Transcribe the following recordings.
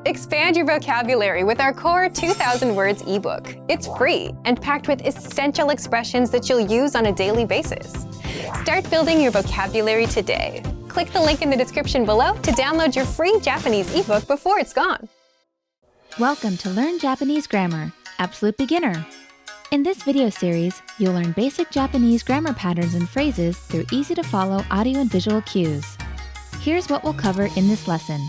Expand your vocabulary with our core 2,000 words ebook. It's free and packed with essential expressions that you'll use on a daily basis. Start building your vocabulary today. Click the link in the description below to download your free Japanese ebook before it's gone. Welcome to Learn Japanese Grammar, Absolute Beginner. In this video series, you'll learn basic Japanese grammar patterns and phrases through easy-to-follow audio and visual cues. Here's what we'll cover in this lesson.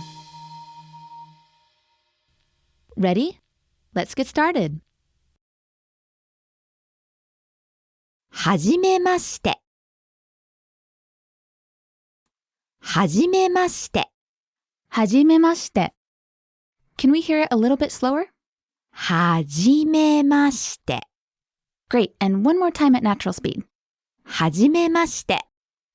Ready? Let's get started. はじめまして。はじめまして。はじめまして. Can we hear it a little bit slower? はじめまして。Great, and one more time at natural speed. はじめまして。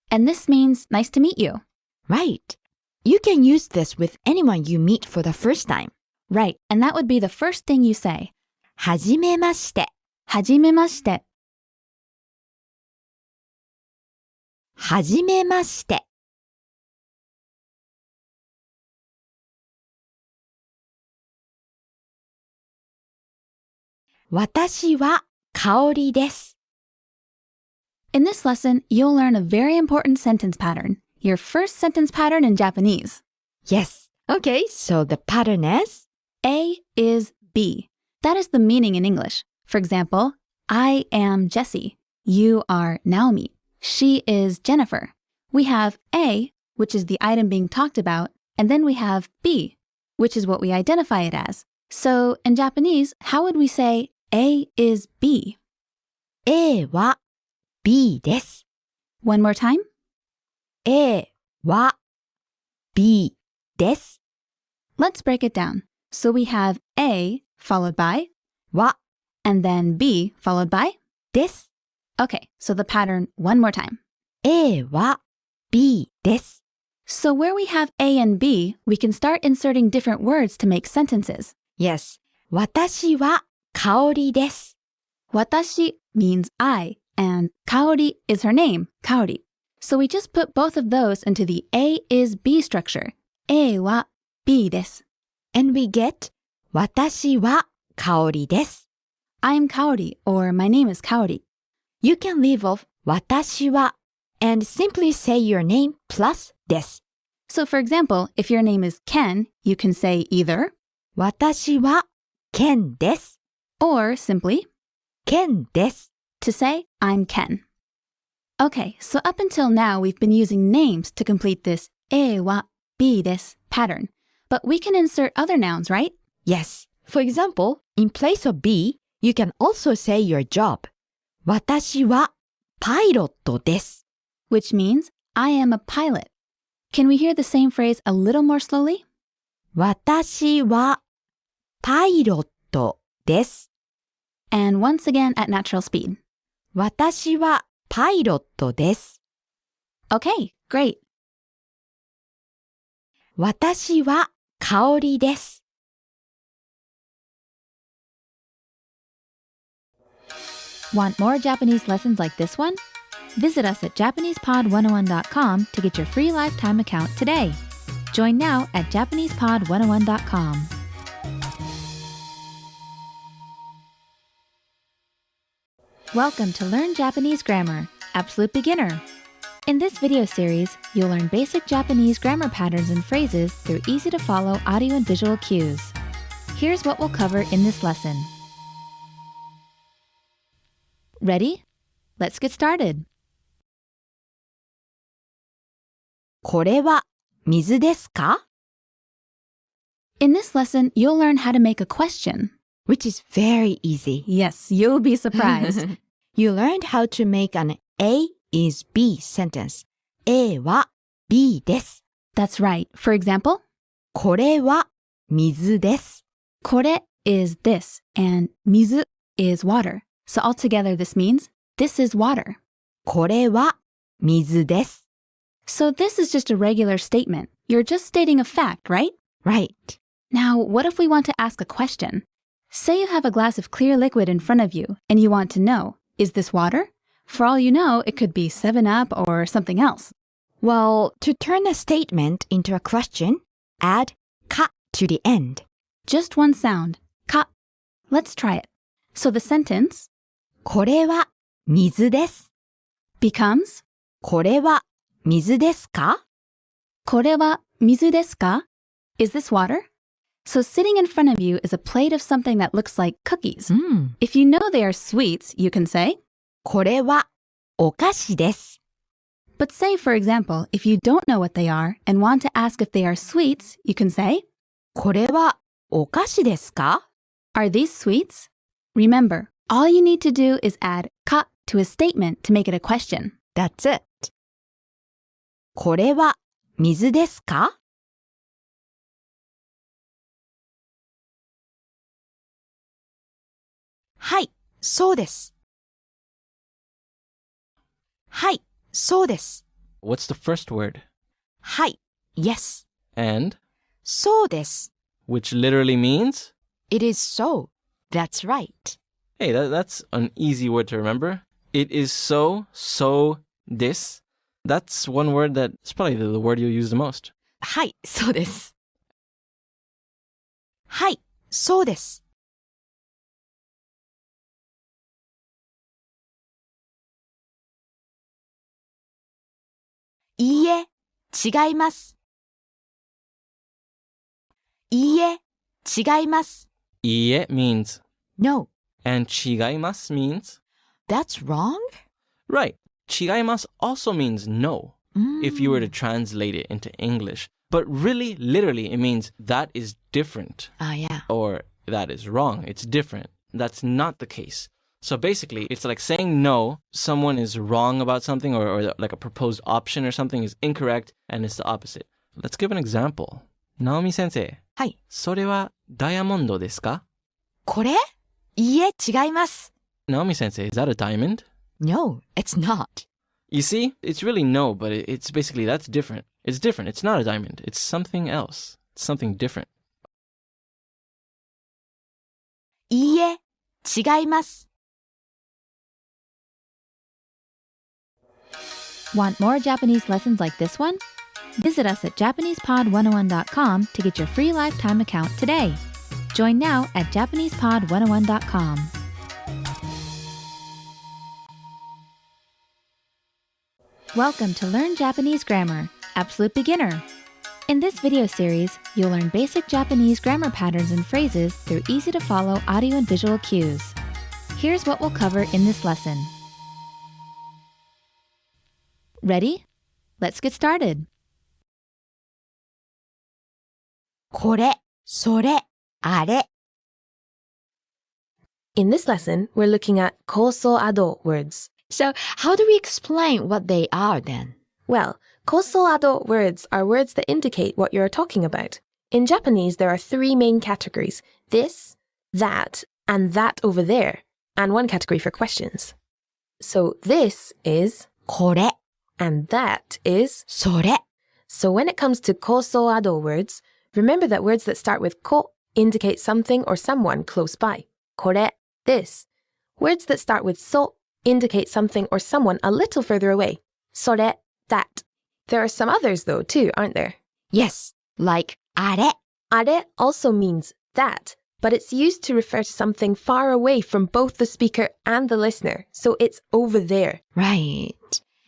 And this means nice to meet you. Right. You can use this with anyone you meet for the first time. Right, and that would be the first thing you say. はじめまして。はじめまして. はじめまして。私は香りです。In this lesson, you'll learn a very important sentence pattern, your first sentence pattern in Japanese. Yes. Okay, so the pattern is? A is B. That is the meaning in English. For example, I am Jessie. You are Naomi. She is Jennifer. We have A, which is the item being talked about, and then we have B, which is what we identify it as. So in Japanese, how would we say A is B? A は B です。One more time. A は B です。Let's break it down. So we have A followed by は and then B followed by です。 Okay, so the pattern one more time. A は B です。 So where we have A and B, we can start inserting different words to make sentences. Yes. 私は香りです。 Watashi means I, and kaori is her name, Kaori. So we just put both of those into the A is B structure. A は B です. And we get 私は香りです。 I'm Kaori, or my name is Kaori. You can leave off 私は and simply say your name plus です。 So for example, if your name is Ken, you can say either 私はケンです。 or simply ケンです。 to say I'm Ken. Okay, so up until now we've been using names to complete this えは B です pattern. But we can insert other nouns, right? Yes. For example, in place of B, you can also say your job. 私はパイロットです。 Which means I am a pilot. Can we hear the same phrase a little more slowly? 私はパイロットです。 And once again at natural speed. 私はパイロットです。 Okay, great. 私は香りです。 Want more Japanese lessons like this one? Visit us at JapanesePod101.com to get your free lifetime account today. Join now at JapanesePod101.com. Welcome to Learn Japanese Grammar, Absolute Beginner. In this video series, you'll learn basic Japanese grammar patterns and phrases through easy-to-follow audio and visual cues. Here's what we'll cover in this lesson. Ready? Let's get started. これは水ですか? In this lesson, you'll learn how to make a question. Which is very easy. Yes, you'll be surprised. You learned how to make an A is B sentence. A は B です。 That's right. For example, これは水です。 これ is this, and 水 is water. So altogether, this means this is water. これは水です。 So this is just a regular statement. You're just stating a fact, right? Right. Now, what if we want to ask a question? Say you have a glass of clear liquid in front of you, and you want to know, is this water? For all you know, it could be 7-Up or something else. Well, to turn a statement into a question, add ka to the end. Just one sound, ka. Let's try it. So the sentence これは水です。 becomes これは水ですか？これは水ですか? Is this water? So sitting in front of you is a plate of something that looks like cookies. If you know they are sweets, you can say, これはお菓子です。 but say, for example, if you don't know what they are and want to ask if they are sweets, you can say, これはお菓子ですか？ are these sweets? Remember, all you need to do is add ka to a statement to make it a question. That's it. これは水ですか？はい、そうです。はい、そうです。 What's the first word? はい、yes. And, そうです。 which literally means? It is so. That's right. Hey, that's an easy word to remember. It is so, this. That's one word that's probably the word you'll use the most. はい、そうです。はい、そうです。いいえ、違います。いいえ、違います。Ie means No, and chigaimasu means that's wrong? right. Chigaimasu also means no if you were to translate it into English. But really, literally, it means that is different Yeah. or that is wrong. It's different. That's not the case. So basically, it's like saying no, someone is wrong about something or like a proposed option or something is incorrect and it's the opposite. Let's give an example. Naomi sensei, はい。それはダイヤモンドですか? これいいえ、違います。 Naomi sensei, is that a diamond? No, it's not. You see, it's really no, but it's basically that's different. It's different. It's not a diamond. It's something else. It's something different. いいえ、違います。 Want more Japanese lessons like this one? Visit us at JapanesePod101.com to get your free lifetime account today. Join now at JapanesePod101.com. Welcome to Learn Japanese Grammar, Absolute Beginner. In this video series, you'll learn basic Japanese grammar patterns and phrases through easy-to-follow audio and visual cues. Here's what we'll cover in this lesson. Ready? Let's get started. これ、それ、あれ。 In this lesson, we're looking at Koso Ado words. So, how do we explain what they are then? Well, Koso Ado words are words that indicate what you're talking about. In Japanese, there are three main categories: this, that, and that over there, and one category for questions. So this is これ、 and that is. それ。 So when it comes to Koso Ado words, remember that words that start with ko indicate something or someone close by. Kore, this. Words that start with so indicate something or someone a little further away. Sore, that. There are some others though too, aren't there? Yes, like あれ。 Are also means that, but it's used to refer to something far away from both the speaker and the listener, so it's over there. Right.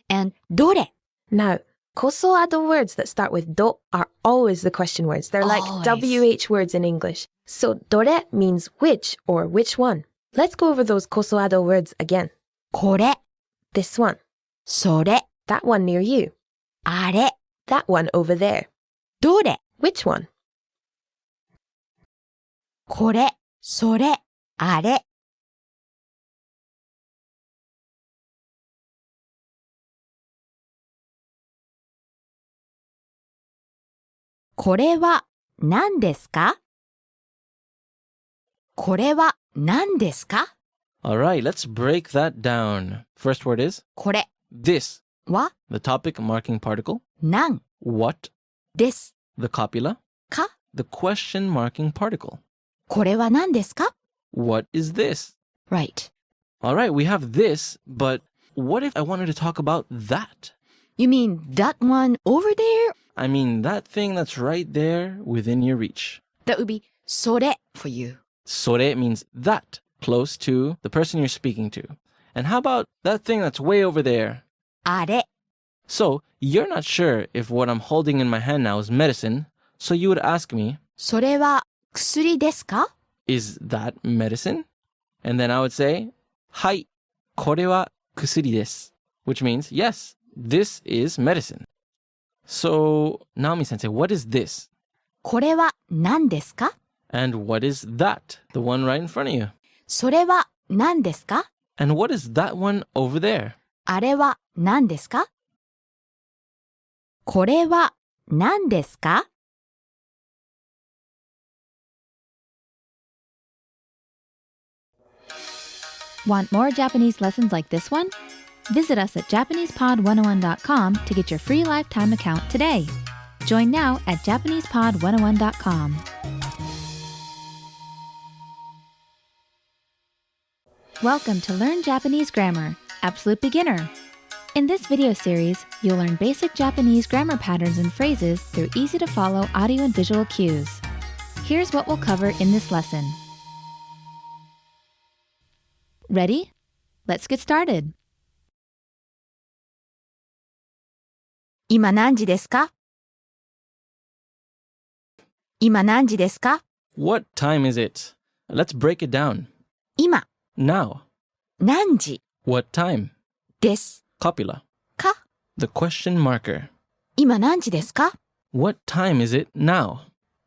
And どれ。 Now, Koso Ado words that start with do are always the question words. They're like Always. WH words in English. So dore means which or which one. Let's go over those Koso Ado words again. これ、 This one, それ、 that one near you, あれ。 that one over there. どれ。 Which one? これ、それ、あれ。これは何ですか？これは何ですか？ All right, let's break that down. First word is これ this, は the topic marking particle. 何 What, です the copula. か？ The question marking particle. これは何ですか？ What is this? Right. All right, we have this, but what if I wanted to talk about that? You mean that one over there? I mean, that thing that's right there within your reach. That would be それ for you. それ means that, close to the person you're speaking to. And how about that thing that's way over there? あれ So, you're not sure if what I'm holding in my hand now is medicine, so you would ask me, それは薬ですか is that medicine? And then I would say, はい、これは薬です. Which means, yes, this is medicine. So, Naomi sensei, what is this? これは何ですか And what is that? The one right in front of you. それは何ですか And what is that one over there? あれは何ですかこれは何ですか Want more Japanese lessons like this one? Visit us at JapanesePod101.com to get your free lifetime account today. Join now at JapanesePod101.com. Welcome to Learn Japanese Grammar, Absolute Beginner. In this video series, you'll learn basic Japanese grammar patterns and phrases through easy-to-follow audio and visual cues. Here's what we'll cover in this lesson. Ready? Let's get started. 今何時ですか今何時ですか What time is it? Let's break it down. 今 Now. 何時 What time? です Copula. か The question marker. 今何時ですか What time is it now?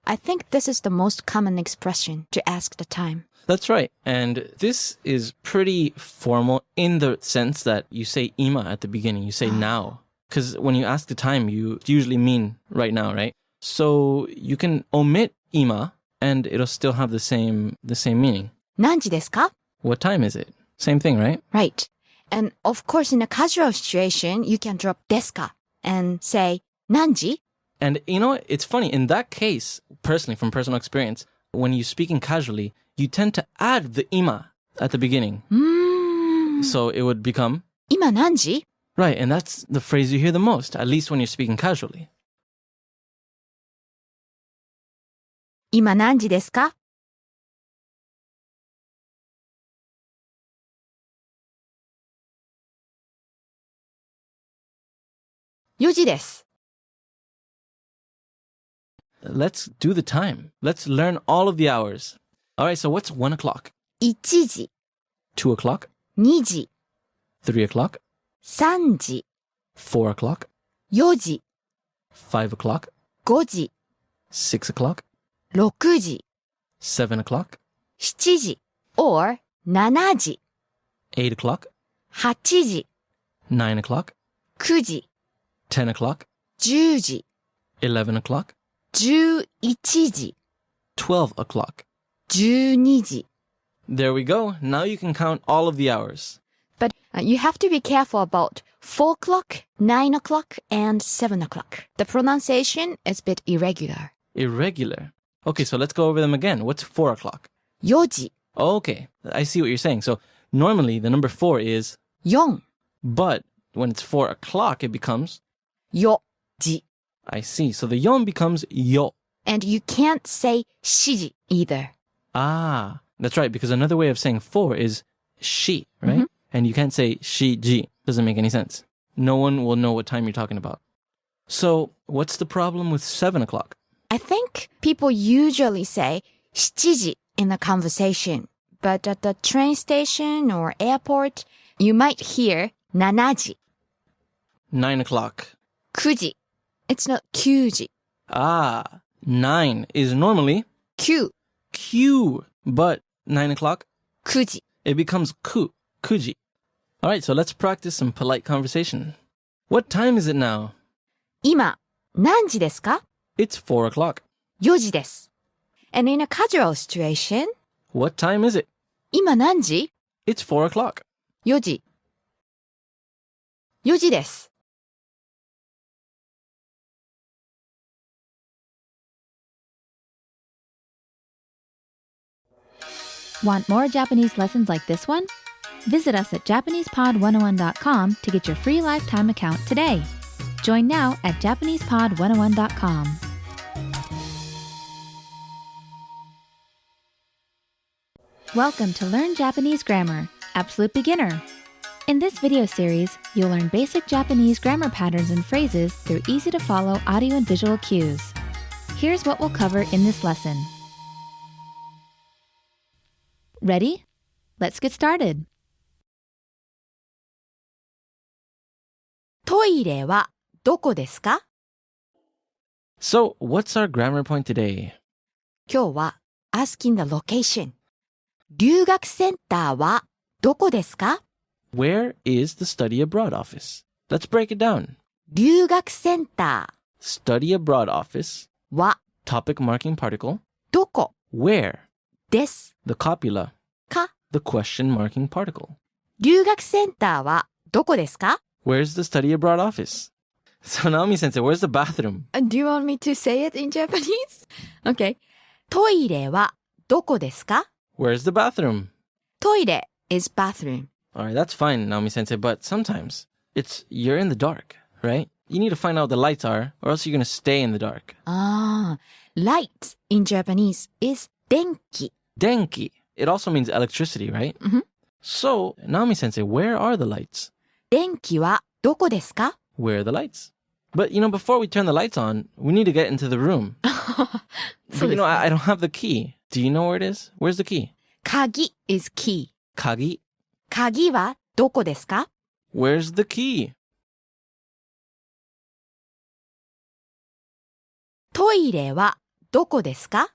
I think this is the most common expression to ask the time. That's right. And this is pretty formal in the sense that you say ima at the beginning. You say now. Because when you ask the time, you usually mean right now, right? So you can omit ima and it'll still have the same meaning. 何時ですか What time is it? Same thing, right? Right. And of course, in a casual situation, you can drop ですか and say 何時 And you know, it's funny. In that case, personally, from personal experience, when you're speaking casually, you tend to add the ima at the beginning. So it would become, 今何時 right, and that's the phrase you hear the most, at least when you're speaking casually. 今何時ですか4時です Let's do the time. Let's learn all of the hours. All right, so what's 1 o'clock? 1時 2 o'clock? 2時 3 o'clock? 3時 4 o'clock? 4時 5 o'clock? 5時 6 o'clock? 6時 7 o'clock? 7時 or 7時 8 o'clock? 8時 9 o'clock? 9時 10 o'clock? 10時 11 o'clock? 11時 12 o'clock. 12時 There we go. Now you can count all of the hours. But you have to be careful about 4 o'clock, 9 o'clock, and 7 o'clock. The pronunciation is a bit irregular. Irregular. Okay, so let's go over them again. What's 4 o'clock? 4時 Okay, I see what you're saying. So normally the number 4 is, 4 but when it's 4 o'clock, it becomes, 4時 I see. So the yon becomes yo. And you can't say 4時 either. Ah, that's right. Because another way of saying 4 is she, right? And you can't say she ji. Doesn't make any sense. No one will know what time you're talking about. So what's the problem with 7 o'clock? I think people usually say 7時 in a conversation. But at the train station or airport, you might hear 7時 9 o'clock. 9時 It's not 9時 Ah, 9 is normally 9 Q, but 9 o'clock, 9時 it becomes ku, kuji. All right, so let's practice some polite conversation. What time is it now? 今何時ですか It's 4 o'clock. 4時です And in a casual situation, What time is it? 今何時 It's 4 o'clock. 4時 4時です Want more Japanese lessons like this one? Visit us at JapanesePod101.com to get your free lifetime account today. Join now at JapanesePod101.com. Welcome to Learn Japanese Grammar, Absolute Beginner. In this video series, you'll learn basic Japanese grammar patterns and phrases through easy-to-follow audio and visual cues. Here's what we'll cover in this lesson. Ready? Let's get started. トイレはどこですか？ So, what's our grammar point today? 今日は asking the location. 留学センターはどこですか？ Where is the study abroad office? Let's break it down. 留学センタ Study abroad office, ーは topic marking particle, どこ where, です the copula, か？ the question marking particle. 留学センターはどこですか？ Where's the study abroad office? So Naomi-sensei, where's the bathroom? Do you want me to say it in Japanese? Okay. トイレはどこですか？ Where's the bathroom? トイレ is bathroom. Alright, that's fine, Naomi-sensei, but sometimes you're in the dark, right? You need to find out what the lights are, or else you're going to stay in the dark. Light in Japanese is 電気 Denki. It also means electricity, right? Mhm. So, Naomi-sensei, where are the lights? 電気はどこですか？ Where are the lights? But, before we turn the lights on, we need to get into the room. But, I don't have the key. Do you know where it is? Where's the key? 鍵 is key. Kagi. 鍵はどこですか？ Where's the key? トイレはどこですか？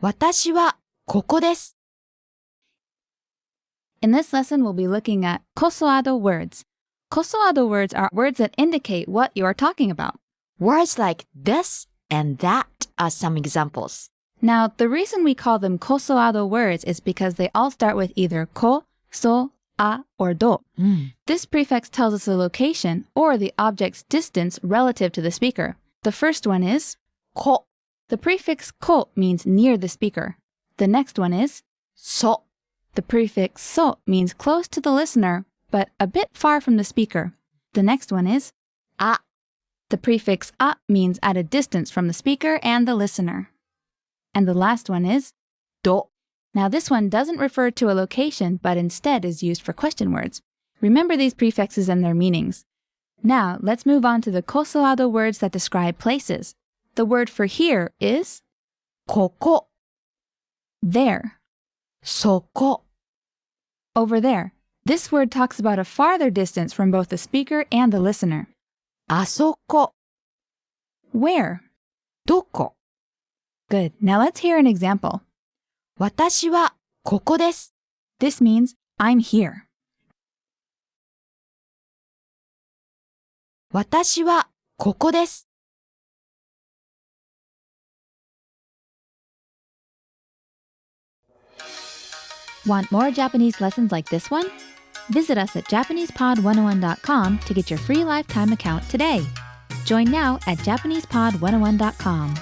私はここです。 In this lesson, we'll be looking at kosoado words. Kosoado words are words that indicate what you are talking about. Words like this and that are some examples. Now, the reason we call them kosoado words is because they all start with either ko, so, a, or do. This prefix tells us the location or the object's distance relative to the speaker. The first one is こ the prefix ko means near the speaker. The next one is そ the prefix so means close to the listener, but a bit far from the speaker. The next one is あ the prefix a means at a distance from the speaker and the listener. And the last one is ど Now this one doesn't refer to a location, but instead is used for question words. Remember these prefixes and their meanings. Now let's move on to the kosoado words that describe places. The word for here is ここ there, そこ over there. This word talks about a farther distance from both the speaker and the listener. あそこ Where? どこ Good. Now let's hear an example. 私はここです。 This means I'm here. 私はここです。 Want more Japanese lessons like this one? Visit us at JapanesePod101.com to get your free lifetime account today. Join now at JapanesePod101.com.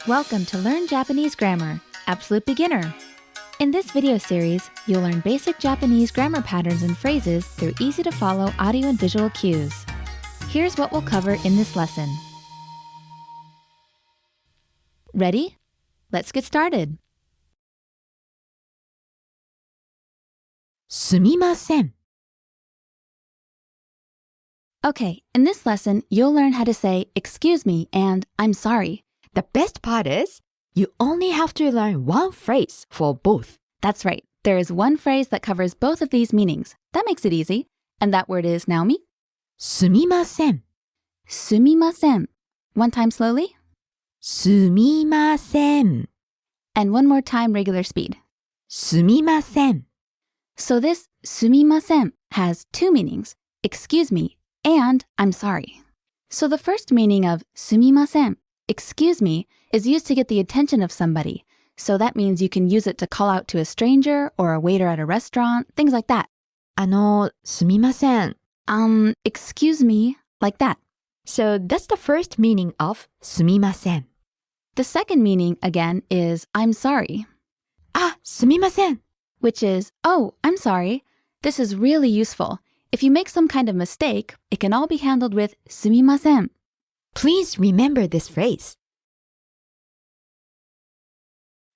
Welcome to Learn Japanese Grammar, Absolute Beginner. In this video series, you'll learn basic Japanese grammar patterns and phrases through easy-to-follow audio and visual cues. Here's what we'll cover in this lesson. Ready? Let's get started. すみません。 Okay, in this lesson, you'll learn how to say excuse me and I'm sorry. The best part is, you only have to learn one phrase for both. That's right. There is one phrase that covers both of these meanings. That makes it easy. And that word is Naomi. すみません。 Sumimasen. One time slowly. すみません。 And one more time regular speed. すみません。 So this sumimasen has two meanings. Excuse me and I'm sorry. So the first meaning of sumimasen, excuse me, is used to get the attention of somebody. So that means you can use it to call out to a stranger or a waiter at a restaurant, things like that. すみません。 Excuse me, like that. So that's the first meaning of すみません。 The second meaning, again, is I'm sorry, あ、すみません。 which is, oh, I'm sorry. This is really useful. If you make some kind of mistake, it can all be handled with すみません. Please remember this phrase.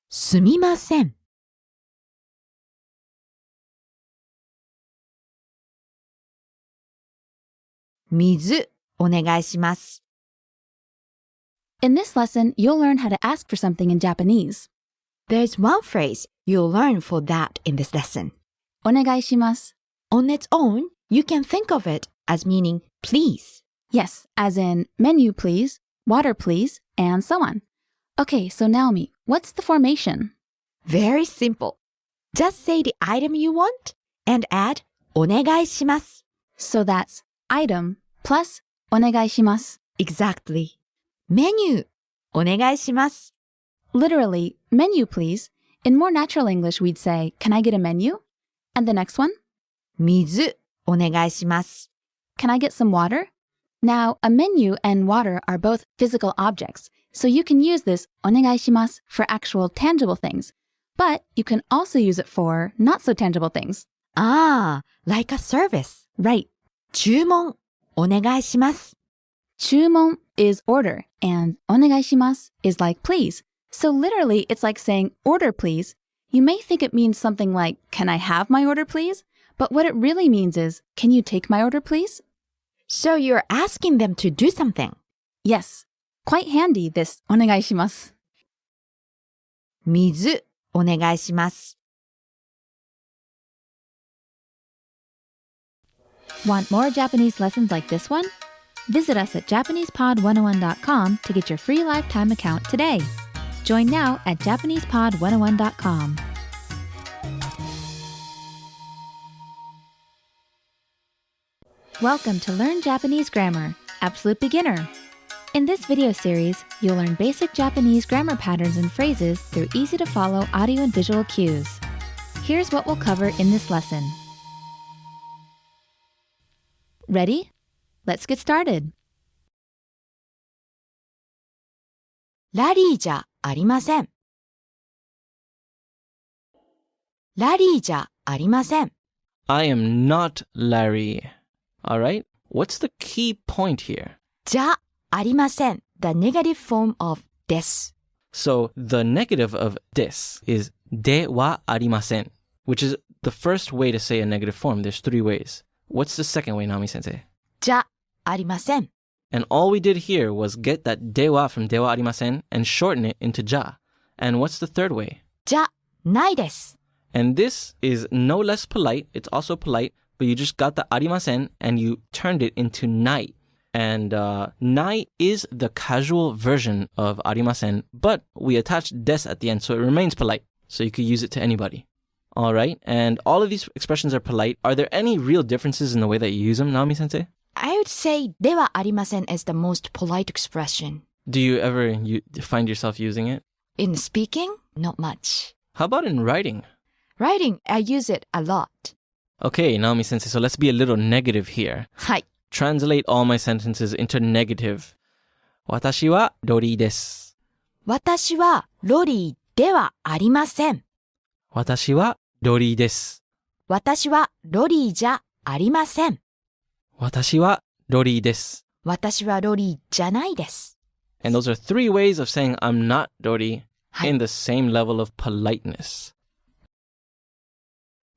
すみません. Mizu, お願いします. In this lesson, you'll learn how to ask for something in Japanese. There's one phrase you'll learn for that in this lesson. お願いします. On its own, you can think of it as meaning please. Yes, as in menu please, water please, and so on. Okay, so Naomi, what's the formation? Very simple. Just say the item you want and add お願いします. So that's item plus お願いします. Exactly. Menu お願いします. Literally, menu please. In more natural English, we'd say, can I get a menu? And the next one? 水お願いします. Can I get some water? Now, a menu and water are both physical objects, so you can use this お願いします for actual tangible things. But you can also use it for not so tangible things. Ah, like a service. Right. 注文お願いします. 注文 is order, and お願いします is like please. So literally, it's like saying order please. You may think it means something like, can I have my order please? But what it really means is, can you take my order please? So you're asking them to do something. Yes. Quite handy, this お願いします. 水お願いします. Want more Japanese lessons like this one? Visit us at JapanesePod101.com to get your free lifetime account today. Join now at JapanesePod101.com. Welcome to Learn Japanese Grammar, Absolute Beginner. In this video series, you'll learn basic Japanese grammar patterns and phrases through easy-to-follow audio and visual cues. Here's what we'll cover in this lesson. Ready? Let's get started. ラリーじゃありません. ラリーじゃありません. I am not Larry. Alright? What's the key point here? じゃありません. The negative form of です. So the negative of this is ではありません, which is the first way to say a negative form. There's 3 ways. What's the second way, Naomi-sensei? じゃありません. And all we did here was get that では from ではありません and shorten it into じゃ. And what's the third way? じゃないです. And this is no less polite. It's also polite, but you just got the ありません and you turned it into ない. And ない is the casual version of ありません, but we attached です at the end, so it remains polite. So you could use it to anybody. All right, and all of these expressions are polite. Are there any real differences in the way that you use them, Naomi-sensei? I would say ではありません is the most polite expression. Do you ever find yourself using it? In speaking, not much. How about in writing? Writing, I use it a lot. Okay, Naomi-sensei, so let's be a little negative here. はい。 Translate all my sentences into negative. 私はロリーです。私はロリーではありません。私はロリーです。私はロリーじゃありません。私はロリーです。私はロリーじゃないです。 And those are 3 ways of saying I'm not Dori in the same level of politeness.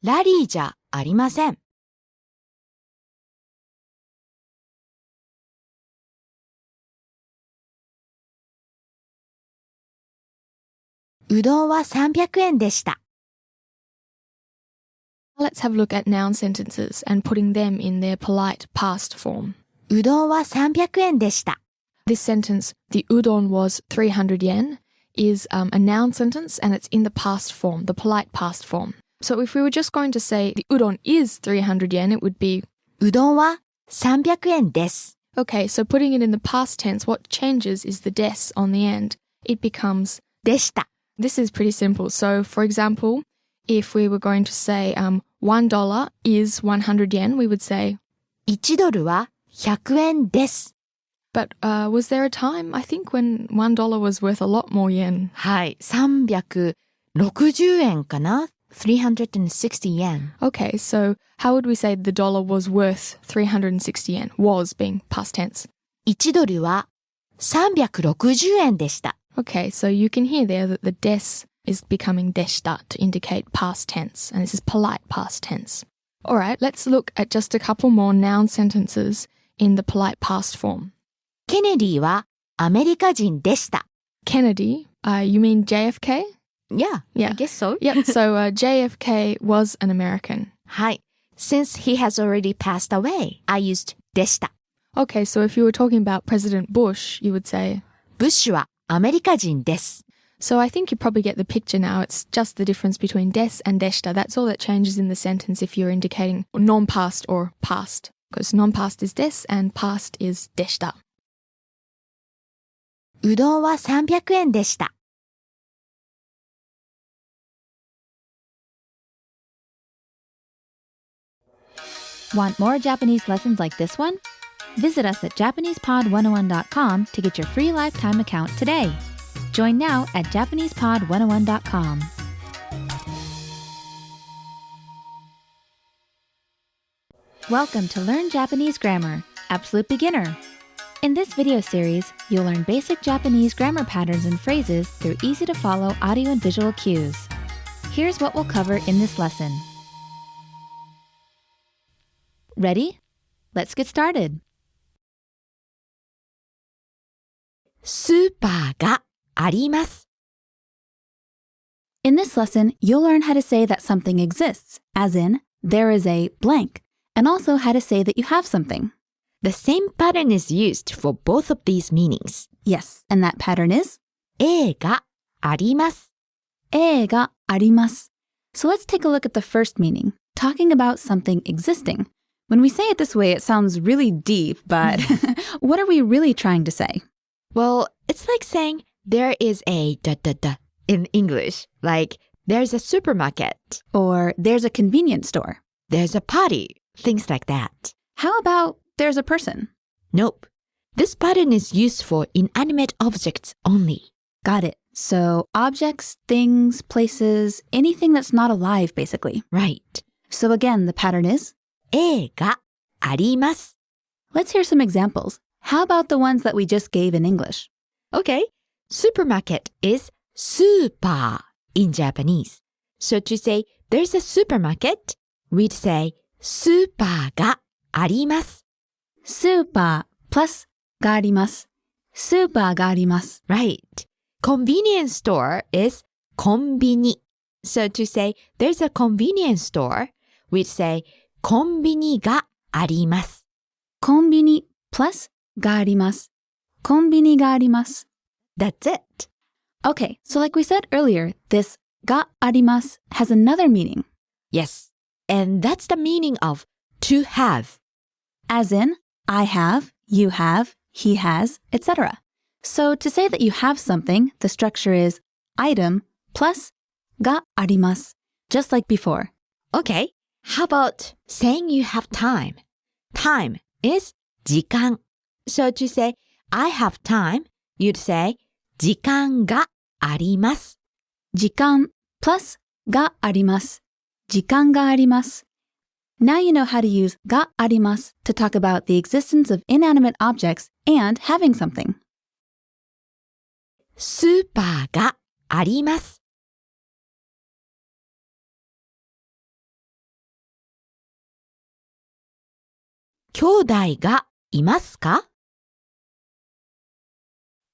ラリーじゃありません。うどんは300円でした。 Let's have a look at noun sentences and putting them in their polite past form. うどんは300円でした。 This sentence, the udon was 300 yen, is a noun sentence and it's in the past form, the polite past form. So if we were just going to say the udon is 300 yen, it would be うどんは300円です。 Okay, so putting it in the past tense, what changes is the des on the end. It becomes でした。 This is pretty simple. So, for example, if we were going to say $1 is 100 yen, we would say 1ドルは100円です。 But was there a time, I think, when $1 was worth a lot more yen? はい、360円かな360 yen. Okay, so how would we say the dollar was worth 360 yen? Was being past tense. 1ドルは360円でした。 Okay, so you can hear there that the des is becoming deshita to indicate past tense, and this is polite past tense. All right, let's look at just a couple more noun sentences in the polite past form. ケネディはアメリカ人でした。 Kennedy, you mean JFK? Yeah, Yeah. I guess so. Yep, so JFK was an American. はい。Since he has already passed away, I used でした。 Okay, so if you were talking about President Bush, you would say, ブッシュはアメリカ人です。 so I think you probably get the picture now. It's just the difference between des and deshta. That's all that changes in the sentence if you're indicating non-past or past. Because non-past is des and past is deshta. うどんは300円でした。 Want more Japanese lessons like this one? Visit us at JapanesePod101.com to get your free lifetime account today. Join now at JapanesePod101.com. Welcome to Learn Japanese Grammar, Absolute Beginner. In this video series, you'll learn basic Japanese grammar patterns and phrases through easy-to-follow audio and visual cues. Here's what we'll cover in this lesson. Ready? Let's get started. スーパーがあります。 In this lesson, you'll learn how to say that something exists, as in, there is a blank, and also how to say that you have something. The same pattern is used for both of these meanings. Yes, and that pattern is があります。 があります. So let's take a look at the first meaning, talking about something existing. When we say it this way, it sounds really deep, but what are we really trying to say? Well, it's like saying there is a in English. Like, there's a supermarket. Or there's a convenience store. There's a party. Things like that. How about there's a person? Nope. This pattern is used for inanimate objects only. Got it. So objects, things, places, anything that's not alive, basically. Right. So again, the pattern is があります。 Let's hear some examples. How about the ones that we just gave in English? Okay. Supermarket is super in Japanese. So to say there's a supermarket, we'd say スーパーがあります。 Super plus があります。Super があります。 Right. Convenience store is コンビニ. So to say there's a convenience store, we'd say コンビニがあります。 コンビニ plus があります。コンビニがあります。 That's it. Okay, so like we said earlier, this があります has another meaning. Yes. And that's the meaning of to have. As in, I have, you have, he has, etc. So to say that you have something, the structure is item plus があります, just like before. Okay. How about saying you have time? Time is 時間. So to say I have time, you'd say 時間があります. 時間 plus があります。時間があります. Now you know how to use があります to talk about the existence of inanimate objects and having something. スーパーがあります。兄弟がいますか?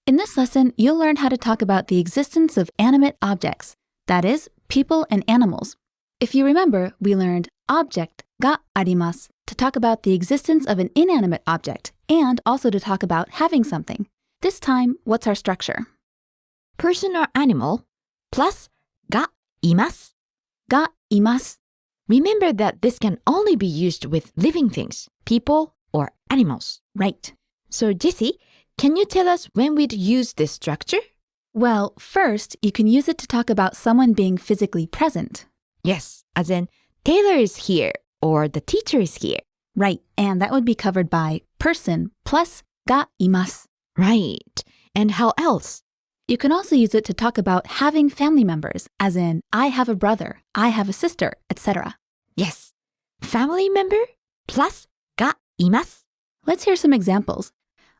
In this lesson, you'll learn how to talk about the existence of animate objects, that is, people and animals. If you remember, we learned object があります to talk about the existence of an inanimate object and also to talk about having something. This time, what's our structure? Person or animal plus がいます。がいます. Remember that this can only be used with living things, people or animals. Right. So Jessie, can you tell us when we'd use this structure? Well, first, you can use it to talk about someone being physically present. Yes, as in Taylor is here or the teacher is here. Right, and that would be covered by person plus がいます. Right. And how else? You can also use it to talk about having family members, as in, I have a brother, I have a sister, etc. Yes. Family member plus がいます。 Let's hear some examples.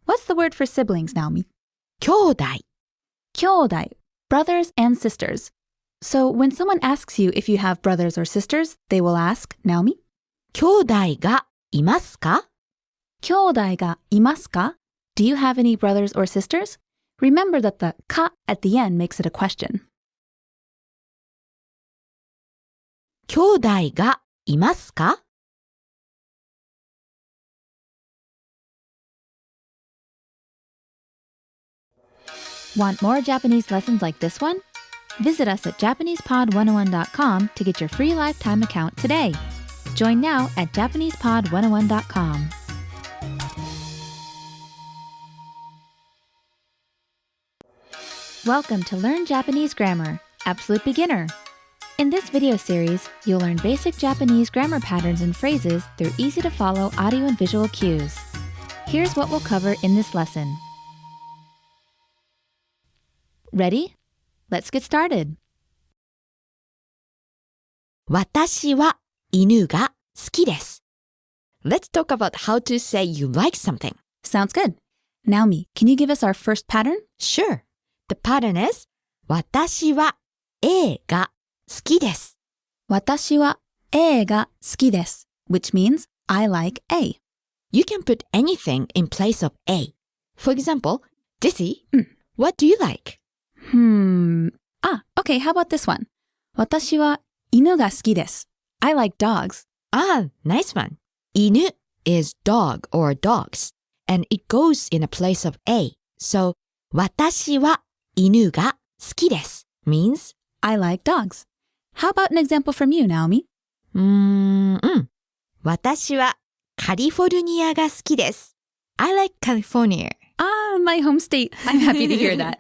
What's the word for siblings, Naomi? 兄弟 兄弟, brothers and sisters. So when someone asks you if you have brothers or sisters, they will ask, Naomi, 兄弟がいますか? 兄弟がいますか? Do you have any brothers or sisters? Remember that the ka at the end makes it a question. 兄弟がいますか? Want more Japanese lessons like this one? Visit us at JapanesePod101.com to get your free lifetime account today. Join now at JapanesePod101.com. Welcome to Learn Japanese Grammar, Absolute Beginner. In this video series, you'll learn basic Japanese grammar patterns and phrases through easy-to-follow audio and visual cues. Here's what we'll cover in this lesson. Ready? Let's get started. 私は犬が好きです。Let's talk about how to say you like something. Sounds good. Naomi, can you give us our first pattern? Sure. The pattern is 私は A が好きです。私は A が好きです, which means I like A. You can put anything in place of A. For example, Dissy, what do you like? Okay, how about this one? 私は犬が好きです. I like dogs. Nice one. 犬 is dog or dogs, and it goes in a place of A. So, 私は犬が好きです means I like dogs. How about an example from you, Naomi? 私はカリフォルニアが好きです. I like California. My home state. I'm happy to hear that.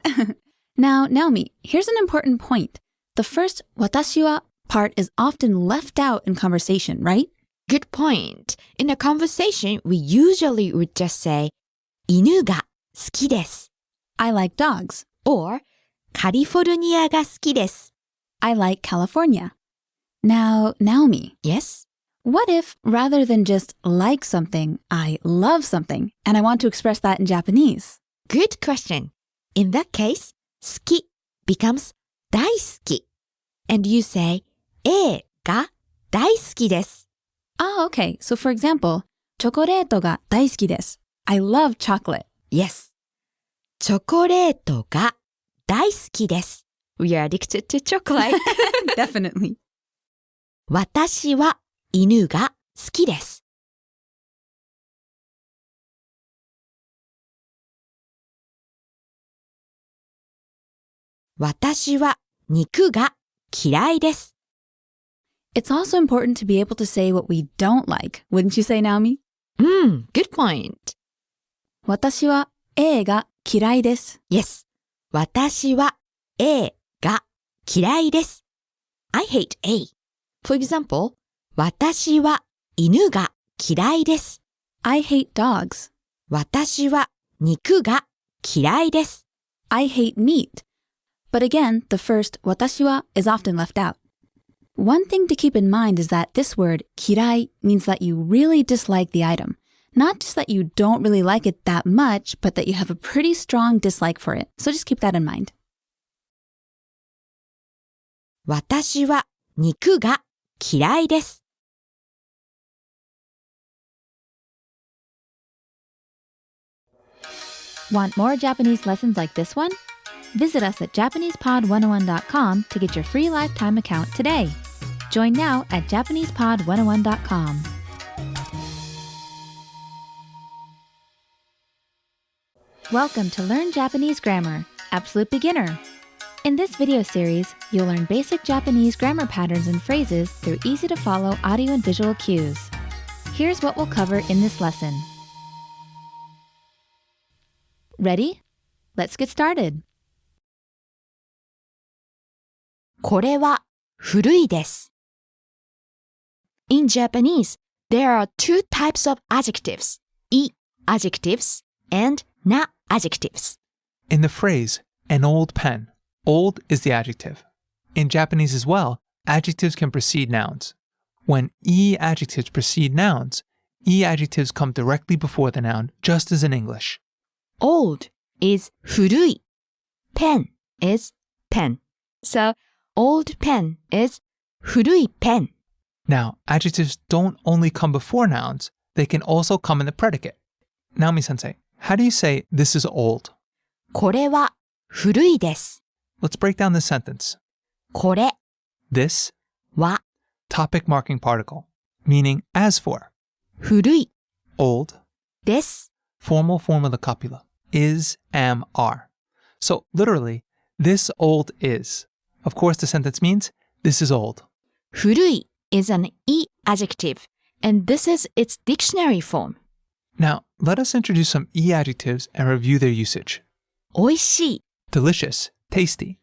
Now, Naomi, here's an important point. The first 私は part is often left out in conversation, right? Good point. In a conversation, we usually would just say 犬が好きです I like dogs. or カリフォルニアが好きです I like California. Now, Naomi, Yes? what if rather than just like something, I love something, and I want to express that in Japanese? Good question. In that case, 好き becomes 大好き and you say A が大好きです Okay. So for example, チョコレートが大好きです. I love chocolate. Yes. チョコレートが大好きです We are addicted to chocolate. Definitely. 私は犬が好きです 私は肉が嫌いです It's also important to be able to say what we don't like, wouldn't you say, Naomi? Good point. 私は A が嫌いです. Yes. 私は A が嫌いです I hate A. For example, 私は犬が嫌いです I hate dogs. 私は肉が嫌いです I hate meat. But again, the first 私は is often left out. One thing to keep in mind is that this word 嫌い means that you really dislike the item. Not just that you don't really like it that much, but that you have a pretty strong dislike for it. So just keep that in mind. 私は肉が嫌いです Want more Japanese lessons like this one? Visit us at JapanesePod101.com to get your free lifetime account today. Join now at JapanesePod101.com. Welcome to Learn Japanese Grammar, Absolute Beginner. In this video series, you'll learn basic Japanese grammar patterns and phrases through easy-to-follow audio and visual cues. Here's what we'll cover in this lesson. Ready? Let's get started. これは古いです In Japanese, there are two types of adjectives, I-adjectives and Na-adjectives. In the phrase, an old pen. Old is the adjective. In Japanese as well, adjectives can precede nouns. When I-adjectives precede nouns, I-adjectives come directly before the noun, just as in English. Old is 古い. Pen is pen. So, old pen is 古い pen. Now, adjectives don't only come before nouns, they can also come in the predicate. Naomi-sensei, how do you say this is old? これは古いです. Let's break down this sentence. これ This, は topic marking particle, meaning as for. 古い Old, です. formal form of the copula. Is, am, are. So literally, this old is. Of course, the sentence means this is old. 古い is an I-adjective, and this is its dictionary form. Now, let us introduce some I-adjectives and review their usage. おいしい Delicious, tasty.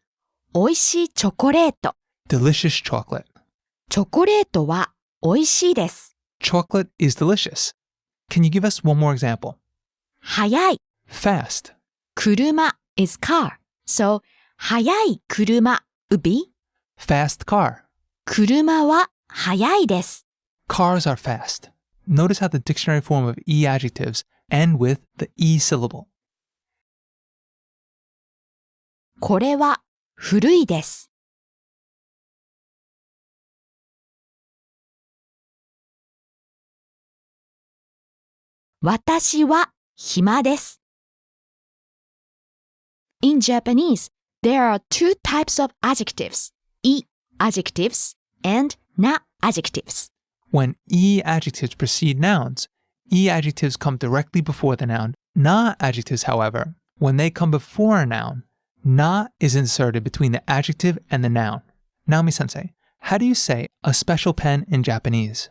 おいしいチョコレート Delicious chocolate. チョコレートはおいしいです。 Chocolate is delicious. Can you give us one more example? 速い Fast. 車 is car. So, 速い車 would be Fast car. 車は速いです。 Cars are fast. Notice how the dictionary form of I-adjectives end with the E syllable. これは古いです。私は暇です。In Japanese, there are two types of adjectives, I-adjectives and Na-adjectives. When I-adjectives precede nouns, I-adjectives come directly before the noun. Na-adjectives, however, when they come before a noun, na is inserted between the adjective and the noun. Naomi-sensei, how do you say a special pen in Japanese?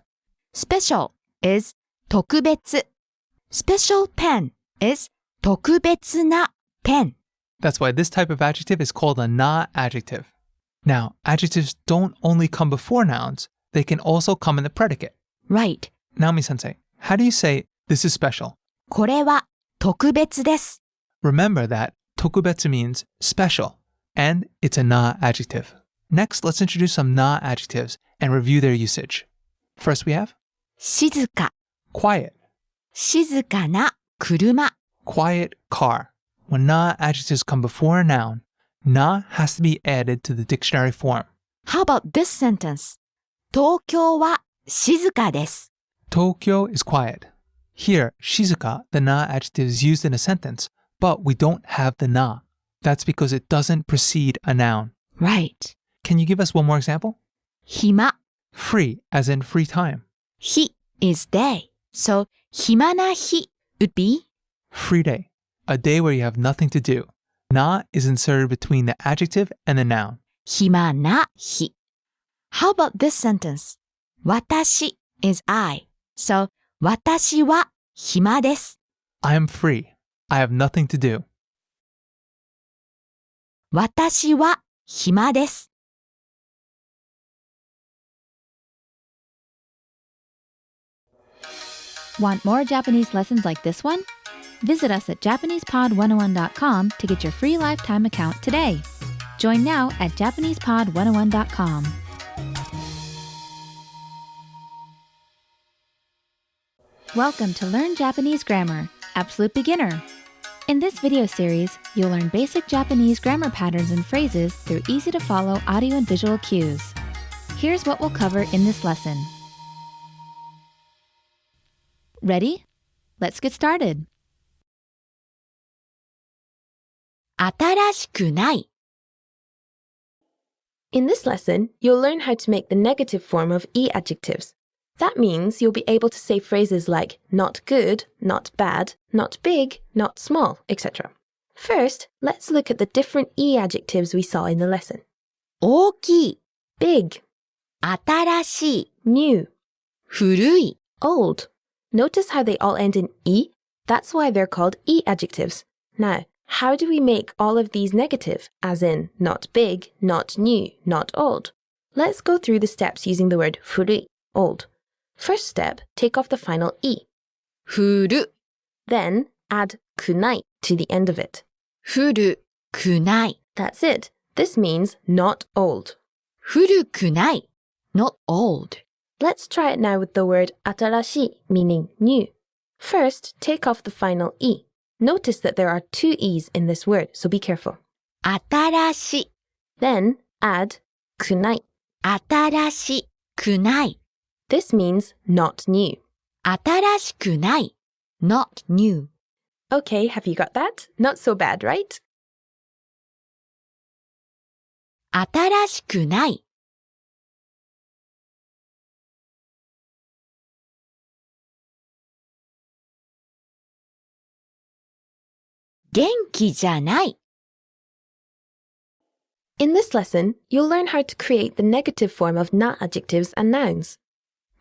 Special is 特別. Special pen is 特別な pen. That's why this type of adjective is called a na-adjective. Now, adjectives don't only come before nouns, they can also come in the predicate. Right. Naomi-sensei, how do you say this is special? これは特別です。 Remember that tokubetsu means special, and it's a na-adjective. Next, let's introduce some na-adjectives and review their usage. First we have 静か quiet, 静かな車 quiet car. When na-adjectives come before a noun, na has to be added to the dictionary form. How about this sentence? 東京は静かです。 Tokyo is quiet. Here, shizuka, the na-adjective is used in a sentence, but we don't have the na. That's because it doesn't precede a noun. Right. Can you give us one more example? 暇 Free, as in free time. 日 is day. So, 暇な日 would be Free day, a day where you have nothing to do. Na is inserted between the adjective and the noun. 暇な日. How about this sentence? 私 is I. So, 私は暇です。 I am free. I have nothing to do. 私は暇です。 Want more Japanese lessons like this one? Visit us at JapanesePod101.com to get your free lifetime account today. Join now at JapanesePod101.com. Welcome to Learn Japanese Grammar, Absolute Beginner. In this video series, you'll learn basic Japanese grammar patterns and phrases through easy-to-follow audio and visual cues. Here's what we'll cover in this lesson. Ready? Let's get started. 新しくない In this lesson, you'll learn how to make the negative form of I-adjectives. That means you'll be able to say phrases like not good, not bad, not big, not small, etc. First, let's look at the different I-adjectives we saw in the lesson. 大きい Big, 新しい new, 古い old. Notice how they all end in I? That's why they're called I-adjectives. Now, how do we make all of these negative, as in not big, not new, not old? Let's go through the steps using the word furui, old. First step, take off the final I. 古 Then, add kunai to the end of it. 古くない。 That's it. This means not old. 古くない not old. Let's try it now with the word 新しい, meaning new. First, take off the final e. Notice that there are two e's in this word, so be careful. 新しい Then add くない. 新しくない This means not new. 新しくない not new. Okay, have you got that? Not so bad, right? 新しくない元気じゃない In this lesson, you'll learn how to create the negative form of na-adjectives and nouns.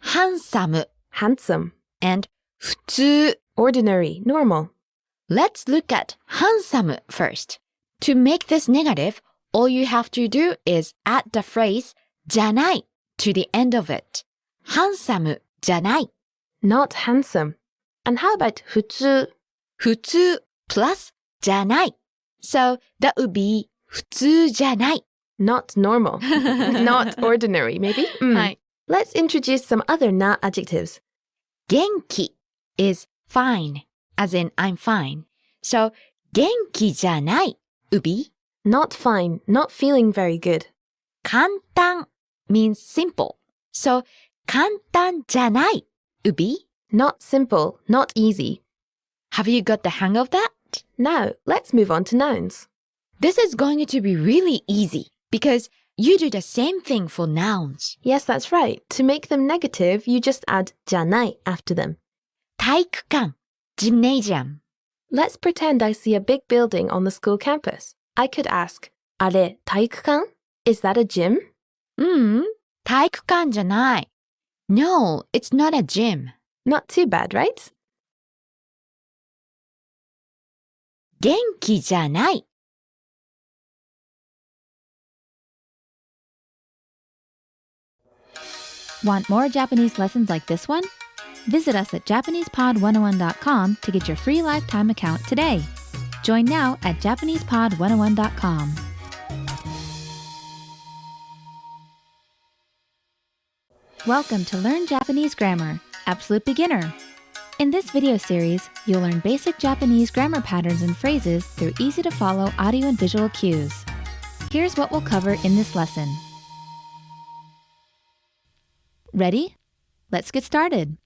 handsome Handsome, and 普通 ordinary, normal. Let's look at handsome first. To make this negative, all you have to do is add the phrase じゃない to the end of it. handsome じゃない Not handsome. And how about 普通? 普通 plus じゃない So that would be 普通じゃない Not normal. Not ordinary, maybe? はい Let's introduce some other na-adjectives. 元気 is fine, as in I'm fine. So 元気じゃない would be Not fine, not feeling very good. 簡単 means simple. So 簡単じゃない would be Not simple, not easy. Have you got the hang of that? Now, let's move on to nouns. This is going to be really easy because you do the same thing for nouns. Yes, that's right. To make them negative, you just add じゃない after them. 体育館 gymnasium. Let's pretend I see a big building on the school campus. I could ask, あれ、体育館? Is that a gym? 体育館じゃない No, it's not a gym. Not too bad, right? 元気じゃない Want more Japanese lessons like this one? Visit us at JapanesePod101.com to get your free lifetime account today. Join now at JapanesePod101.com. Welcome to Learn Japanese Grammar, Absolute Beginner. In this video series, you'll learn basic Japanese grammar patterns and phrases through easy-to-follow audio and visual cues. Here's what we'll cover in this lesson. Ready? Let's get started.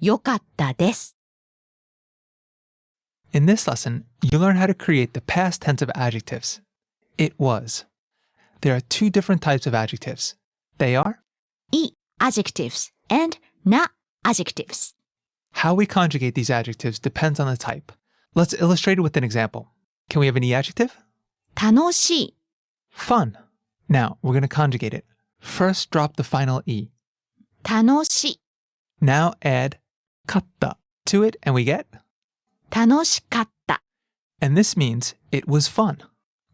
よかったです In this lesson, you learn how to create the past tense of adjectives. It was. There are two different types of adjectives. They are I-adjectives and Na-adjectives. how we conjugate these adjectives depends on the type. Let's illustrate it with an example. Can we have an e-adjective? 楽しい Fun. Now, we're going to conjugate it. First, drop the final e. 楽しい Now add かった to it and we get, 楽しかった and this means it was fun.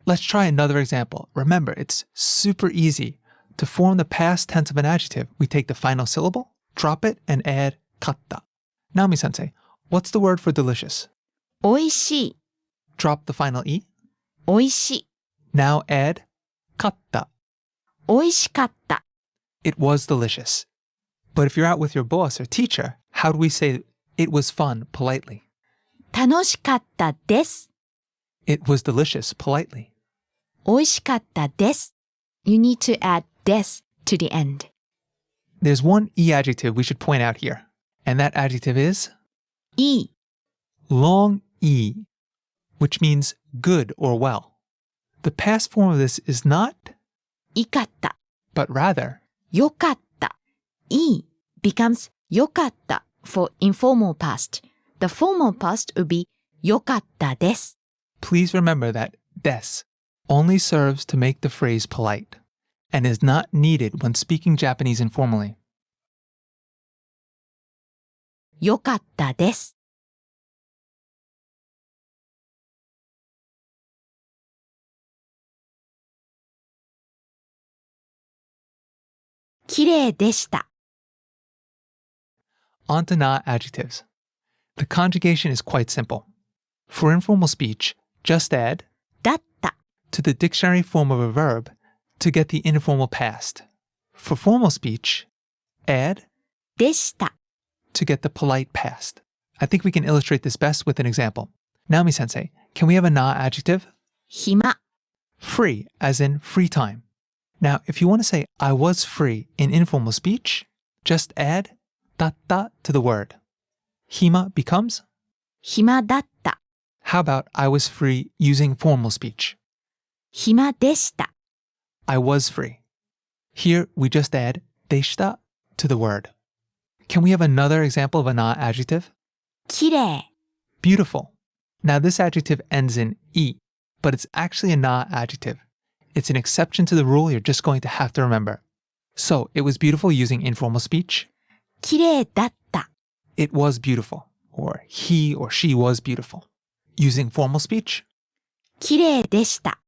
Let's try another example. Remember, it's super easy. To form the past tense of an adjective, we take the final syllable, drop it, and add かった. Naomi-sensei, what's the word for delicious? おいしい Drop the final e. おいしい Now add かった. おいしかった It was delicious. But if you're out with your boss or teacher, how do we say it was fun politely? 楽しかったです It was delicious politely. おいしかったです You need to add です to the end. There's one e-adjective we should point out here, and that adjective is いい long e, which means good or well. The past form of this is not, いかった but rather, よかったいい becomes よかった for informal past. The formal past would be よかったです please remember that des only serves to make the phrase polite and is not needed when speaking Japanese informally. よかったですきれいでした On to na-adjectives. The conjugation is quite simple. For informal speech, just add だった to the dictionary form of a verb to get the informal past. For formal speech, add でした to get the polite past. I think we can illustrate this best with an example. Naomi-sensei, can we have a na-adjective? 暇 Free, as in free time. Now, if you want to say I was free in informal speech, just add だった to the word. Hima becomes, 暇だった how about I was free using formal speech? 暇でした I was free. Here, we just add でした to the word. Can we have another example of a na-adjective? きれい Beautiful. Now, this adjective ends in E, but it's actually a na-adjective. It's an exception to the rule you're just going to have to remember. So, it was beautiful using informal speech. きれいだった It was beautiful. Or he or she was beautiful. Using formal speech. きれいでした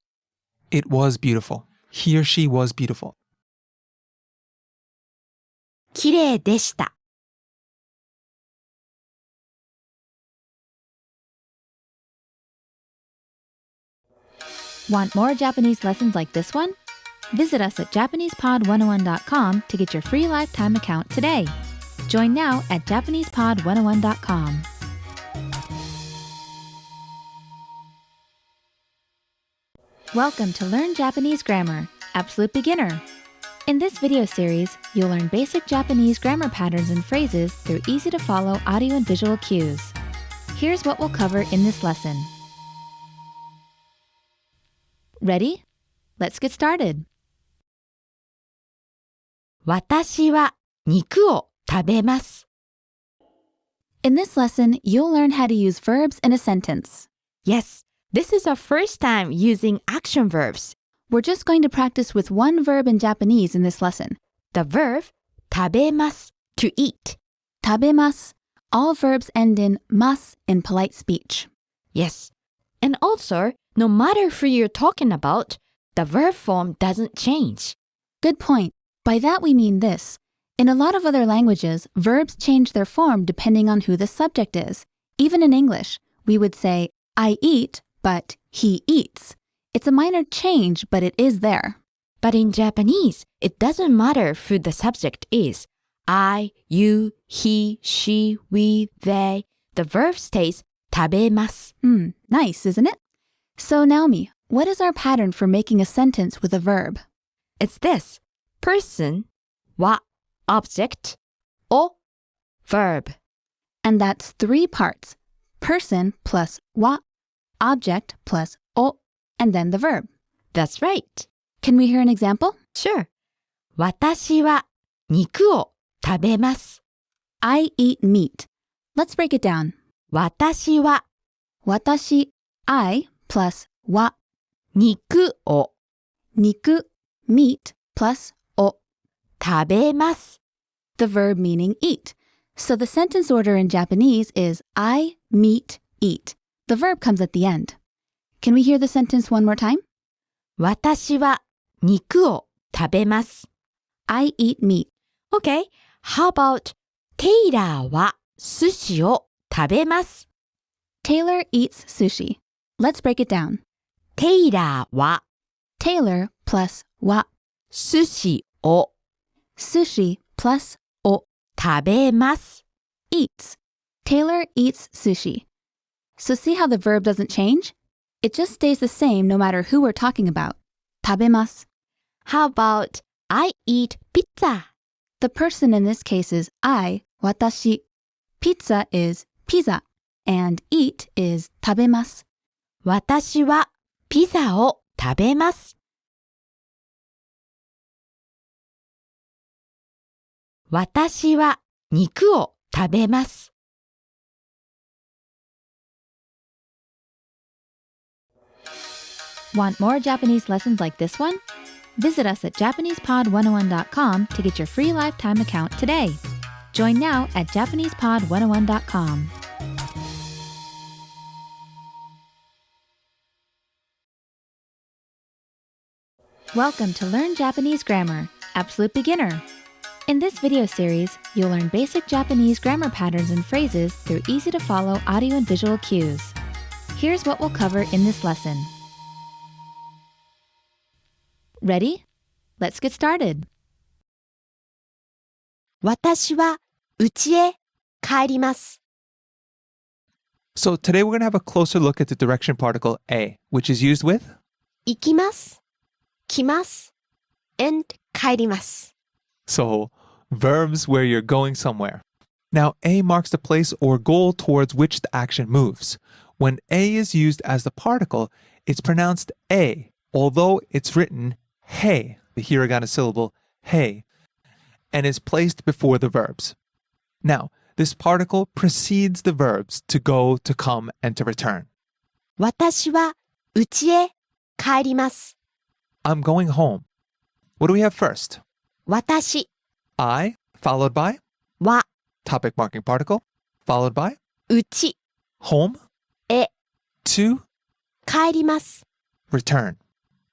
It was beautiful. He or she was beautiful. きれいでした Want more Japanese lessons like this one? Visit us at JapanesePod101.com to get your free lifetime account today. Join now at JapanesePod101.com. Welcome to Learn Japanese Grammar, Absolute Beginner. In this video series, you'll learn basic Japanese grammar patterns and phrases through easy-to-follow audio and visual cues. Here's what we'll cover in this lesson. Ready? Let's get started. 私は肉を食べます In this lesson, you'll learn how to use verbs in a sentence. Yes, this is our first time using action verbs. We're just going to practice with one verb in Japanese in this lesson. The verb 食べます to eat. 食べます. All verbs end in mas in polite speech. Yes. And also, no matter who you're talking about, the verb form doesn't change. Good point. By that we mean this. In a lot of other languages, verbs change their form depending on who the subject is. Even in English, we would say, I eat, but he eats. It's a minor change, but it is there. But in Japanese, it doesn't matter who the subject is. I, you, he, she, we, they. The verb stays 食べます. Nice, isn't it? So Naomi, what is our pattern for making a sentence with a verb? It's this. Person, wa, object, o, verb. And that's three parts. Person plus wa, object plus o, and then the verb. That's right. Can we hear an example? Sure. 私は肉を食べます. I eat meat. Let's break it down. 私は Watashi, I plus wa, 肉を niku, meat plus o, 食べます. the verb meaning eat. So the sentence order in Japanese is I, meat, eat. The verb comes at the end. Can we hear the sentence one more time? 私は肉を食べます. I eat meat. Okay, how about テイラーは寿司を食べます. Taylor eats sushi. Let's break it down. テイラーは Taylor plus wa, 寿司を sushi plus o, 食べます. eats. Taylor eats sushi. So see how the verb doesn't change? It just stays the same no matter who we're talking about. 食べます. How about I eat pizza? The person in this case is I, watashi. Pizza is pizza, and eat is 食べます. 私はピザを食べます. 私は肉を食べます. Want more Japanese lessons like this one? Visit us at JapanesePod101.com to get your free lifetime account today. Join now at JapanesePod101.com. Welcome to Learn Japanese Grammar, Absolute Beginner. In this video series, you'll learn basic Japanese grammar patterns and phrases through easy-to-follow audio and visual cues. Here's what we'll cover in this lesson. Ready? Let's get started. 私は家へ帰ります。 So today we're going to have a closer look at the direction particle a, which is used with 行きます。来ます。and 帰ります。 so verbs where you're going somewhere. Now, a marks the place or goal towards which the action moves. When a is used as the particle, it's pronounced a, although it's written hey, the hiragana syllable hey, and is placed before the verbs. Now, this particle precedes the verbs to go, to come, and to return. 私は家へ帰ります。 I'm going home. What do we have first? 私 I, followed by は topic marking particle, followed by 家 home, へ to, 帰ります。 return.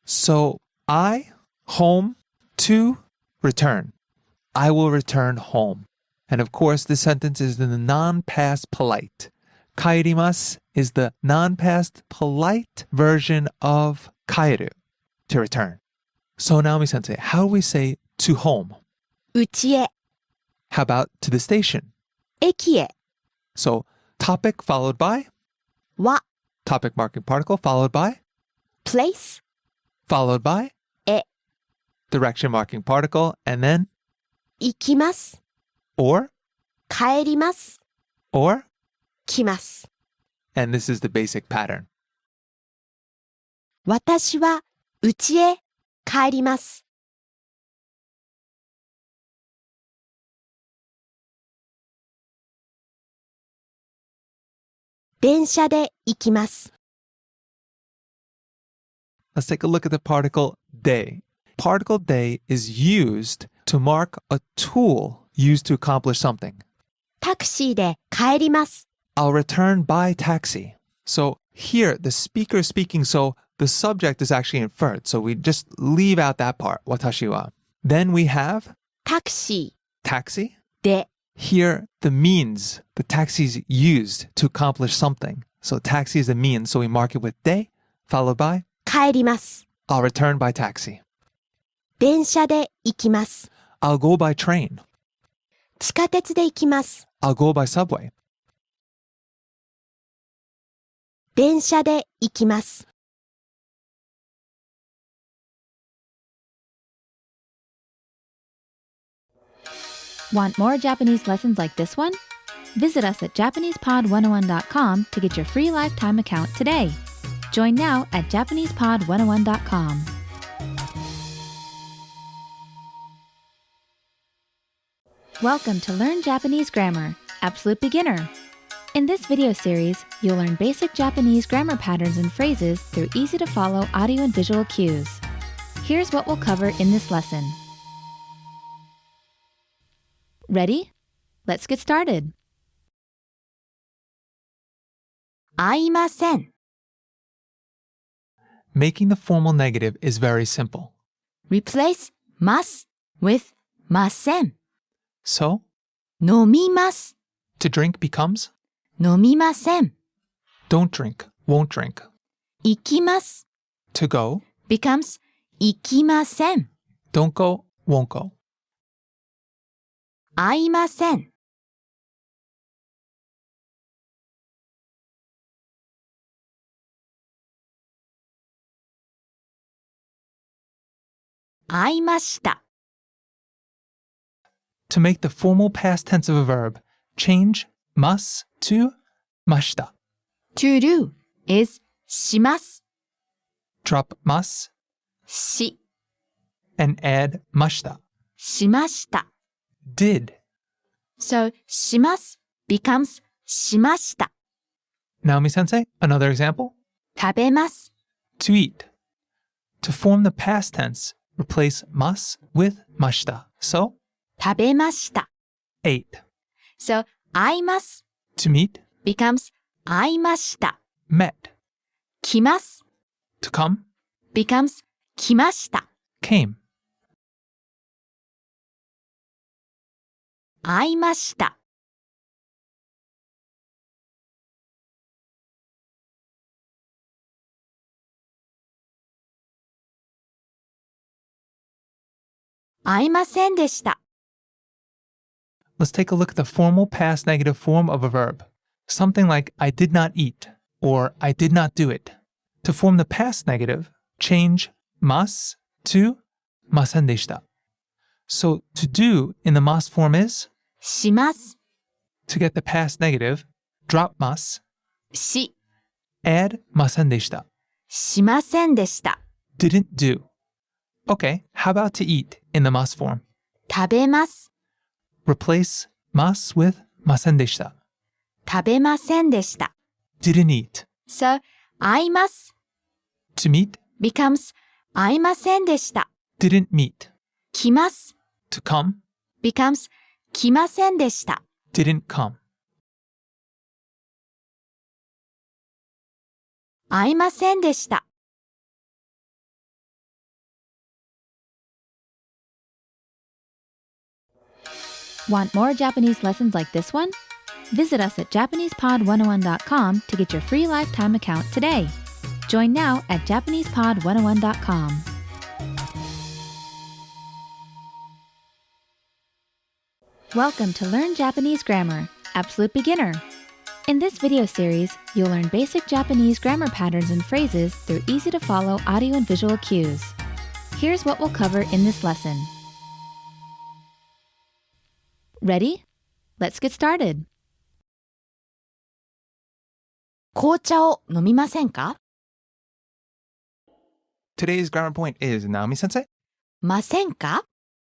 So, I, home, to, return. I will return home. And of course, this sentence is in the non-past polite. Kaerimasu is the non-past polite version of kaeru, to return. So Naomi-sensei, how do we say to home? 家へ How about to the station? 駅へ So topic followed by は topic marking particle followed by place followed by へ direction marking particle and then 行きます。 or 帰ります。 or 来ます。 and this is the basic pattern. 私は家へ帰ります。 電車で行きます。 Let's take a look at the particle day. Particle day is used to mark a tool used to accomplish something. タクシーで帰ります。 I'll return by taxi. So here, the speaker is speaking, so the subject is actually inferred. So we just leave out that part, watashi wa. Then we have タクシ taxi. ーで Here, the means, the taxi is used to accomplish something. So taxi is the means, so we mark it with de, followed by 帰ります。 I'll return by taxi. 電車で行きます。 I'll go by train. 地下鉄で行きます。 I'll go by subway. 電車で行きます。 Want more Japanese lessons like this one? Visit us at JapanesePod101.com to get your free lifetime account today. Join now at JapanesePod101.com. Welcome to Learn Japanese Grammar, Absolute Beginner. In this video series, you'll learn basic Japanese grammar patterns and phrases through easy-to-follow audio and visual cues. Here's what we'll cover in this lesson. Ready? Let's get started. 会いません。 Making the formal negative is very simple. Replace ます with ません。 So, 飲みます。 to drink becomes 飲みません。 don't drink, won't drink. 行きます。 To go, becomes 行きません。 don't go, won't go. 会いません。会いました。 To make the formal past tense of a verb, change mas to mashita. to do is します。 Drop mas し、 and add mashita. しました。 Did. So します becomes しました。 Naomi sensei, another example. 食べます。 To eat. To form the past tense, replace mas with mashita. So, 食べました。 ate. So 会います To meet, becomes 会いました。 met. 来ます To come, becomes 来ました。 came. 会いました。会いませんでした。 Let's take a look at the formal past negative form of a verb. Something like I did not eat or I did not do it. To form the past negative, change mas to masen deshita. So to do in the mas form is, します。 to get the past negative, drop mas, し、 add masen deshita. しませんでした。 Didn't do. Okay, how about to eat in the mas form? 食べます。 Replace mas with masen deshita. 食べませんでした。 Didn't eat. So, 会います To meet, becomes 会いませんでした。 didn't meet. 来ます To come, becomes 来ませんでした。 didn't come. 会いませんでした。 Want more Japanese lessons like this one? Visit us at JapanesePod101.com to get your free lifetime account today. Join now at JapanesePod101.com. Welcome to Learn Japanese Grammar, Absolute Beginner. In this video series, you'll learn basic Japanese grammar patterns and phrases through easy-to-follow audio and visual cues. Here's what we'll cover in this lesson. Ready? Let's get started. 紅茶を飲みませんか Today's grammar point is Naomi sensei. ませんか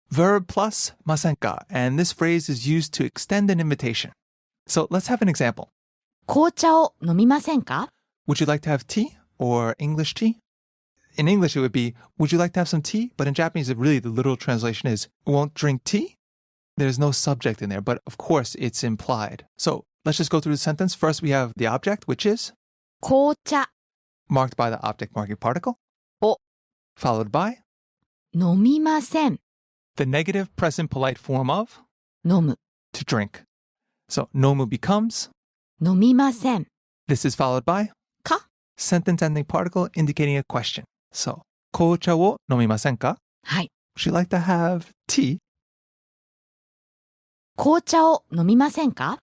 Verb plus masenka, and this phrase is used to extend an invitation. So let's have an example. 紅茶を飲みませんか Would you like to have tea or English tea? In English, it would be, would you like to have some tea? But in Japanese, really the literal translation is, won't drink tea? There's no subject in there, but of course it's implied. So let's just go through the sentence. First, we have the object, which is 紅茶 marked by the object marking particle, を followed by 飲みません。 the negative present polite form of 飲む to drink. So nomu becomes, 飲みません。 this is followed by か sentence ending particle indicating a question. So, 紅茶を飲みませんか? はい。 Would you like to have tea? 紅茶を飲みませんか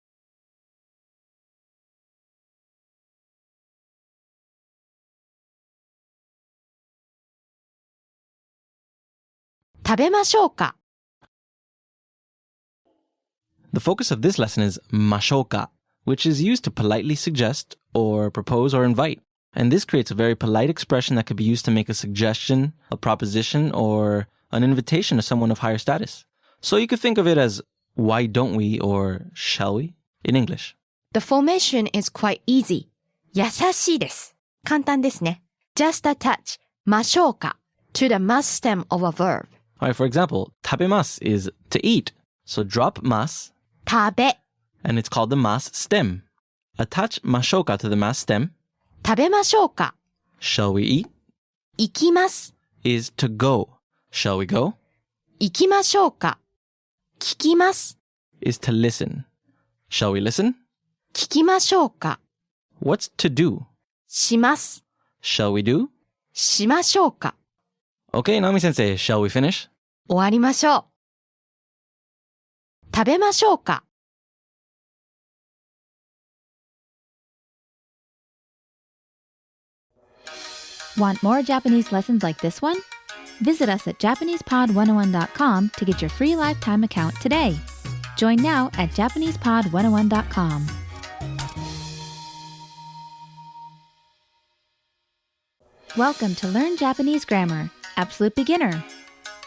食べましょうか The focus of this lesson is mashoka, which is used to politely suggest or propose or invite. And this creates a very polite expression that could be used to make a suggestion, a proposition, or an invitation to someone of higher status. So you could think of it as why don't we or shall we in English. The formation is quite easy. 優しいです。簡単ですね。Just attach ましょうか to the must stem of a verb. Alright, for example, tabemasu is to eat. So drop mas, 食べ and it's called the mas stem. Attach mashoka to the mas stem. 食べましょうか Shall we eat? 行きます Is to go. Shall we go? 行きましょうか聞きます Is to listen. Shall we listen? 聞きましょうか What's to do? します Shall we do? しましょうか Okay, Naomi sensei, shall we finish? 終わりましょう食べましょうか Want more Japanese lessons like this one? Visit us at JapanesePod101.com to get your free lifetime account today. Join now at JapanesePod101.com. Welcome to Learn Japanese Grammar, Absolute Beginner.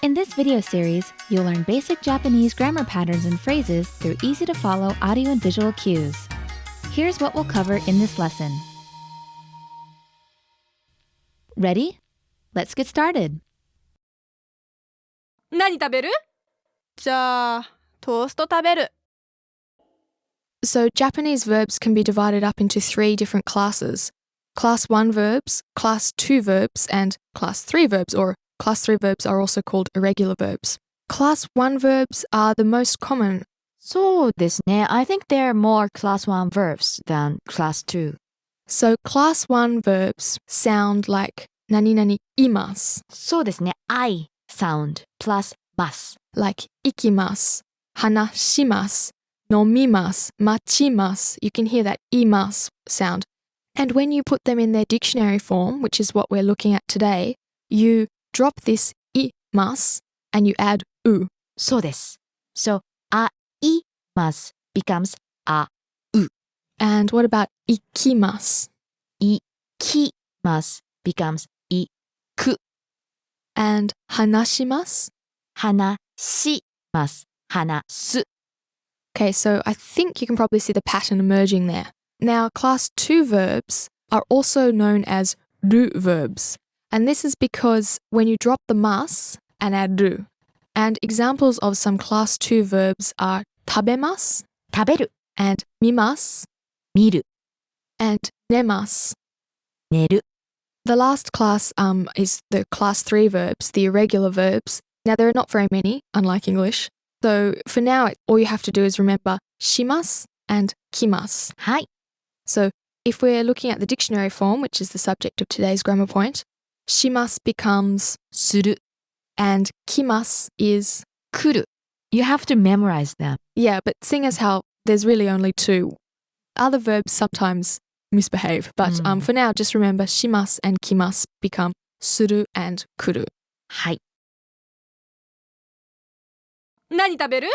In this video series, you'll learn basic Japanese grammar patterns and phrases through easy-to-follow audio and visual cues. Here's what we'll cover in this lesson. Ready? Let's get started. 何食べる？じゃあ、トースト食べる。 So Japanese verbs can be divided up into 3 different classes. Class 1 verbs, Class 2 verbs, and Class 3 verbs, or Class 3 verbs are also called irregular verbs. Class 1 verbs are the most common. そうですね。I think there are more class 1 verbs than class 2. So Class 1 verbs sound like 何々います. そうですね。I sound plus mas. like ikimasu, hanashimasu, nomimasu, machimasu. You can hear that imasu sound. And when you put them in their dictionary form, which is what we're looking at today, you drop this imasu and you add u. そうです。So, あいます becomes あ And what about ikimasu? いきます becomes いく And hanashimasu? 話します 話す Okay, so I think you can probably see the pattern emerging there. Now, class 2 verbs are also known as ru verbs. And this is because when you drop the mas and add ru. And examples of some class 2 verbs are tabemasu 食べる and mimasu 見る and nemasu. 寝る The last class is the class 3 verbs, the irregular verbs. Now, there are not very many, unlike English. So for now, all you have to do is remember shimasu and kimasu. はい So if we're looking at the dictionary form, which is the subject of today's grammar point, shimasu becomes する and kimasu is 来る You have to memorize them. yeah, but seeing as how there's really only 2, other verbs sometimes misbehave. But for now, just remember shimasu and kimasu become suru and kuru. はい 何食べる？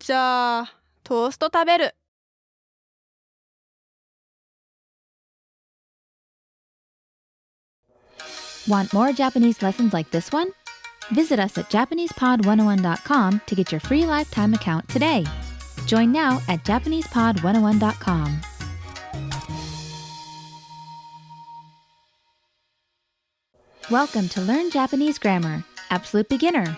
じゃあ、トースト食べる。Want more Japanese lessons like this one? Visit us at JapanesePod101.com to get your free lifetime account today. Join now at JapanesePod101.com. Welcome to Learn Japanese Grammar, Absolute Beginner.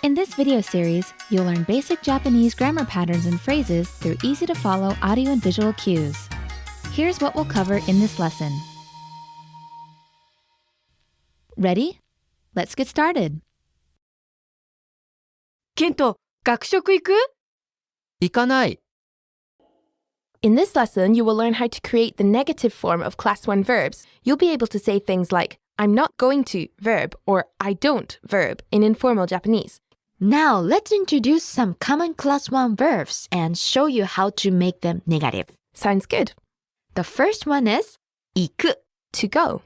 In this video series, you'll learn basic Japanese grammar patterns and phrases through easy-to-follow audio and visual cues. Here's what we'll cover in this lesson. Ready? Let's get started. ケント、学食行く？行かない。 In this lesson, you will learn how to create the negative form of class 1 verbs. You'll be able to say things like, I'm not going to verb or I don't verb in informal Japanese. Now, let's introduce some common class 1 verbs and show you how to make them negative. Sounds good. The first one is 行く To go.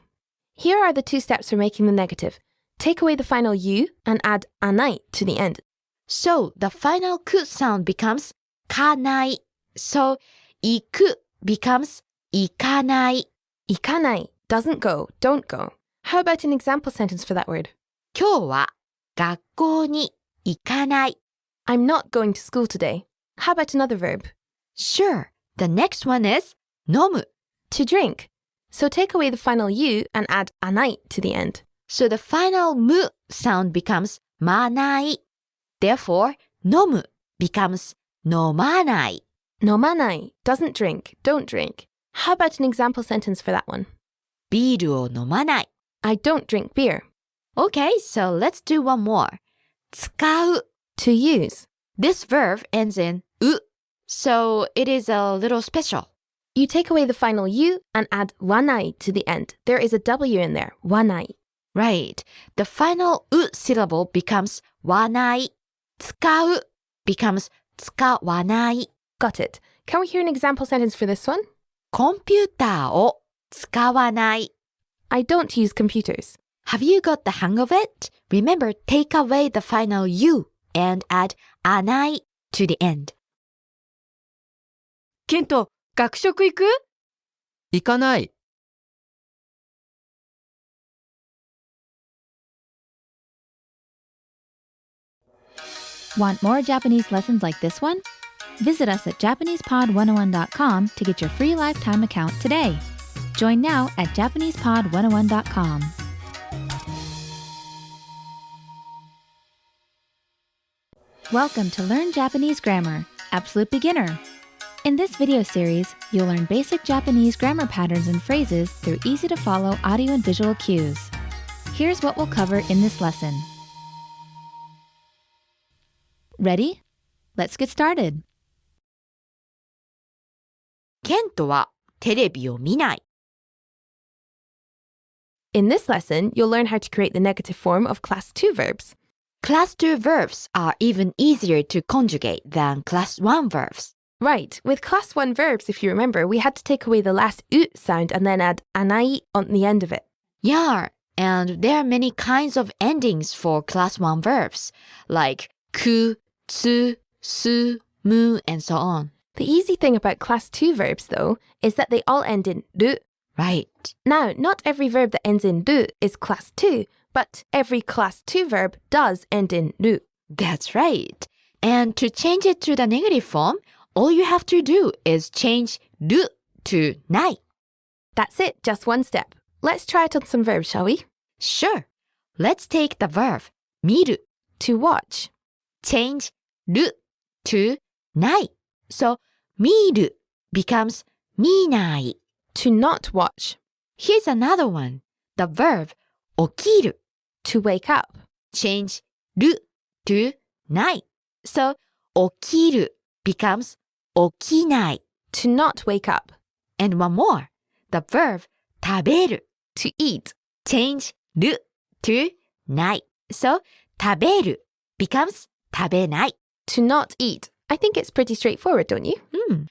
Here are the 2 steps for making the negative. Take away the final u and add anai to the end. So, the final く sound becomes かない So, 行く becomes 行かない Ikanai doesn't go, don't go. How about an example sentence for that word? 今日は学校に行かない I'm not going to school today. How about another verb? Sure, the next one is 飲む To drink. So take away the final u and add anai to the end. So the final む sound becomes まない Therefore, 飲む becomes 飲まない Nomanai doesn't drink, don't drink. How about an example sentence for that one? ビールを飲まない I don't drink beer. Okay, so let's do one more. 使う To use. This verb ends in う So it is a little special. You take away the final u and add wanai to the end. There is a w in there, wanai. Right. The final う syllable becomes わない 使う becomes 使わない Got it. Can we hear an example sentence for this one? コンピューターを使わない I don't use computers. Have you got the hang of it? Remember, take away the final u and add あない to the end. ケント、学食行く？行かない。 Want more Japanese lessons like this one? Visit us at JapanesePod101.com to get your free lifetime account today. Join now at JapanesePod101.com. Welcome to Learn Japanese Grammar, Absolute Beginner. In this video series, you'll learn basic Japanese grammar patterns and phrases through easy-to-follow audio and visual cues. Here's what we'll cover in this lesson. Ready? Let's get started. ケントはテレビを見ない In this lesson, you'll learn how to create the negative form of class 2 verbs. Class 2 verbs are even easier to conjugate than Class 1 verbs. Right, with class 1 verbs, if you remember, we had to take away the last u sound and then add anai on the end of it. Yeah, and there are many kinds of endings for Class 1 verbs, like ku, tsu, su, mu, and so on. The easy thing about class 2 verbs, though, is that they all end in ru. Right. Now, not every verb that ends in ru is class 2, but every class 2 verb does end in ru. That's right. And to change it to the negative form, all you have to do is change ru to nai. That's it, just one step. Let's try it on some verbs, shall we? Sure. Let's take the verb miru. To watch. Change ru to nai. So miru becomes minai. To not watch. Here's another one. The verb okiru. To wake up. Change ru to nai. So okiru becomes okinai. To not wake up. And one more. The verb taberu. To eat. Change ru to nai. So taberu becomes tabenai. To not eat. I think it's pretty straightforward, don't you?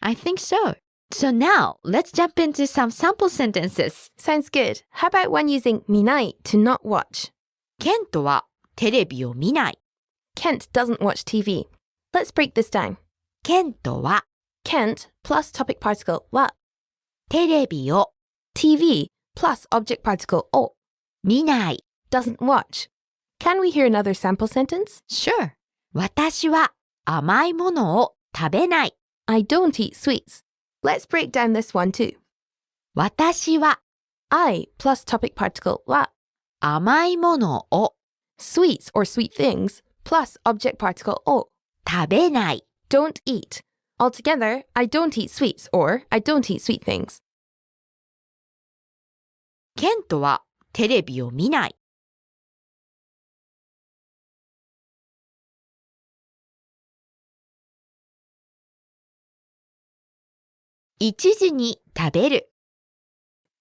I think so. So now let's jump into some sample sentences. Sounds good. How about one using minai to not watch? Kento wa terebi o minai. Kent doesn't watch TV. Let's break this down. Kento wa Kent plus topic particle wa. terebi o TV plus object particle o. minai. Doesn't watch. Can we hear another sample sentence? Sure. 私は甘いものを食べない。 I don't eat sweets. Let's break down this one too. 私は I plus topic particle wa. 甘いものを Sweets or sweet things plus object particle o. 食べない。 Don't eat. Altogether, I don't eat sweets or I don't eat sweet things. ケントはテレビを見ない。1時に食べる。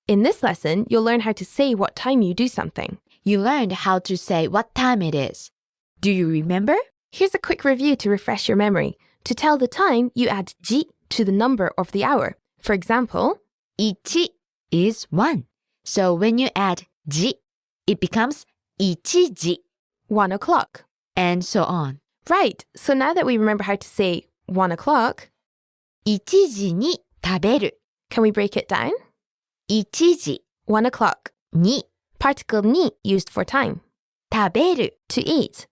In this lesson, you'll learn how to say what time you do something. You learned how to say what time it is. Do you remember? Here's a quick review to refresh your memory. To tell the time, you add ji to the number of the hour. For example, 1 is 1. So when you add じ, it becomes 1時 1 o'clock. and so on. Right, so now that we remember how to say 1 o'clock, 1時に食べる。 can we break it down? 1時 1 o'clock. に Particle ni used for time. 食べる。 To eat.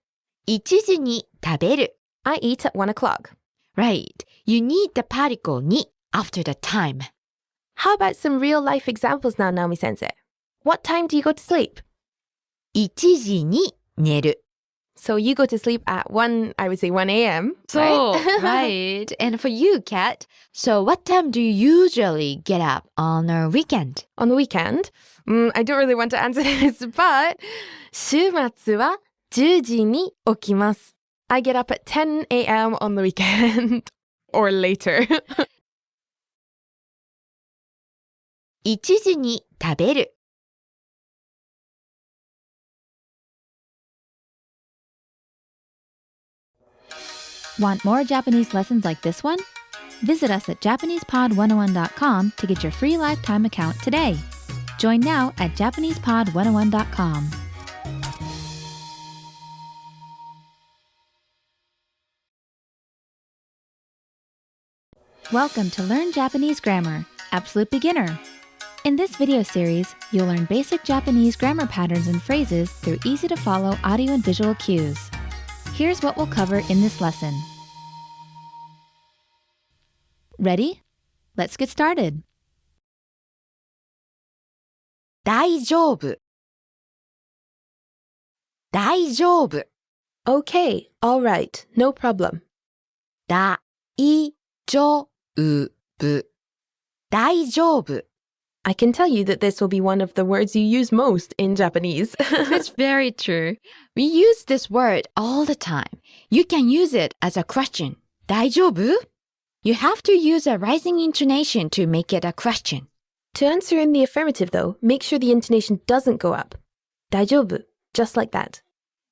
1時に食べる。 I eat at 1 o'clock. Right. You need the particle に after the time. How about some real life examples now, Naomi Sensei? What time do you go to sleep? 1時に寝る。 So you go to sleep at 1, I would say 1 a.m. So, right? right. And for you, Kat, so what time do you usually get up on a weekend? On the weekend? I don't really want to answer this, but 週末は10時に起きます. I get up at 10 a.m. on the weekend. Or later. 1時に食べる。 Want more Japanese lessons like this one? Visit us at JapanesePod101.com to get your free lifetime account today. Join now at JapanesePod101.com. Welcome to Learn Japanese Grammar, Absolute Beginner. In this video series, you'll learn basic Japanese grammar patterns and phrases through easy-to-follow audio and visual cues. Here's what we'll cover in this lesson. Ready? Let's get started. 大丈夫。大丈夫。 Okay, all right, no problem. 大丈夫。大丈夫。 I can tell you that this will be one of the words you use most in Japanese. That's very true. We use this word all the time. You can use it as a question. 大丈夫? You have to use a rising intonation to make it a question. To answer in the affirmative, though, make sure the intonation doesn't go up. 大丈夫, just like that.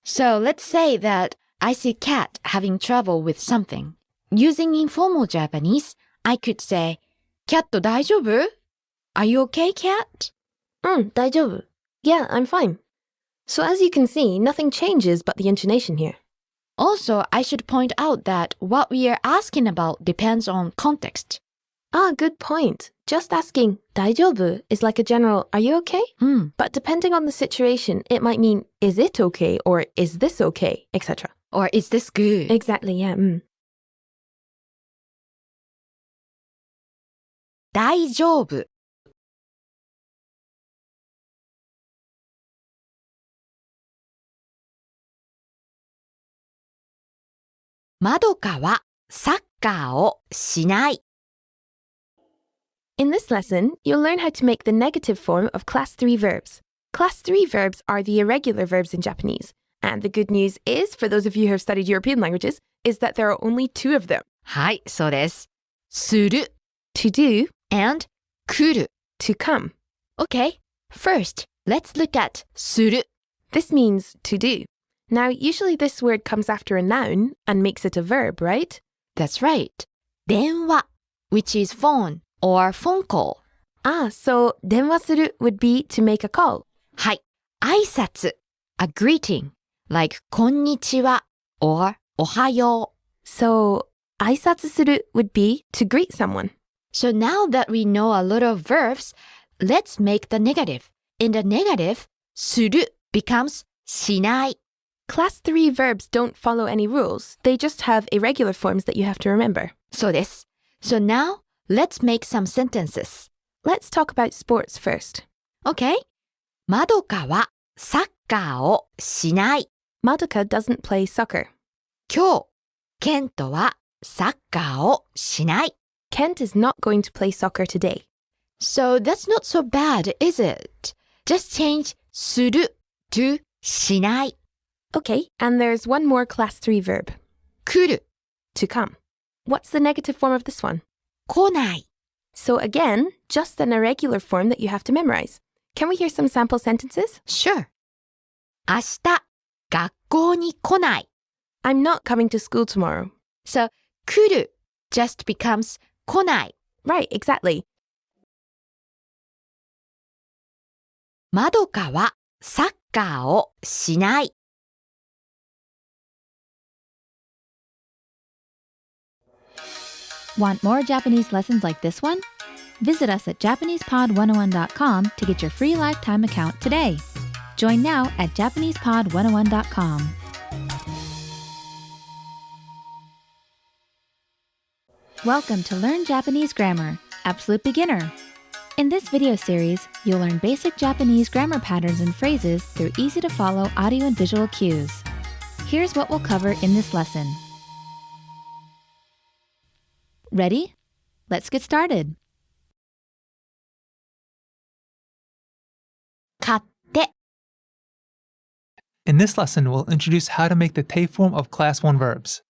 So let's say that I see cat having trouble with something. Using informal Japanese, I could say, キャット大丈夫? Are you okay, cat? 大丈夫. Yeah, I'm fine. So as you can see, nothing changes but the intonation here. Also, I should point out that what we are asking about depends on context. Good point. Just asking 大丈夫 is like a general, are you okay? But depending on the situation, it might mean, is it okay? Or is this okay? Etc. Or is this good? Exactly, yeah. 大丈夫. Madoka wa sakka o shinai. In this lesson, you'll learn how to make the negative form of Class 3 verbs. Class 3 verbs are the irregular verbs in Japanese. And the good news is, for those of you who have studied European languages, is that there are only 2 of them. はい、そうです. する To do and 来る to come. Okay, first, let's look at する. This means to do. Now, usually this word comes after a noun and makes it a verb, right? That's right. 電話 which is phone or phone call. So 電話する would be to make a call. はい。挨拶 a greeting like こんにちは or おはよう. So 挨拶する would be to greet someone. So now that we know a lot of verbs, let's make the negative. In the negative, する becomes しない. Class 3 verbs don't follow any rules. They just have irregular forms that you have to remember. そうです. So now, let's make some sentences. Let's talk about sports first. Okay? まどかはサッカーをしない. Madoka doesn't play soccer. 今日、ケントはサッカーをしない. Kent is not going to play soccer today. So that's not so bad, is it? Just change する to しない. Okay, and there's one more class 3 verb. 来る To come. What's the negative form of this one? 来ない. So again, just an irregular form that you have to memorize. Can we hear some sample sentences? Sure. 明日、学校に来ない. I'm not coming to school tomorrow. So, 来る just becomes 来ない. Right, exactly. まどかはサッカーをしない. Want more Japanese lessons like this one? Visit us at JapanesePod101.com to get your free lifetime account today. Join now at JapanesePod101.com. Welcome to Learn Japanese Grammar, Absolute Beginner. In this video series, you'll learn basic Japanese grammar patterns and phrases through easy-to-follow audio and visual cues. Here's what we'll cover in this lesson. Ready? Let's get started. 買って In this lesson, we'll introduce how to make the te form of Class 1 verbs.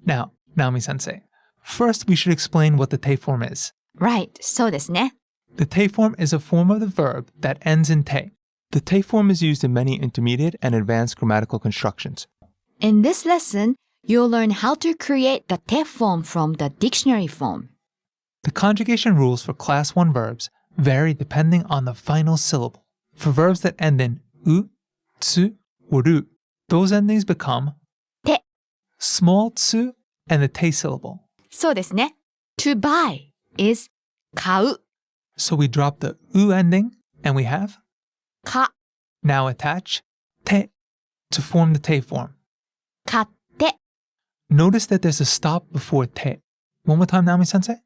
Now, Naomi-sensei, first we should explain what the te form is. Right, そうですね. The te form is a form of the verb that ends in te. The te form is used in many intermediate and advanced grammatical constructions. In this lesson, you'll learn how to create the te form from the dictionary form. The conjugation rules for Class 1 verbs vary depending on the final syllable. For verbs that end in u, tsu, or ru, those endings become te, small tsu, and the te syllable. そうですね. To buy is 買う So we drop the u ending and we have か now attach te to form the te form. 買って Notice that there's a stop before te. One more time, Naomi-sensei.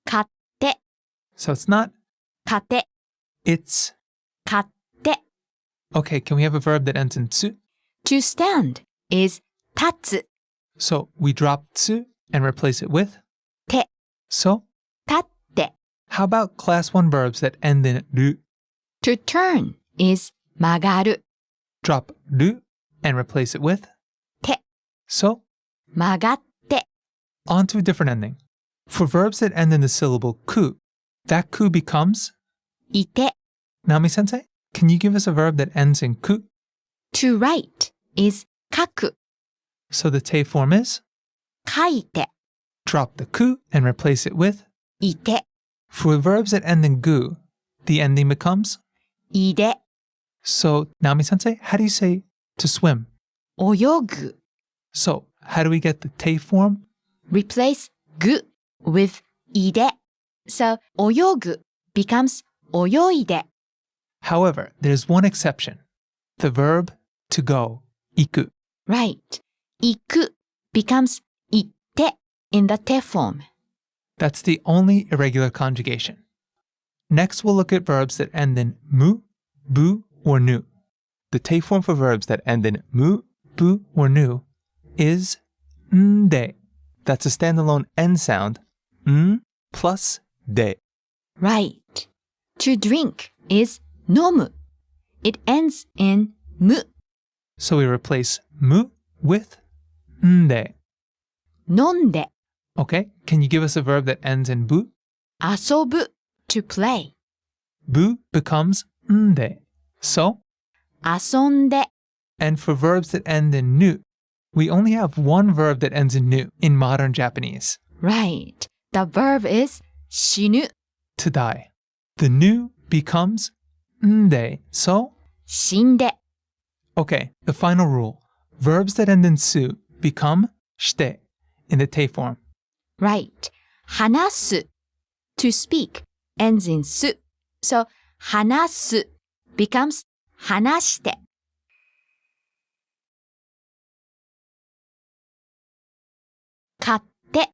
買って So it's not 買って it's. 買って Okay, can we have a verb that ends in tsu? To stand is 立つ So we drop tsu and replace it with て so. 立って How about Class 1 verbs that end in ru? To turn is 曲がる Drop ru and replace it with て so. 曲がって On to a different ending. For verbs that end in the syllable ku, that ku becomes いて Naomi-sensei, can you give us a verb that ends in ku? To write is 書く So the te form is 書いて drop the ku and replace it with. いて For verbs that end in gu, the ending becomes. いで So, Naomi-sensei, how do you say to swim? 泳ぐ So, how do we get the te form? replace ぐ with いで So 泳ぐ becomes 泳いで However, there's one exception. The verb to go, iku. Right 行く becomes 行って in the te form That's the only irregular conjugation. Next, we'll look at verbs that end in mu, bu, or nu. The te form for verbs that end in mu, bu, or nu is nde. That's a standalone n sound, plus de. Right To drink is 飲む It ends in む So we replace mu with nde. 飲んで Okay, can you give us a verb that ends in bu? 遊ぶ to play Bu becomes nde. So, 遊んで and for verbs that end in nu, we only have one verb that ends in nu in modern Japanese, Right The verb is 死ぬ to die. The nu becomes nde. So, 死んで okay, the final rule. Verbs that end in su become shite in the te form. Right 話す to speak ends in す So 話す becomes 話して買って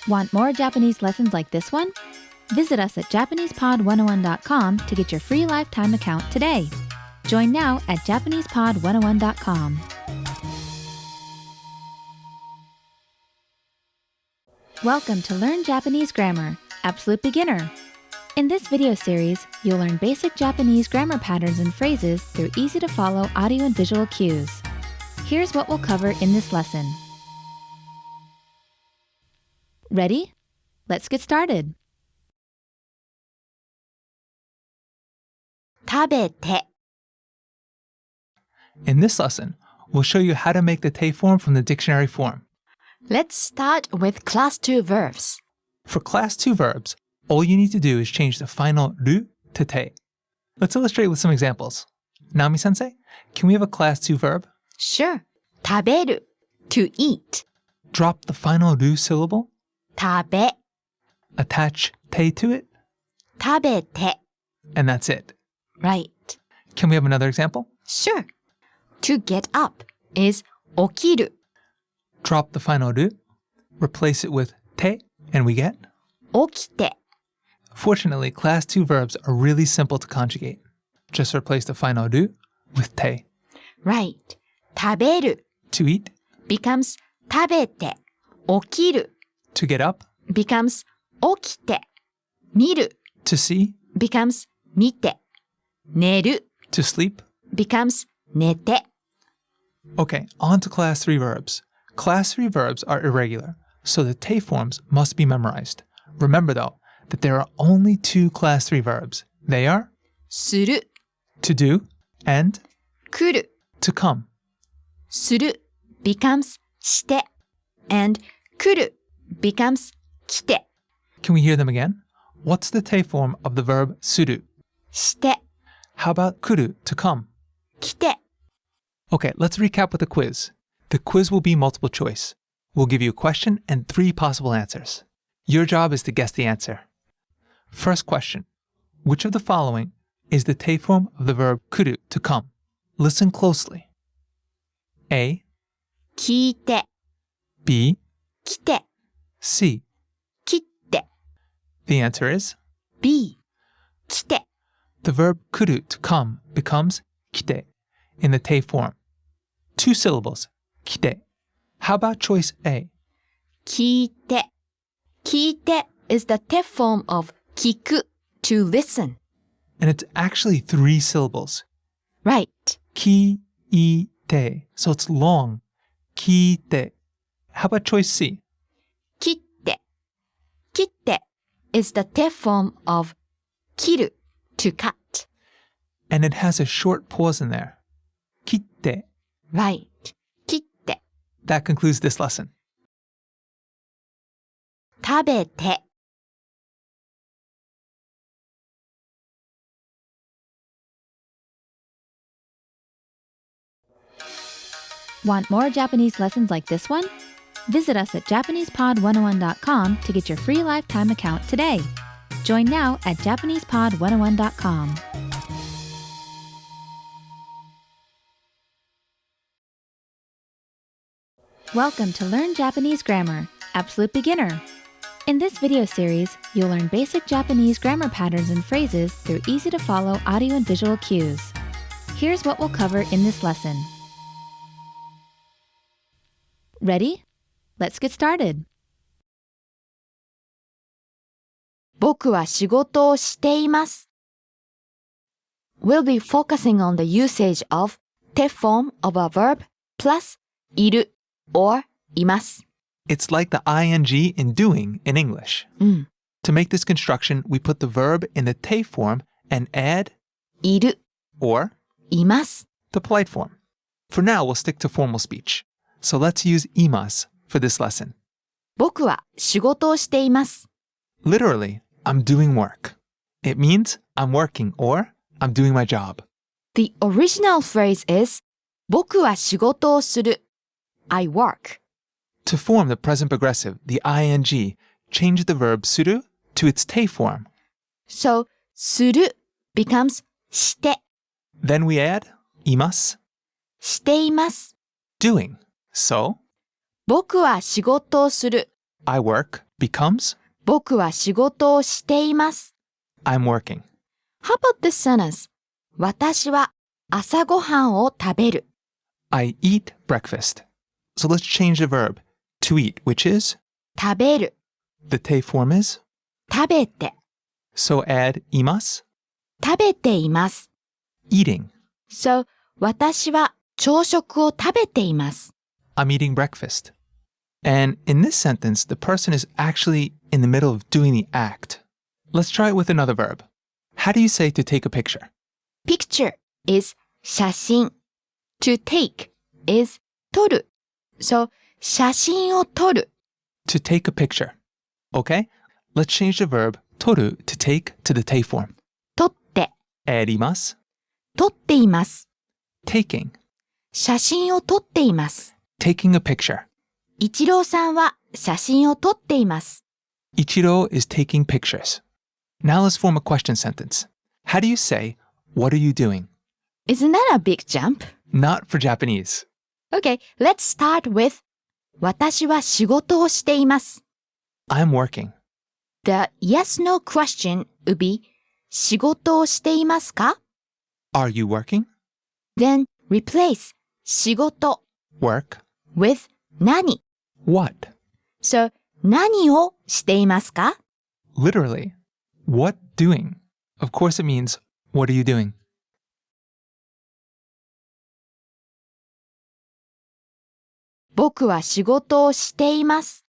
Want more Japanese lessons like this one? Visit us at JapanesePod101.com to get your free lifetime account today. Join now at JapanesePod101.com. Welcome to Learn Japanese Grammar, Absolute Beginner. In this video series, you'll learn basic Japanese grammar patterns and phrases through easy-to-follow audio and visual cues. Here's what we'll cover in this lesson. Ready? Let's get started. 食べて In this lesson, we'll show you how to make the te form from the dictionary form. Let's start with class 2 verbs. For class 2 verbs, all you need to do is change the final ru to te. Let's illustrate with some examples. Naomi-sensei, can we have a class 2 verb? Sure 食べる to eat Drop the final ru syllable, 食べ attach te to it, 食べて and that's it. Right Can we have another example? Sure To get up is 起きる Drop the final ru, replace it with te, and we get? 起きて Fortunately, class 2 verbs are really simple to conjugate. Just replace the final ru with te. Right 食べる To eat, becomes 食べて起きる to get up, becomes 起きて見る to see, becomes 見て寝る to sleep. becomes 寝て Okay, on to class 3 verbs. Class 3 verbs are irregular, so the te forms must be memorized. Remember though, that there are only 2 class 3 verbs. They are する to do and 来る to come. する becomes して and 来る becomes 来て Can we hear them again? What's the te form of the verb suru? して How about kuru, to come? 来て Okay, let's recap with a quiz. The quiz will be multiple choice. We'll give you a question and 3 possible answers. Your job is to guess the answer. First question. Which of the following is the te form of the verb kuru, to come? Listen closely. A, 聞いて B, 来て C. 切って The answer is B 来て the verb kuru, to come, becomes kite in the te form. 2 syllables, kite. How about choice A? 聞いて聞いて is the te form of 聞く to listen. And it's actually 3 syllables. Right. Ki-i-te. So it's long. Ki-te. How about choice C? 切って切って is the te form of 切る to cut. And it has a short pause in there. 切って. Right. 切って That concludes this lesson. 食べて Want more Japanese lessons like this one? Visit us at JapanesePod101.com to get your free lifetime account today. Join now at JapanesePod101.com. Welcome to Learn Japanese Grammar, Absolute Beginner. In this video series, you'll learn basic Japanese grammar patterns and phrases through easy-to-follow audio and visual cues. Here's what we'll cover in this lesson. Ready? Let's get started. 僕は仕事をしています。We'll be focusing on the usage of te form of a verb plus いる or います。 It's like the ing in doing in English. To make this construction, we put the verb in the te form and add いる or います。 the polite form. For now, we'll stick to formal speech. So let's use imas for this lesson. 僕は仕事をしています。 Literally, I'm doing work. It means I'm working or I'm doing my job. The original phrase is 僕は仕事をする。I work. To form the present progressive, the ing, change the verb suru to its te form. So する becomes して Then we add imas, しています。 doing. So 僕は仕事をする。 I work becomes 僕は仕事をしています。 I'm working. How about this sentence? 私は朝ごはんを食べる。 I eat breakfast. So let's change the verb to eat, which is 食べる。 the te form is. 食べて。 So add imas, 食べています。 eating. So 私は朝食を食べています。 I'm eating breakfast. And in this sentence, the person is actually in the middle of doing the act. Let's try it with another verb. How do you say to take a picture? Picture is 写真。To take is 撮る。So 写真を撮る。 To take a picture. Okay? Let's change the verb toru to take to the te form. 撮って。 Add imas, 撮っています。 taking, 写真を撮っています。 taking a picture. 一郎さんは写真を撮っています。 Ichiro is taking pictures. Now let's form a question sentence. How do you say, what are you doing? Isn't that a big jump? Not for Japanese. Okay, let's start with 私は仕事をしています。 I'm working. The yes-no question would be 仕事をしていますか? Are you working? Then replace 仕事 Work. with 何. What? So 何をしていますか? Literally. What doing? Of course it means, what are you doing? 僕は仕事をしています。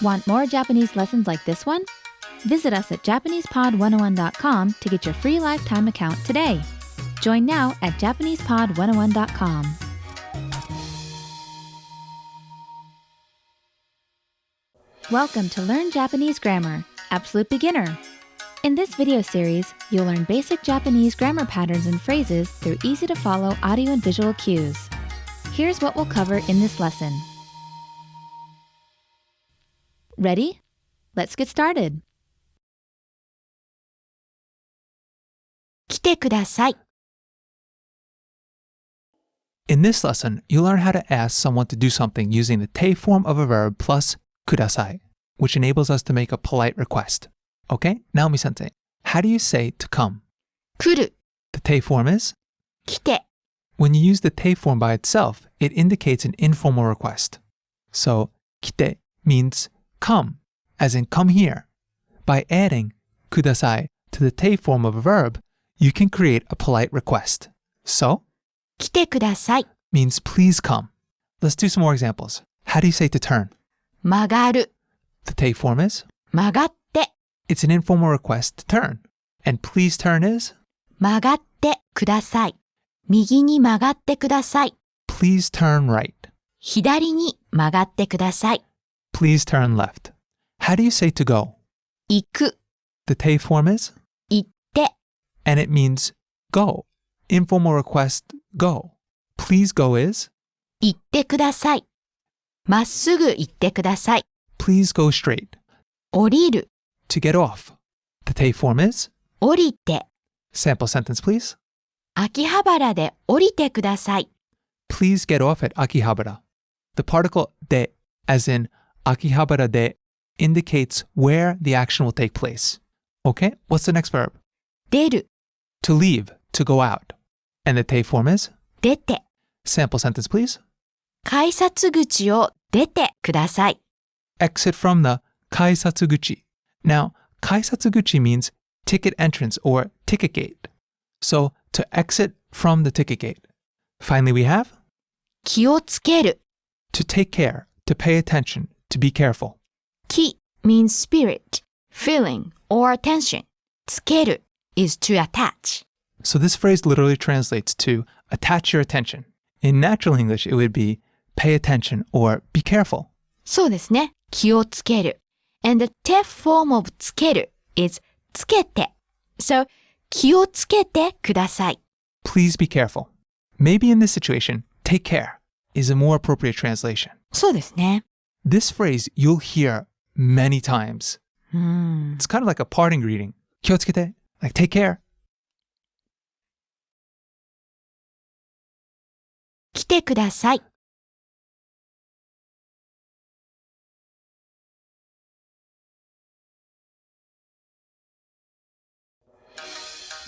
Want more Japanese lessons like this one? Visit us at JapanesePod101.com to get your free lifetime account today. Join now at JapanesePod101.com. Welcome to Learn Japanese Grammar, Absolute Beginner. In this video series, you'll learn basic Japanese grammar patterns and phrases through easy-to-follow audio and visual cues. Here's what we'll cover in this lesson. Ready? Let's get started. 来てください。 In this lesson, you'll learn how to ask someone to do something using the te form of a verb plus kudasai, which enables us to make a polite request. Okay, Naomi-sensei, how do you say to come? 来る。 The te form is? 来て。 When you use the te form by itself, it indicates an informal request. So, kite means come, as in come here. By adding kudasai to the te form of a verb, you can create a polite request. So, 来てください。 means please come. Let's do some more examples. How do you say to turn? 曲がる。 The take form is? 曲がって。 It's an informal request to turn. And please turn is? 曲がってください。右に曲がってください。 Please turn right. 左に曲がってください。 Please turn left. How do you say to go? 行く。 The take form is? 行って。 And it means go. Informal request, go. Please go is? 行ってください。まっすぐ行ってください。 Please go straight. 降りる。 To get off. The take form is? 降りて。 Sample sentence, please. 秋葉原で降りてください。 Please get off at Akihabara. The particle de, as in Akihabara de, indicates where the action will take place. Okay, what's the next verb? 出る。 To leave, to go out. And the take form is? 出て。 Sample sentence, please. 改札口を出てください。 Exit from the kaisatsuguchi. Now, kaisatsuguchi means ticket entrance or ticket gate. So, to exit from the ticket gate. Finally, we have 気をつける。 to take care, to pay attention, to be careful. 気 means spirit, feeling, or attention. つける is to attach. So this phrase literally translates to attach your attention. In natural English, it would be pay attention or be careful. そうですね。気をつける。And the te form of つける is つけて。So, 気をつけてください。 Please be careful. Maybe in this situation, take care is a more appropriate translation. そうですね。 This phrase you'll hear many times. It's kind of like a parting greeting. 気をつけて, like take care. 来てください。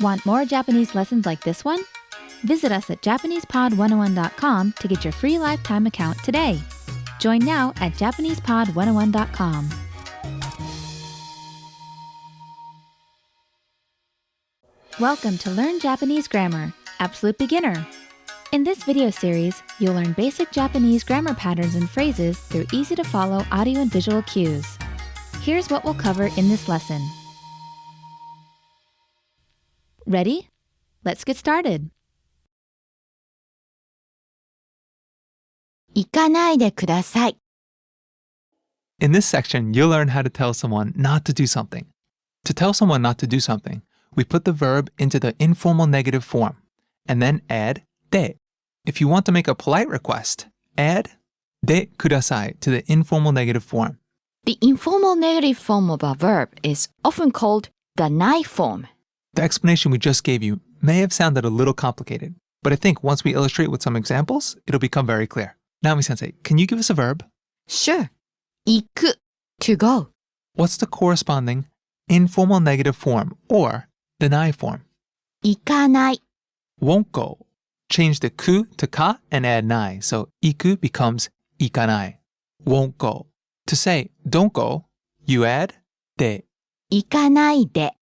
Want more Japanese lessons like this one? Visit us at JapanesePod101.com to get your free lifetime account today. Join now at JapanesePod101.com. Welcome to Learn Japanese Grammar, Absolute Beginner. In this video series, you'll learn basic Japanese grammar patterns and phrases through easy-to-follow audio and visual cues. Here's what we'll cover in this lesson. Ready? Let's get started. 行かないでください。 In this section, you'll learn how to tell someone not to do something. To tell someone not to do something, we put the verb into the informal negative form and then add de. If you want to make a polite request, add de kudasai to the informal negative form. The informal negative form of a verb is often called the na form. The explanation we just gave you may have sounded a little complicated, but I think once we illustrate with some examples, it'll become very clear. Naomi-sensei, can you give us a verb? Sure. 行く to go. What's the corresponding informal negative form or the na form? 行かない。 Won't go. Change the ku to ka and add nai, so iku becomes ikanai. Won't go. To say don't go, you add de. 行かないで。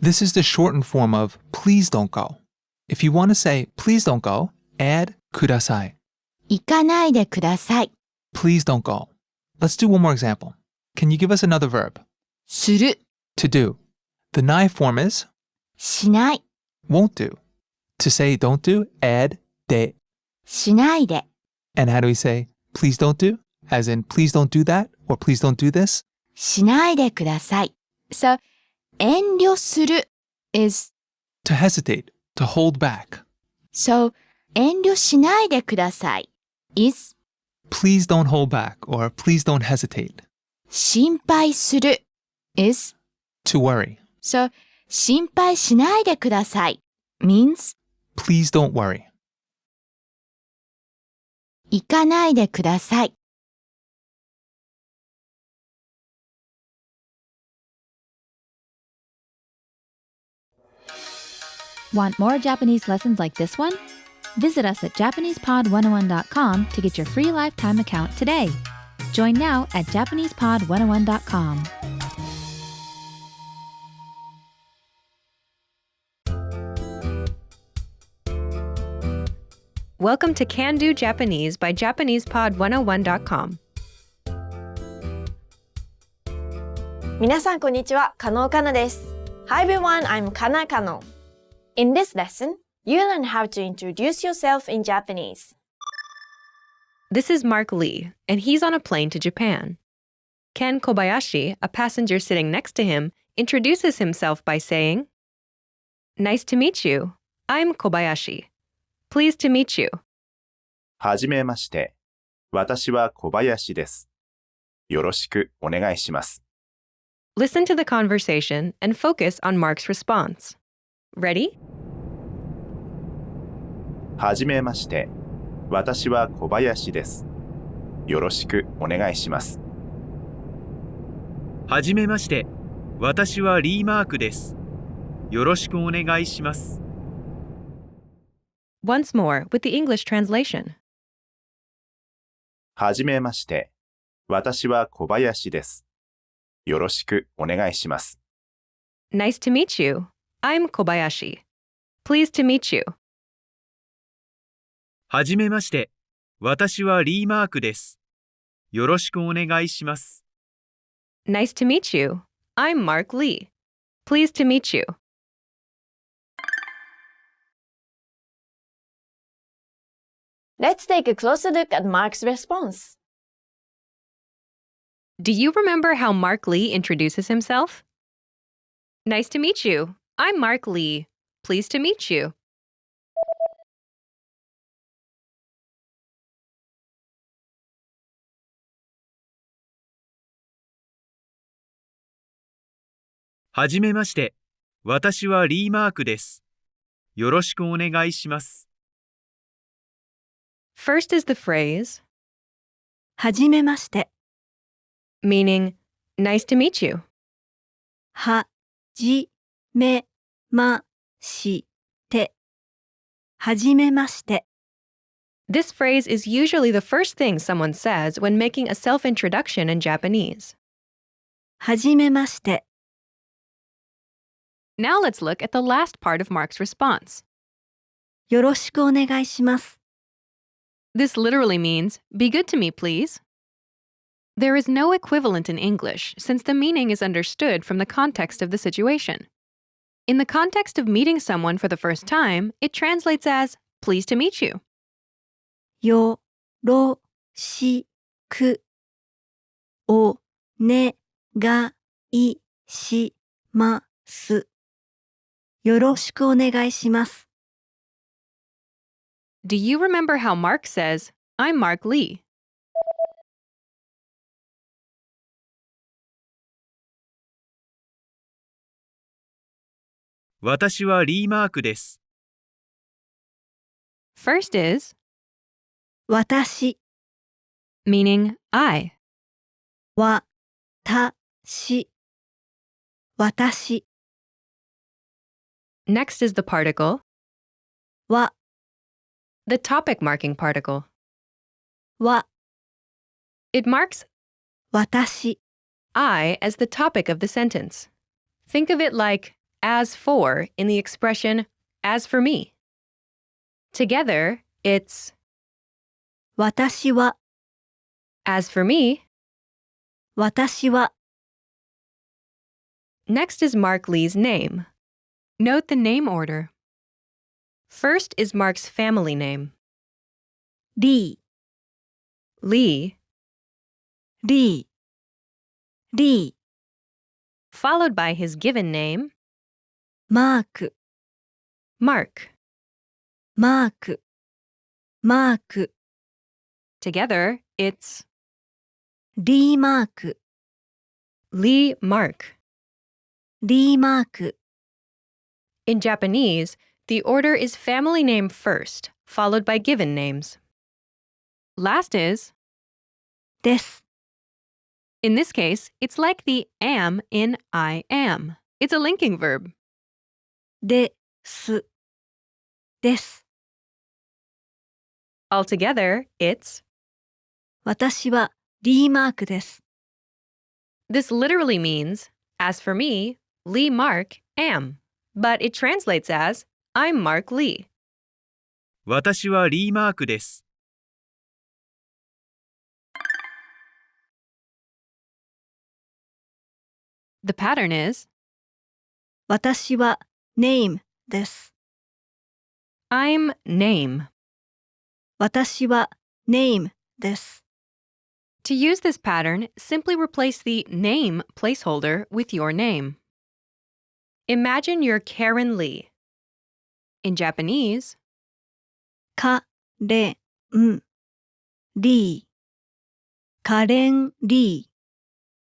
This is the shortened form of please don't go. If you want to say please don't go, add kudasai. 行かないでください。 Please don't go. Let's do one more example. Can you give us another verb? する To do. The na form is しない won't do. To say don't do, add de. しないで And how do we say please don't do? As in please don't do that or please don't do this? しないでください。So, 遠慮する is To hesitate, to hold back. so 遠慮しないでください is Please don't hold back or please don't hesitate. 心配する is To worry. so 心配しないでください means Please don't worry. 行かないでください。 Want more Japanese lessons like this one? Visit us at JapanesePod101.com to get your free lifetime account today. Join now at JapanesePod101.com. Welcome to Can Do Japanese by JapanesePod101.com. 皆さんこんにちは、加納かなです。Hi everyone, I'm Kana Kano. In this lesson, you learn how to introduce yourself in Japanese. This is Mark Lee, and he's on a plane to Japan. Ken Kobayashi, a passenger sitting next to him, introduces himself by saying, Nice to meet you. I'm Kobayashi. Pleased to meet you. はじめまして。私は小林です。よろしくお願いします。Listen to the conversation and focus on Mark's response. Ready? はじめまして。私は小林です。よろしくお願いします。はじめまして。私はリーマークです。よろしくお願いします。Once more with the English translation. はじめまして。私は小林です。よろしくお願いします。Nice to meet you. I'm Kobayashi. Pleased to meet you. はじめまして。私はリーマークです。よろしくお願いします。Nice to meet you. I'm Mark Lee. Pleased to meet you. Let's take a closer look at Mark's response. Do you remember how Mark Lee introduces himself? Nice to meet you. I'm Mark Lee. Pleased to meet you.「はじめまして。私はリーマークです。よろしくお願いします。」First is the phrase はじめまして。 meaning nice to meet you. はじめまして。はじめまして。 This phrase is usually the first thing someone says when making a self-introduction in Japanese. はじめまして。 Now let's look at the last part of Mark's response. よろしくお願いします。 This literally means, be good to me, please. There is no equivalent in English since the meaning is understood from the context of the situation. In the context of meeting someone for the first time, it translates as, pleased to meet you. よろしくお願いします。よろしくお願いします。 Do you remember how Mark says, I'm Mark Lee? 私はリーマークです。 First is 私 meaning I. わたし私 Next is the particle わ the topic marking particle. わ It marks 私 I as the topic of the sentence. Think of it like as for in the expression as for me. Together, it's 私は as for me. 私は Next is Mark Lee's name. Note the name order. First is Mark's family name. リー Lee, リーリー followed by his given name, マーク Mark. マークマーク Together, it's リーマーク Lee Mark. リーマーク In Japanese, the order is family name first, followed by given names. Last is です In this case, it's like the am in I am. It's a linking verb. ですです Altogether, it's 私はリーマークです This literally means, as for me, Lee Mark am. But it translates as, I'm Mark Lee. 私はリーマークです。The pattern is 私は name です。I'm name. 私は name です。To use this pattern, simply replace the name placeholder with your name. Imagine you're Karen Lee. In Japanese, かれんりカレンリ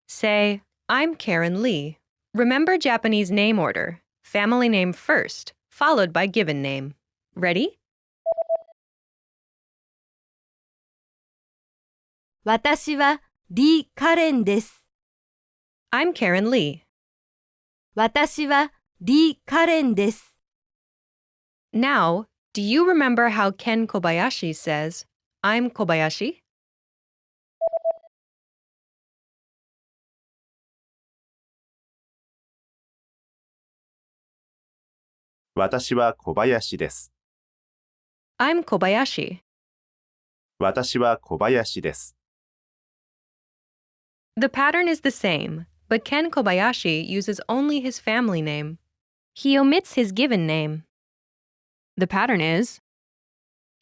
say, I'm Karen Lee. Remember Japanese name order. Family name first, followed by given name. Ready? 私はリー・カレンです。 I'm Karen Lee. 私はリー・カレンです。 Now, do you remember how Ken Kobayashi says, I'm Kobayashi? 私は小林です。 I'm Kobayashi. 私は小林です。 The pattern is the same, but Ken Kobayashi uses only his family name. He omits his given name. The pattern is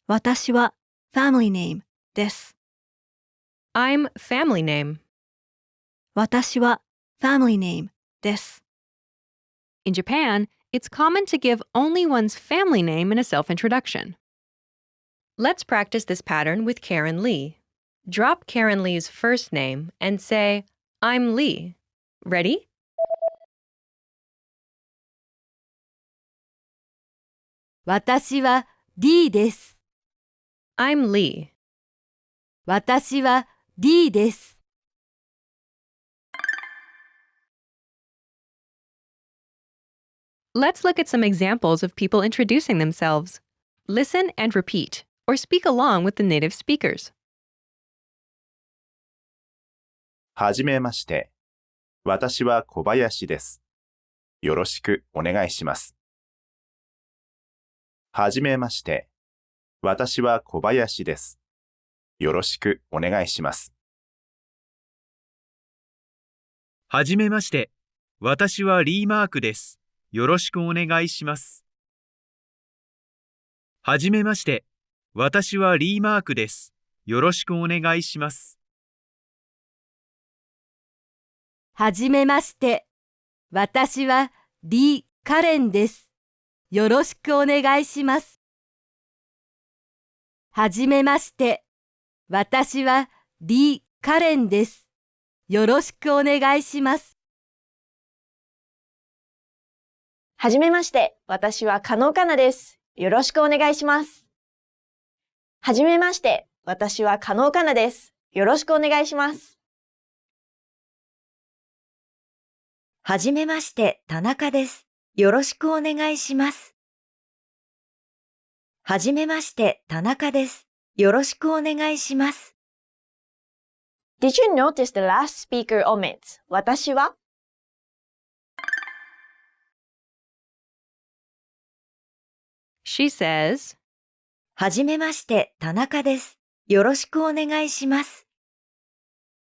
私は family name です。 I'm family name. 私は family name です。 In Japan, it's common to give only one's family name in a self-introduction. Let's practice this pattern with Karen Lee. Drop Karen Lee's first name and say, I'm Lee. Ready? 私はリーです。 I'm Lee. 私はリーです。 Let's look at some examples of people introducing themselves. Listen and repeat, or speak along with the native speakers. はじめまして。私は小林です。よろしくお願いします。はじめまして。私は小林です。よろしくお願いします。はじめまして。私はリーマークです。よろしくお願いします。はじめまして。私はリーマークです。よろしくお願いします。はじめまして。私はリー・カレンです。よろしくお願いします。はじめまして。私はリー・カレンです。よろしくお願いします。はじめまして。私は加納かなです。よろしくお願いします。はじめまして。私は加納かなです。よろしくお願いします。はじめまして、田中です。よろしくお願いします。はじめまして、田中です。よろしくお願いします。Did you notice the last speaker omits 私は? She says, はじめまして、田中です。よろしくお願いします。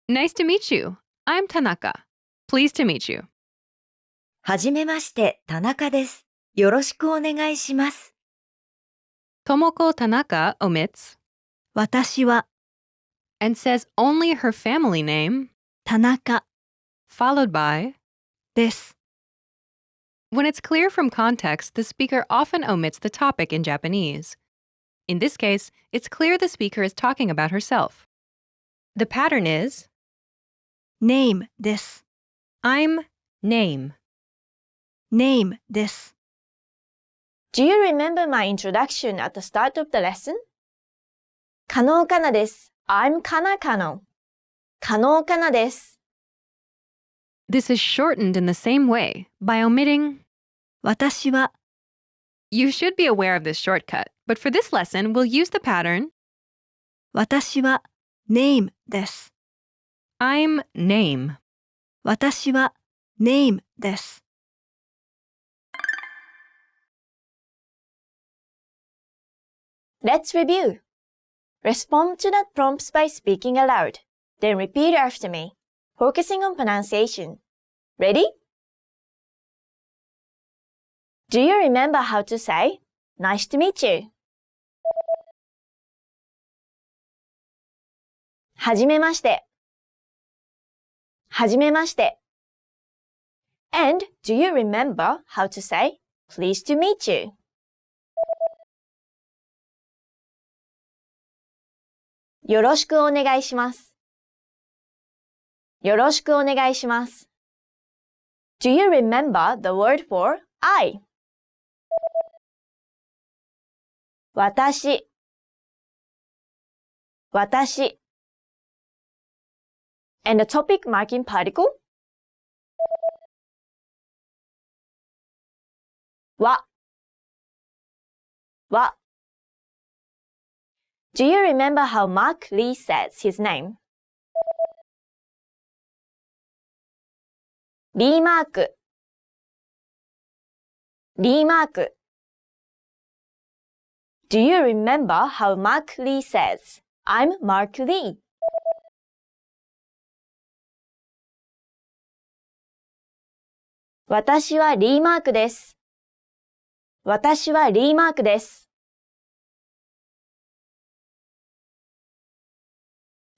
Nice to meet you. I'm Tanaka. Pleased to meet you. はじめまして、田中です。よろしくお願いします。 Tomoko Tanaka omits 私は and says only her family name, 田中 followed by です。 When it's clear from context, the speaker often omits the topic in Japanese. In this case, it's clear the speaker is talking about herself. The pattern is name です。 I'm name. name です。 Do you remember my introduction at the start of the lesson? 加納かなです。I'm かなかの。加納かなです。This is shortened in the same way by omitting. 私は You should be aware of this shortcut, but for this lesson, we'll use the pattern 私は name です。 I'm name. 私は name です。Let's review. Respond to the prompts by speaking aloud. Then repeat after me, focusing on pronunciation. Ready? Do you remember how to say, Nice to meet you? はじめまして。はじめまして。And do you remember how to say, Pleased to meet you? よろしくお願いします。よろしくお願いします。Do you remember the word for I? 私。私。And the topic marking particle? は。は。Do you remember how Mark Lee says his name? リーマーク。リーマーク。Do you remember how Mark Lee says, I'm Mark Lee? 私はリーマークです。私はリーマークです。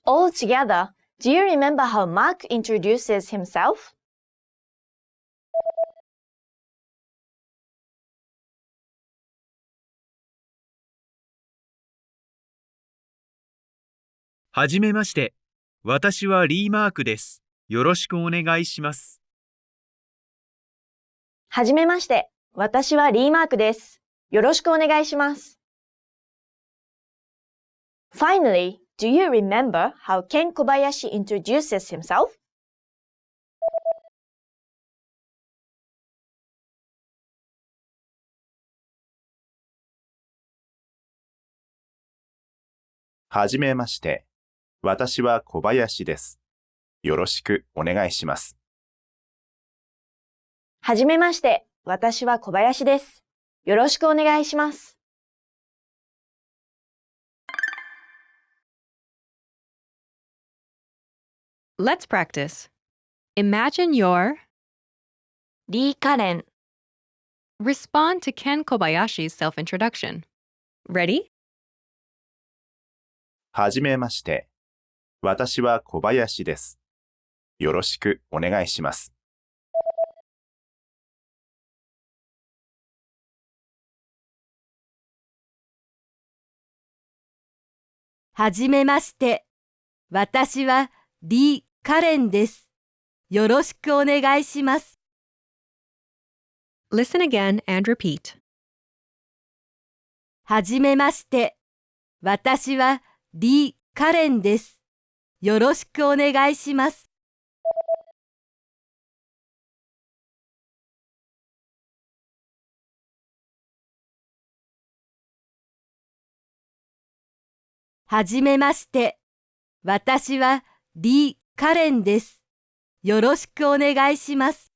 All together, do you remember how Mark introduces himself? はじめまして。私はリーマークです。よろしくお願いします。はじめまして。私はリーマークです。よろしくお願いします。Finally, do you remember how Ken Kobayashi introduces himself? はじめまして。私は小林です。よろしくお願いします。はじめまして。私は小林です。よろしくお願いします。Let's practice. Imagine you're リー・カレン。Respond to Ken Kobayashi's self-introduction. Ready? はじめまして。私は小林です。よろしくお願いします。はじめまして。私はリー・カレンです。よろしくお願いします。Listen again and repeat. はじめまして。私はリー・カレンです。よろしくお願いします。はじめまして。私はリー・カレンです。よろしくお願いします。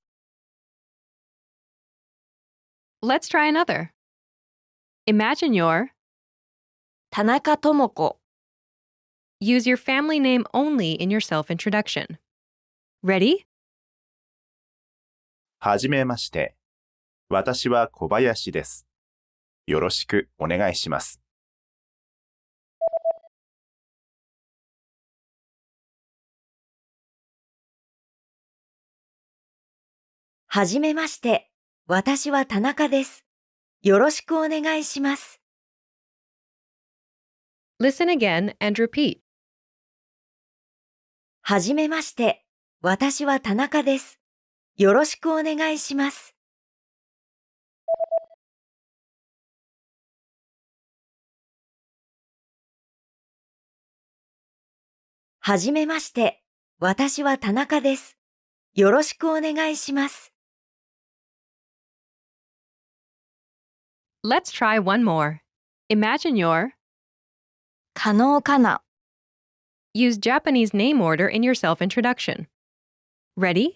Let's try another. Imagine you're 田中智子。Use your family name only in your self-introduction. Ready? はじめまして。私は小林です。よろしくお願いします。はじめまして。私は田中です。よろしくお願いします。Listen again and repeat. はじめまして。私は田中です。よろしくお願いします。はじめまして。私は田中です。よろしくお願いします。Let's try one more. Imagine you're 加納かな。Use Japanese name order in your self-introduction. Ready?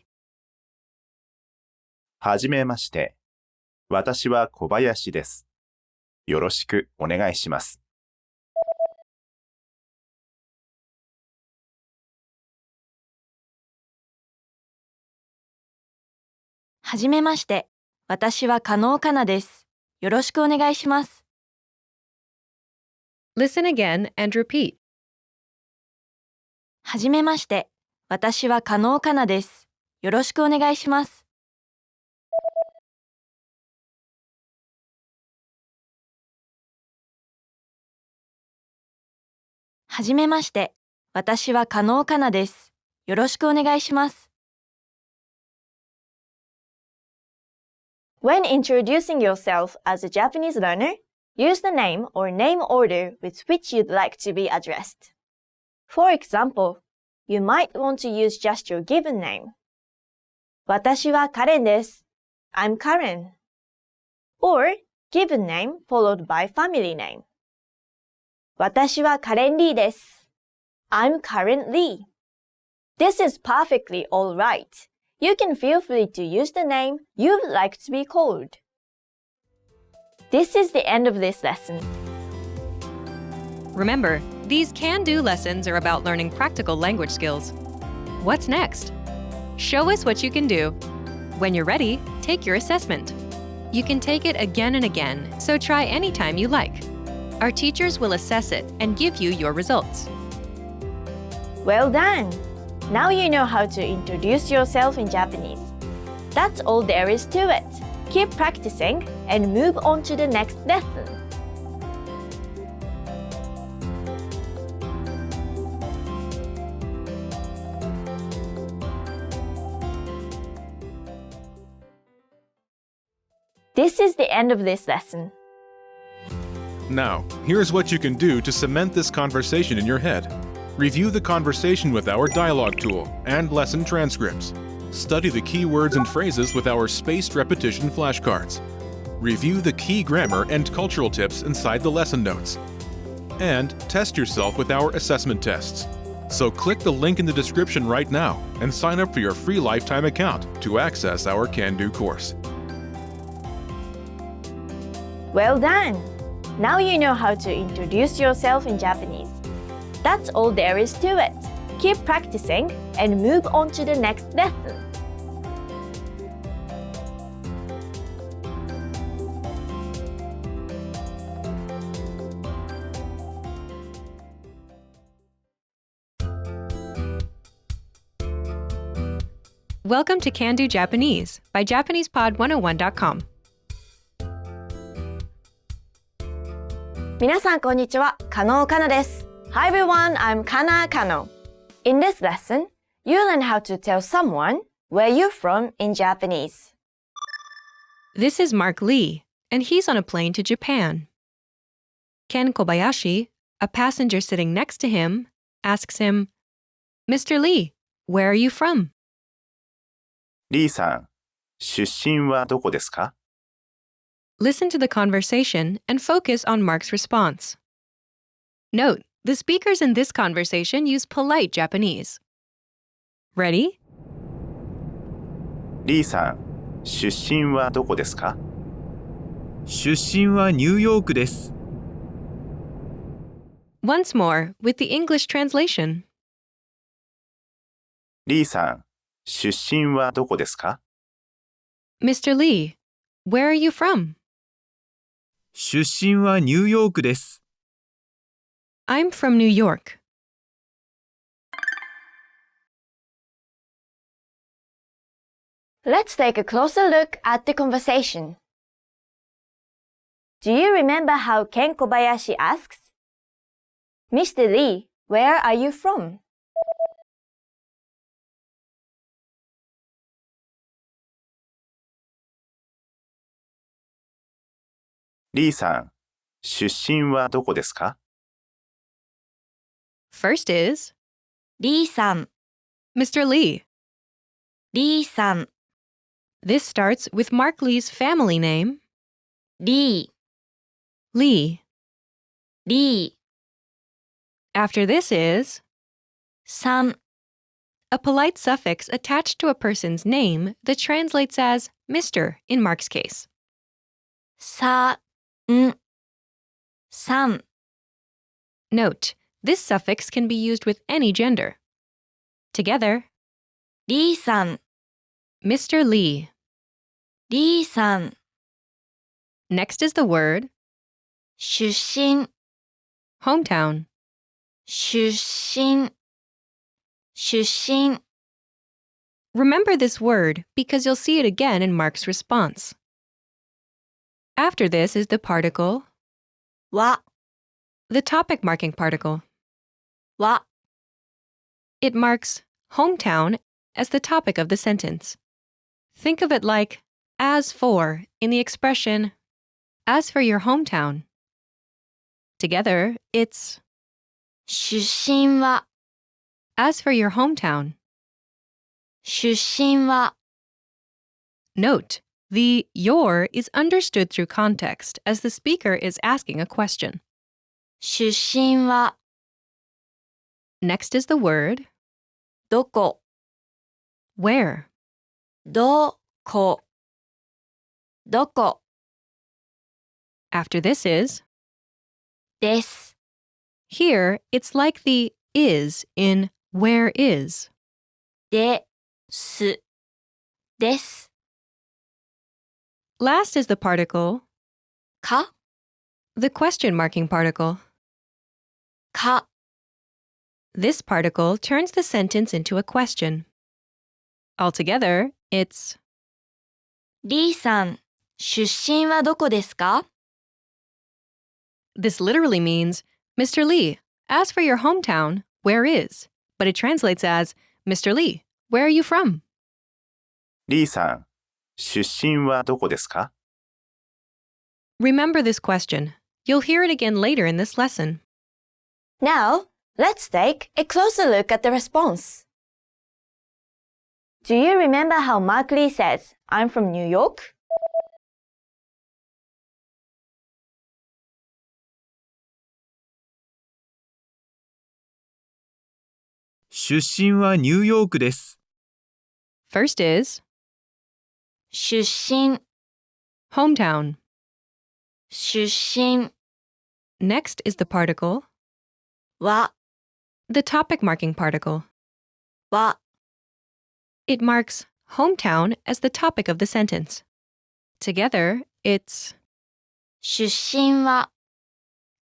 はじめまして。私は小林です。よろしくお願いします。はじめまして。私は加納かなです。よろしくお願いします。Listen again and repeat. はじめまして。私は加納かなです。よろしくお願いします。はじめまして。私は加納かなです。よろしくお願いします。When introducing yourself as a Japanese learner, use the name or name order with which you'd like to be addressed. For example, you might want to use just your given name. 私はカレンです。I'm Karen. Or given name followed by family name. 私はカレンリーです。I'm Karen Lee. This is perfectly all right. You can feel free to use the name you'd like to be called. This is the end of this lesson. Remember, these can-do lessons are about learning practical language skills. What's next? Show us what you can do. When you're ready, take your assessment. You can take it again and again, so try anytime you like. Our teachers will assess it and give you your results. Well done! Now you know how to introduce yourself in Japanese. That's all there is to it. Keep practicing and move on to the next lesson. This is the end of this lesson. Now, here's what you can do to cement this conversation in your head. Review the conversation with our dialogue tool and lesson transcripts. Study the key words and phrases with our spaced repetition flashcards. Review the key grammar and cultural tips inside the lesson notes. And test yourself with our assessment tests. So click the link in the description right now and sign up for your free lifetime account to access our Can-Do course. Well done! Now you know how to introduce yourself in Japanese. That's all there is to it. Keep practicing and move on to the next lesson. Welcome to Can-Do Japanese by JapanesePod101.com. 皆さんこんにちは、加納かなです。Hi everyone, I'm Kana Kano. In this lesson, you learn how to tell someone where you're from in Japanese. This is Mark Lee, and he's on a plane to Japan. Ken Kobayashi, a passenger sitting next to him, asks him, Mr. Lee, where are you from? リーさん、出身はどこですか? Listen to the conversation and focus on Mark's response. Note, the speakers in this conversation use polite Japanese. Ready? リーさん、出身はどこですか? 出身はニューヨークです。Once more, with the English translation. リーさん、出身はどこですか? Mr. Lee, where are you from? 出身はニューヨークです。I'm from New York. Let's take a closer look at the conversation. Do you remember how Ken Kobayashi asks, Mr. Lee, where are you from? リーさん、出身はどこですか? First is リーさん、 Mr. Lee. リーさん、 This starts with Mark Lee's family name, リー、 Lee. リー、 After this is さん、 a polite suffix attached to a person's name that translates as Mr. in Mark's case. さん、さん、 Note, this suffix can be used with any gender. Together, リーさん、 Mr. Lee. リーさん、 Next is the word 出身、 hometown. 出身、出身、 Remember this word because you'll see it again in Mark's response. After this is the particle, は、 the topic marking particle. は、 It marks hometown as the topic of the sentence. Think of it like as for in the expression as for your hometown. Together, it's 出身は、 as for your hometown. 出身は、 Note, the your is understood through context as the speaker is asking a question. 出身は、 Next is the word どこ、 where. どこ、どこ、 After this is です、 here, it's like the is in where is. です、です、 Last is the particle か、 the question marking particle. か、 This particle turns the sentence into a question. Altogether, it's リーさん、出身はどこですか？ This literally means, Mr. Lee, as for your hometown, where is? But it translates as, Mr. Lee, where are you from? リーさん、出身はどこですか？ Remember this question. You'll hear it again later in this lesson. Now, let's take a closer look at the response. Do you remember how Mark Lee says, I'm from New York? "出身はニューヨークです。 First is 出身、 hometown. 出身 Next is the particle は、 the topic marking particle. は、 It marks hometown as the topic of the sentence. Together, it's 出身は、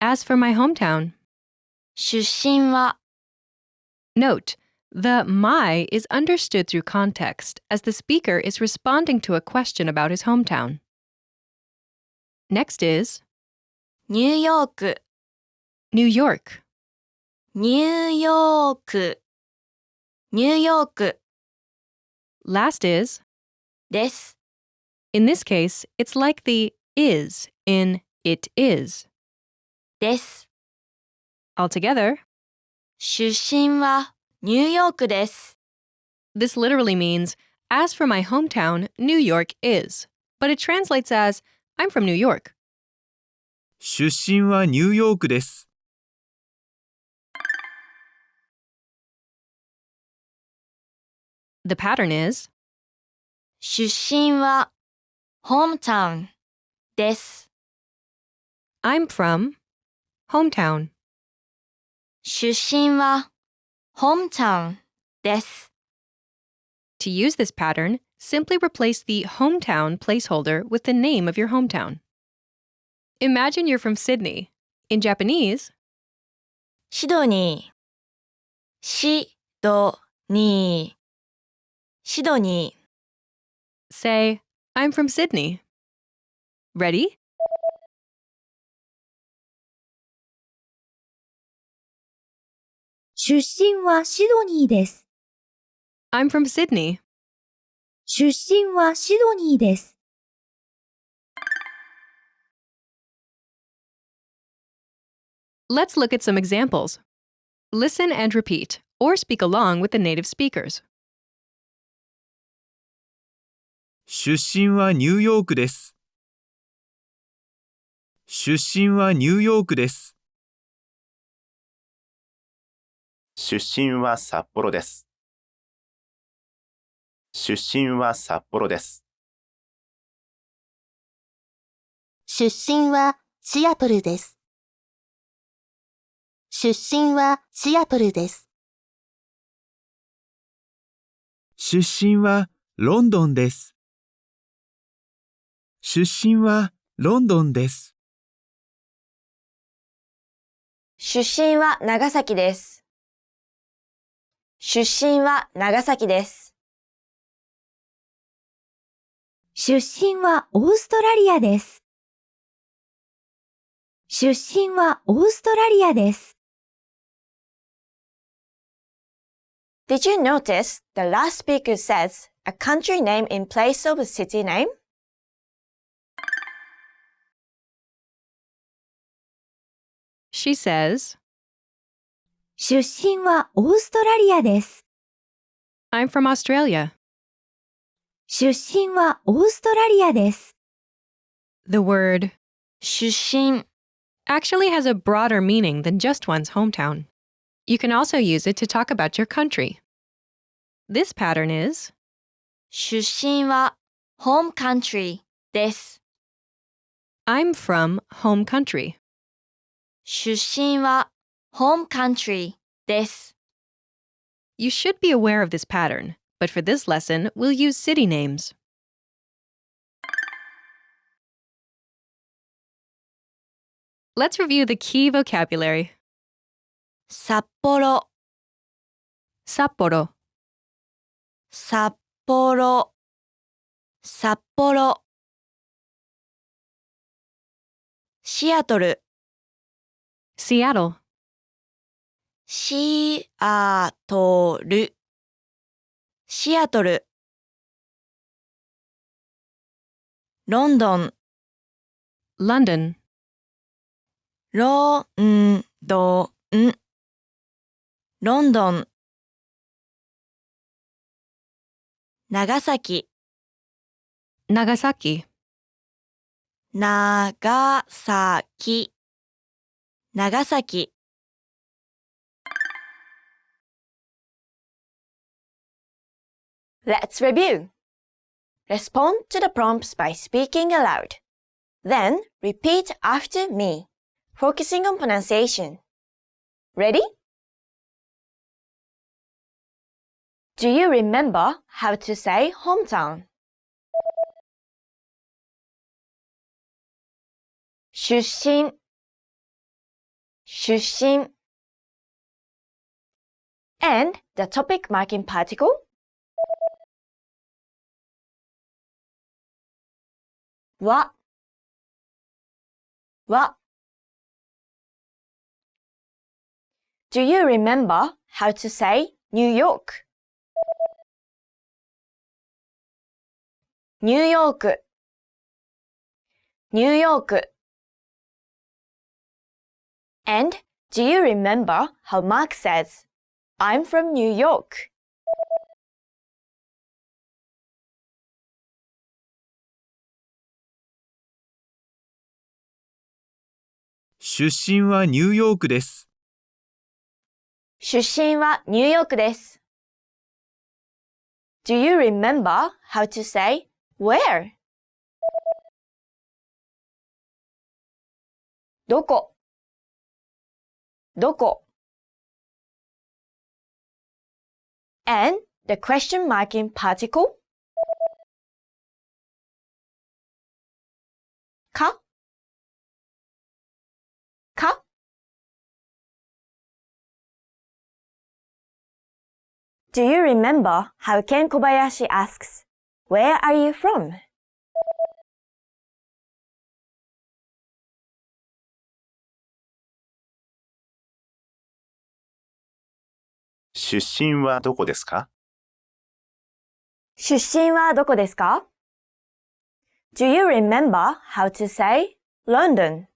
as for my hometown. 出身は、 Note, the my is understood through context as the speaker is responding to a question about his hometown. Next is ニューヨーク、 New York. ニューヨーク、ニューヨーク Last is です。 in this case, it's like the is in it is. です。 Altogether, 出身はニューヨークです。 this literally means, as for my hometown, New York is. But it translates as, I'm from New York. 出身はニューヨークです。 The pattern is 出身は hometown です。 I'm from hometown. 出身は hometown です。 To use this pattern, simply replace the hometown placeholder with the name of your hometown. Imagine you're from Sydney. In Japanese, シドニー、シドニー、シドニー。 say, I'm from Sydney. Ready? 出身はシドニーです。 I'm from Sydney. 出身はシドニーです。Let's look at some examples. Listen and repeat, or speak along with the native speakers. 出身はニューヨークです。出身はニューヨークです。出身は札幌です。出身は札幌です。出身はシアトルです。出身はシアトルです。出身はロンドンです。出身はロンドンです。出身は長崎です。出身は長崎です。出身はオーストラリアです。出身はオーストラリアです。Did you notice the last speaker says a country name in place of a city name? She says, 出身はオーストラリアです。I'm from Australia. 出身はオーストラリアです。The word 出身 actually has a broader meaning than just one's hometown. You can also use it to talk about your country. This pattern is 出身は home country です。I'm from home country. 出身は home country です。You should be aware of this pattern, but for this lesson, we'll use city names. Let's review the key vocabulary. 札幌、札幌、札幌、札幌。シアトル、Seattle, シアトル、シアトル。ロンドン、London, ロンドン、ロンドン。長崎、Nagasaki, 長崎、長崎。Let's review. Respond to the prompts by speaking aloud. Then repeat after me, focusing on pronunciation. Ready? Do you remember how to say hometown? 出身、出身。And the topic marking particle? は、は。Do you remember how to say New York? ニューヨーク、ニューヨーク。And do you remember how Mark says, I'm from New York? 出身はニューヨークです。出身はニューヨークです。Do you remember how to say where? どこ、どこ。And the question marking particle? か、か。Do you remember how Ken Kobayashi asks, Where are you from? 出身はどこですか？出身はどこですか？ Do you remember how to say London?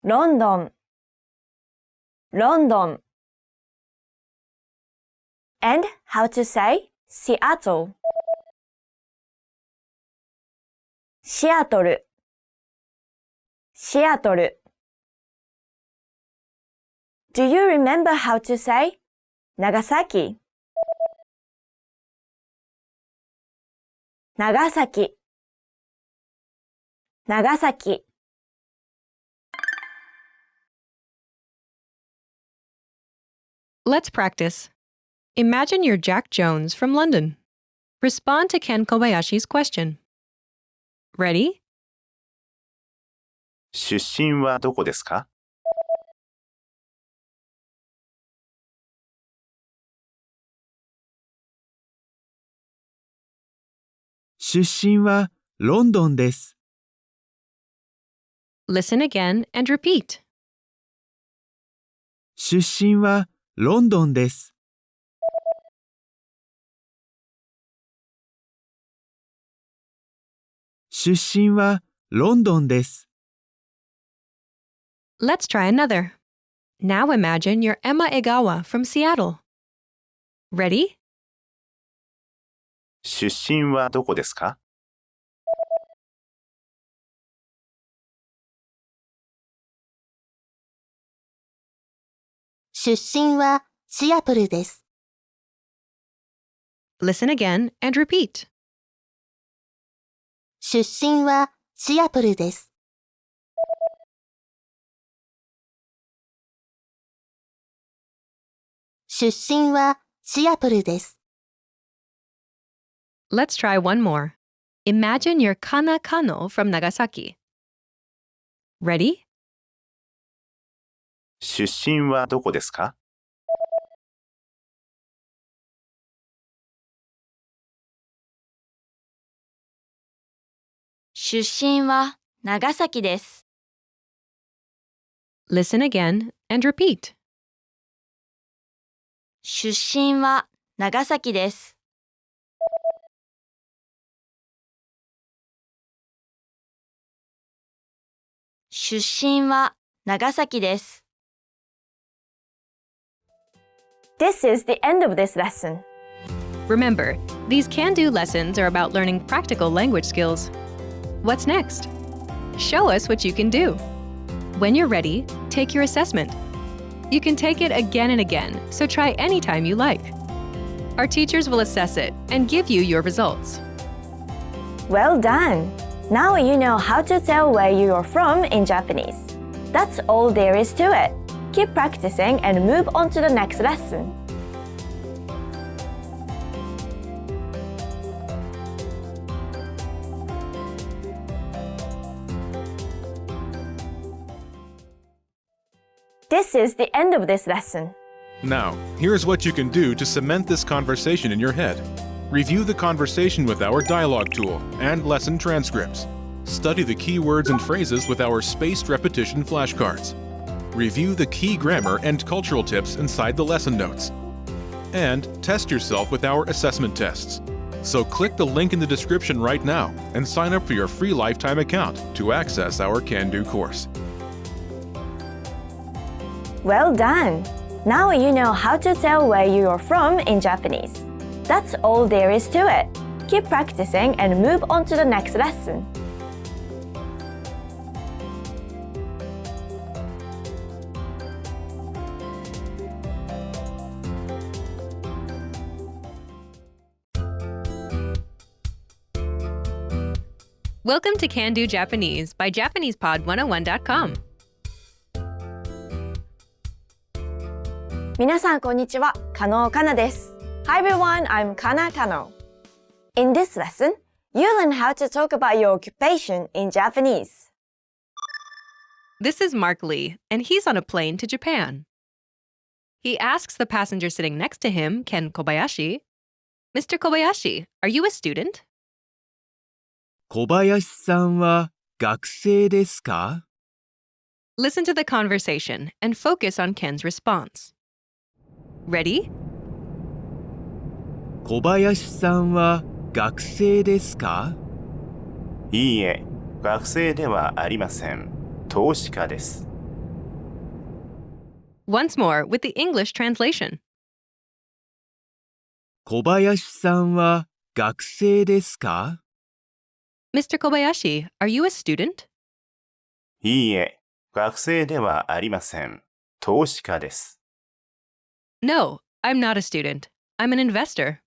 ロンドン、ロンドン。And how to say Seattle? シアトル、シアトル。Do you remember how to say 長崎？長崎、長崎。Let's practice. Imagine you're Jack Jones from London. Respond to Ken Kobayashi's question. Ready? 出身はどこですか？出身はロンドンです。Listen again and repeat. 出身はロンドンです。出身はロンドンです。Let's try another. Now imagine you're Emma Egawa from Seattle. Ready? 出身はどこですか？出身はシアトルです。Listen again and repeat. 出身はシアトルです。出身はシアトルです。Let's try one more. Imagine you're Kana Kano from Nagasaki. Ready? 出身はどこですか？出身は長崎です。Listen again and repeat. 出身は長崎です。出身は長崎です。This is the end of this lesson. Remember, these can-do lessons are about learning practical language skills. What's next? Show us what you can do. When you're ready, take your assessment. You can take it again and again, so try anytime you like. Our teachers will assess it and give you your results. Well done! Now you know how to tell where you are from in Japanese. That's all there is to it. Keep practicing and move on to the next lesson. This is the end of this lesson. Now, here's what you can do to cement this conversation in your head. Review the conversation with our dialogue tool and lesson transcripts. Study the key words and phrases with our spaced repetition flashcards. Review the key grammar and cultural tips inside the lesson notes. And test yourself with our assessment tests. So click the link in the description right now and sign up for your free lifetime account to access our Can-Do course. Well done! Now you know how to tell where you are from in Japanese. That's all there is to it. Keep practicing and move on to the next lesson. Welcome to Can-Do Japanese by JapanesePod101.com. 皆さんこんにちは、加納かなです。Hi everyone, I'm Kana Kano. In this lesson, you learn how to talk about your occupation in Japanese. This is Mark Lee, and he's on a plane to Japan. He asks the passenger sitting next to him, Ken Kobayashi, Mr. Kobayashi, are you a student? 小林さんは学生ですか？ Listen to the conversation and focus on Ken's response. Ready? 小林さんは学生ですか？いいえ、学生ではありません。投資家です。Once more with the English translation. 小林さんは学生ですか？ Mr. Kobayashi, are you a student? いいえ、学生ではありません。投資家です。No, I'm not a student. I'm an investor.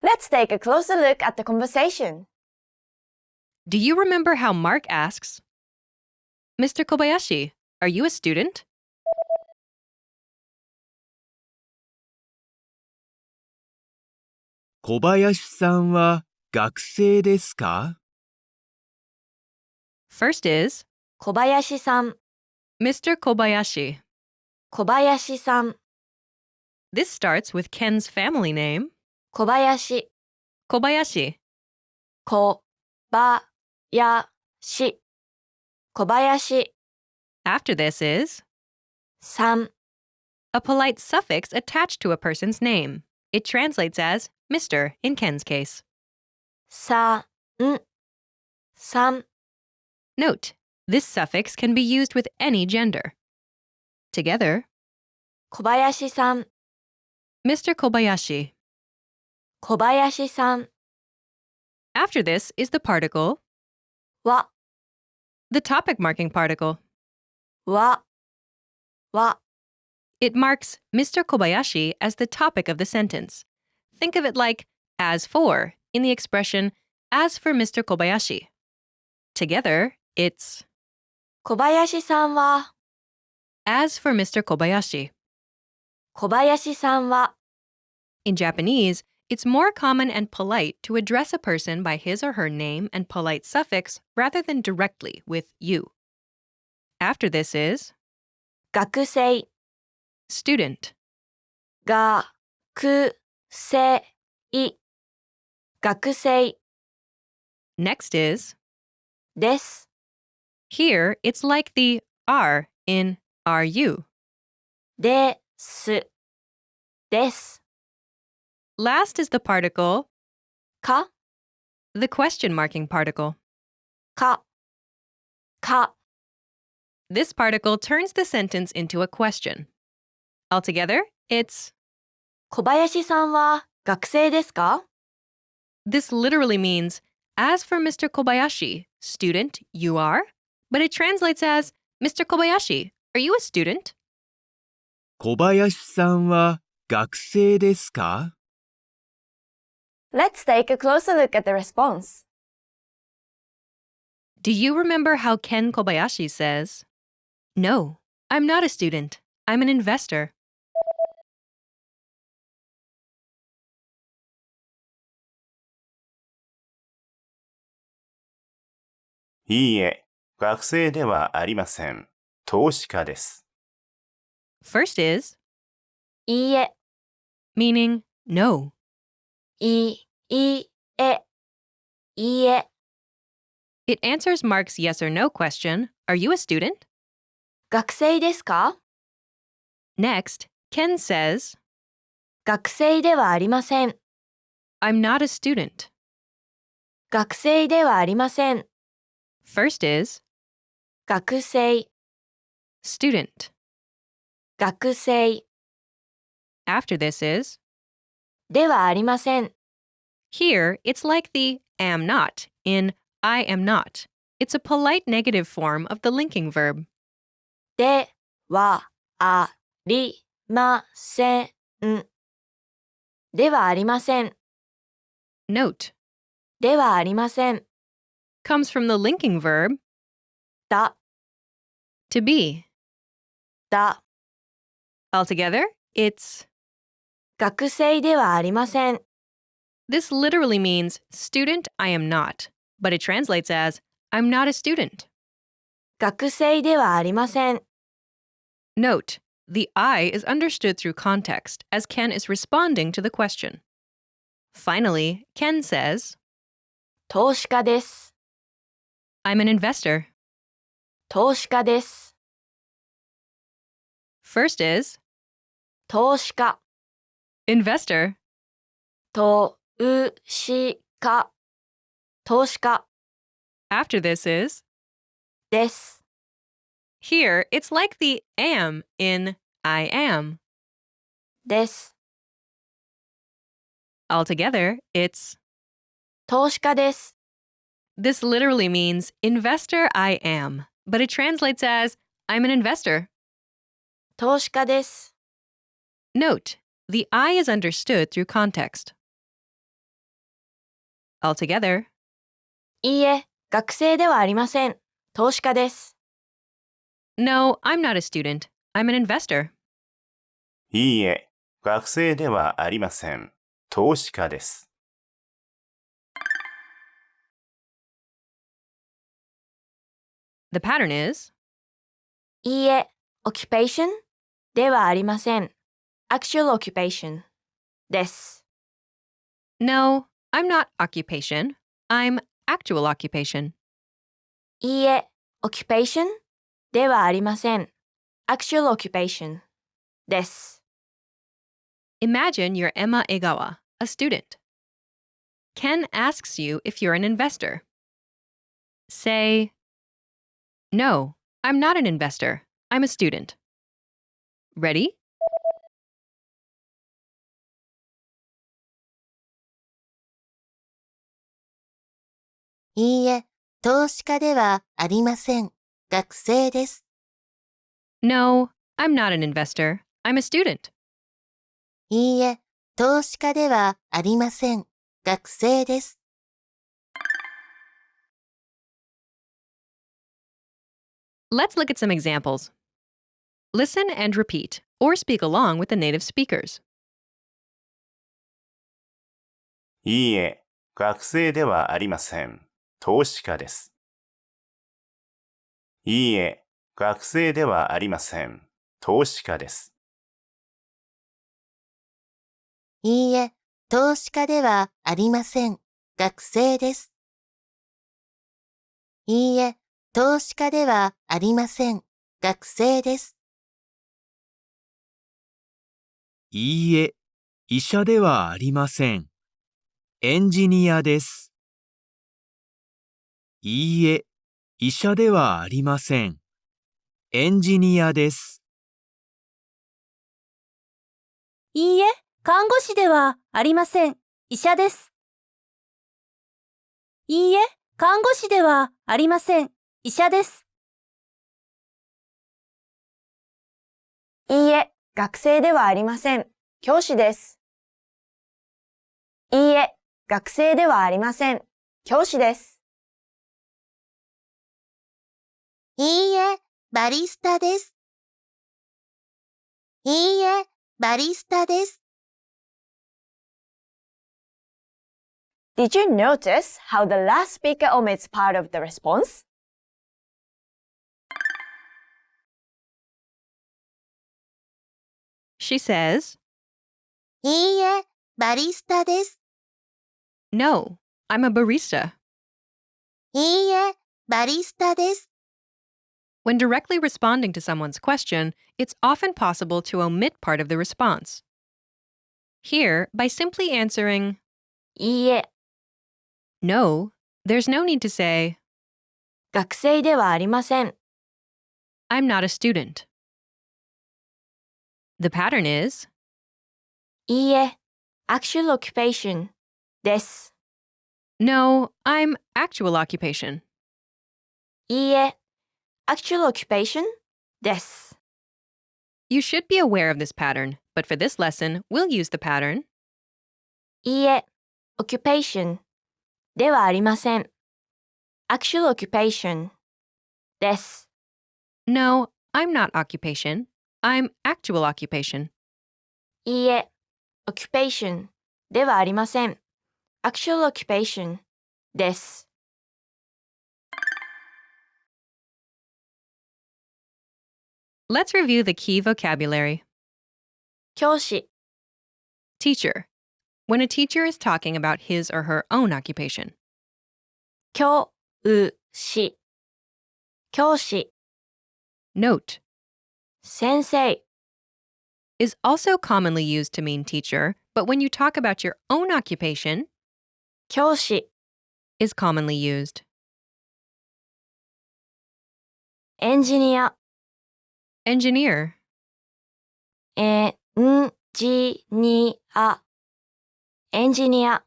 Let's take a closer look at the conversation. Do you remember how Mark asks, Mr. Kobayashi, are you a student? 小林さんは学生ですか? First is 小林さん、 Mr. Kobayashi. 小林さん、 This starts with Ken's family name, 小林、 Kobayashi. 小林、小林、 After this is さん、 a polite suffix attached to a person's name. It translates as Mr. in Ken's case. さん、さん、 Note, this suffix can be used with any gender. Together, 小林さん、 Mr. Kobayashi. 小林さん、 After this is the particle, は、 the topic marking particle. は、は、 It marks Mr. Kobayashi as the topic of the sentence. Think of it like as for in the expression as for Mr. Kobayashi. Together, it's 小林さんは、 as for Mr. Kobayashi. 小林さんは、 In Japanese, it's more common and polite to address a person by his or her name and polite suffix rather than directly with you. After this is 学生、 student. 学生、学生、 Next is です、 here, it's like the are in are you. です、です、 Last is the particle か、 the question marking particle. か、か、 This particle turns the sentence into a question. Altogether, it's 小林さんは学生ですか? this literally means as for Mr. Kobayashi, student, you are, but it translates as Mr. Kobayashi, are you a student? 小林さんは学生ですか? Let's take a closer look at the response. Do you remember how Ken Kobayashi says, "No, I'm not a student. I'm an investor." いいえ、学生ではありません。投資家です。First is いいえ、 meaning no. いいえ、いいえ、 It answers Mark's yes or no question, "Are you a student?" 学生ですか? Next, Ken says, 学生ではありません。 "I'm not a student." 学生ではありません。 First is 学生、 student. 学生、 After this is ではありません。 here, it's like the am not in I am not. It's a polite negative form of the linking verb. ではありません。ではありません。 Note, ではありません。 comes from the linking verb だ、 to be. だ、 Altogether, it's 学生ではありません。 this literally means student I am not, but it translates as I'm not a student. 学生ではありません。 Note, the I is understood through context as Ken is responding to the question. Finally, Ken says, 投資家です。 I'm an investor. 投資家です。 First is 投資家、 investor. 投資家、投資家 After this is です。 here, it's like the am in I am. です。 Altogether, it's 投資家です。 this literally means investor I am, but it translates as I'm an investor. 投資家です。 Note, the I is understood through context. Altogether, いいえ、学生ではありません。投資家です。 no, I'm not a student. I'm an investor. いいえ、学生ではありません。投資家です。The pattern is いいえ、occupation ではありません。actual occupation です。No, I'm not occupation. I'm actual occupation. いいえ、occupation ではありません。actual occupation です。Imagine you're Emma Egawa, a student. Ken asks you if you're an investor. Say, No, I'm not an investor. I'm a student. Ready? いいえ、投資家ではありません。学生です。No, I'm not an investor. I'm a student. いいえ、投資家ではありません。学生です。Let's look at some examples. Listen and repeat, or speak along with the native speakers. いいえ、学生ではありません。投資家です。いいえ、学生ではありません。投資家です。いいえ、投資家ではありません。学生です。いいえ、投資家ではありません。学生です。いいえ、医者ではありません。エンジニアです。いいえ、医者ではありません。エンジニアです。いいえ、看護師ではありません。医者です。いいえ、看護師ではありません。医者です。いいえ、学生ではありません。教師です。いいえ、学生ではありません。教師です。いいえ、バリスタです。いいえ、バリスタです。Did you notice how the last speaker omits part of the response? She says, いいえ、バリスタです。 No, I'm a barista. いいえ、バリスタです。 When directly responding to someone's question, it's often possible to omit part of the response. Here, by simply answering いいえ、 no, there's no need to say, 学生ではありません。I'm not a student. The pattern is いいえ、actual occupation です。No, I'm actual occupation. いいえ、actual occupation です。You should be aware of this pattern, but for this lesson, we'll use the pattern いいえ、occupation ではありません。actual occupation です。No, I'm not occupation. I'm actual occupation. いいえ、occupation ではありません。actual occupation です。Let's review the key vocabulary. 教師、 Teacher. When a teacher is talking about his or her own occupation. 教師、教師、 Note. 先生、 Is also commonly used to mean teacher, but when you talk about your own occupation, 教師、 is commonly used. エンジニア、 Engineer. エンジニア、エンジニア。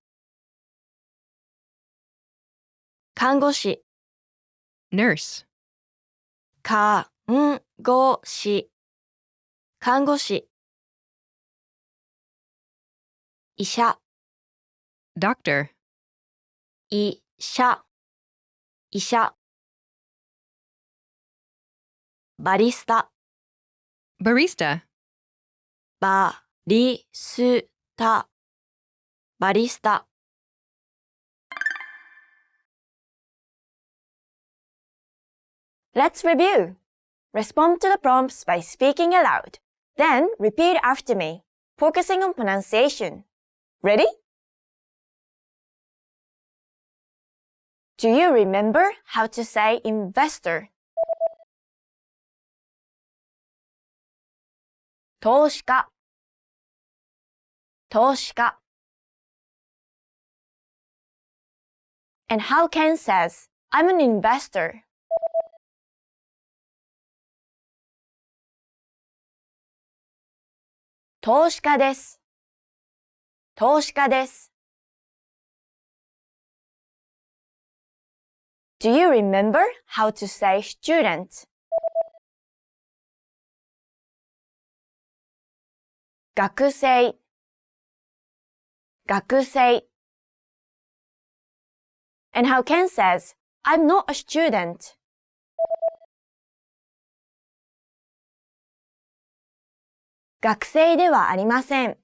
看護師、 Nurse. 看護師、看護師。医者、 Doctor. 医者、医者。バリスタ、 Barista. バリスタ、バリスタ。Let's review. Respond to the prompts by speaking aloud. Then repeat after me, focusing on pronunciation. Ready? Do you remember how to say investor? 投資家投資家 And how Ken says, I'm an investor. 投資家です投資家です Do you remember how to say student? 学生学生 And how Ken says, I'm not a student. 学生ではありません。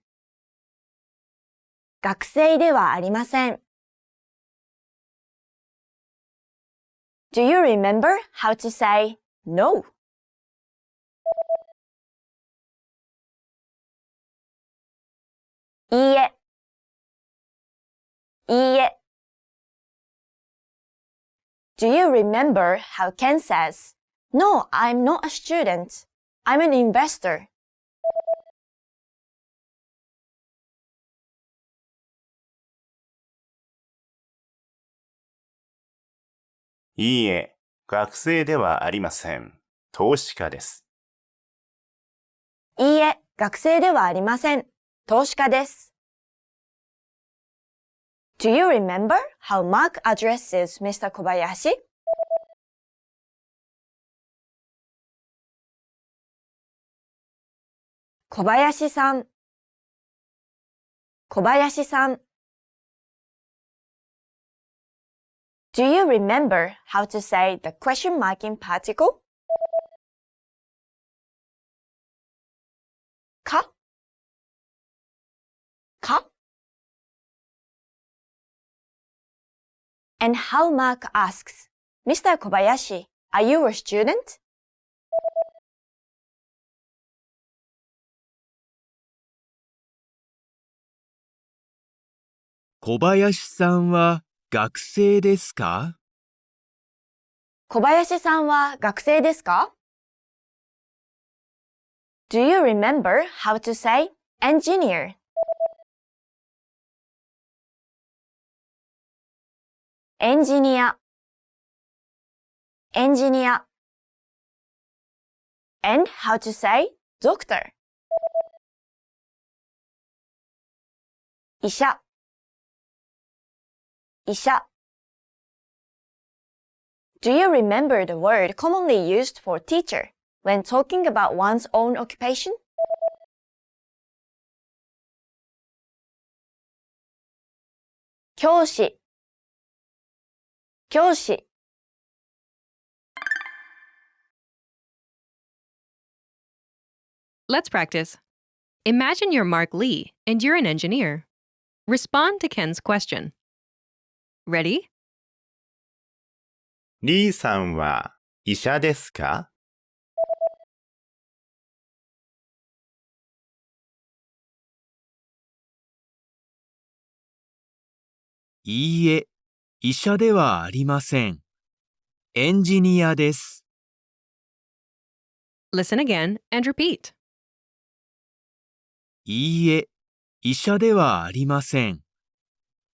学生ではありません。Do you remember how to say no? いいえ。いいえ。Do you remember how Ken says, No, I'm not a student. I'm an investor. いいえ、学生ではありません。投資家です。いいえ、学生ではありません。投資家です。Do you remember how Mark addresses Mr. Kobayashi? 小林さん。小林さん。Do you remember how to say the question mark in particle? かか And how Mark asks, Mr. Kobayashi, are you a student? 小林さんは学生ですか？小林さんは学生ですか？ Do you remember how to say engineer? エンジニアエンジニア And how to say doctor? 医者医者 Do you remember the word commonly used for teacher when talking about one's own occupation? 教師教師 Let's practice. Imagine you're Mark Lee and you're an engineer. Respond to Ken's question. Ready? リーさんは医者ですか？いいえ、医者ではありません。エンジニアです。Listen again and repeat. いいえ、医者ではありません。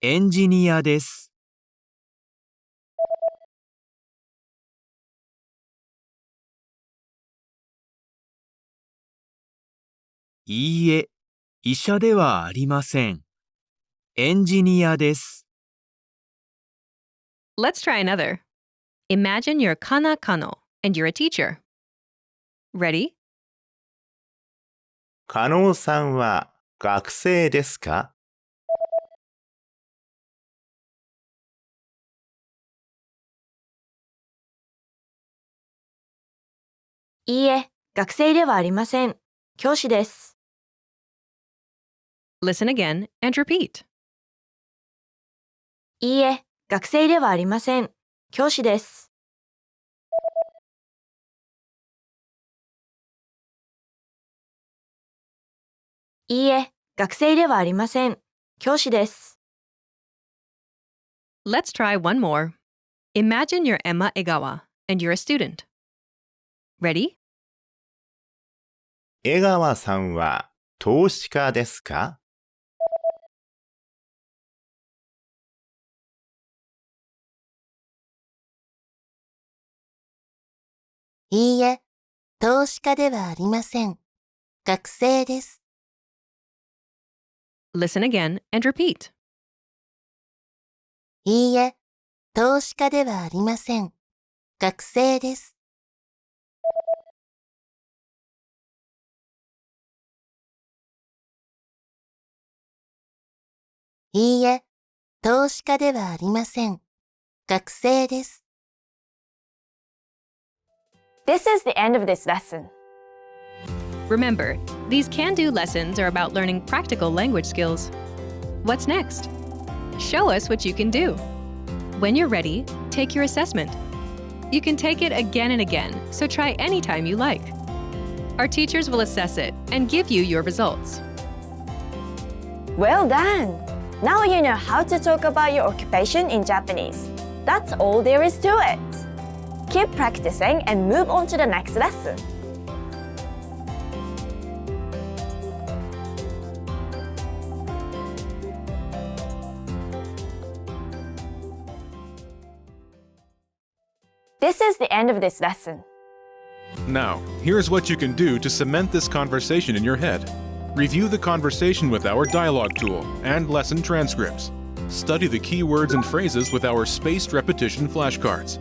エンジニアです。いいえ、医者ではありません。エンジニアです。Let's try another. Imagine you're Kana Kano and you're a teacher. Ready? 加納さんは学生ですか？いいえ、学生ではありません。教師です。Listen again and repeat. いいえ、学生ではありません。教師です。いいえ、学生ではありません。教師です。Let's try one more. Imagine you're Emma Egawa and you're a student. Ready? 江川さんは投資家ですか？いいえ、投資家ではありません。学生です。Listen again and repeat. いいえ、投資家ではありません。学生です。いいえ、投資家ではありません。学生です。This is the end of this lesson. Remember, these can-do lessons are about learning practical language skills. What's next? Show us what you can do. When you're ready, take your assessment. You can take it again and again, so try anytime you like. Our teachers will assess it and give you your results. Well done! Now you know how to talk about your occupation in Japanese. That's all there is to it. Keep practicing and move on to the next lesson. This is the end of this lesson. Now, here's what you can do to cement this conversation in your head. Review the conversation with our dialogue tool and lesson transcripts. Study the key words and phrases with our spaced repetition flashcards.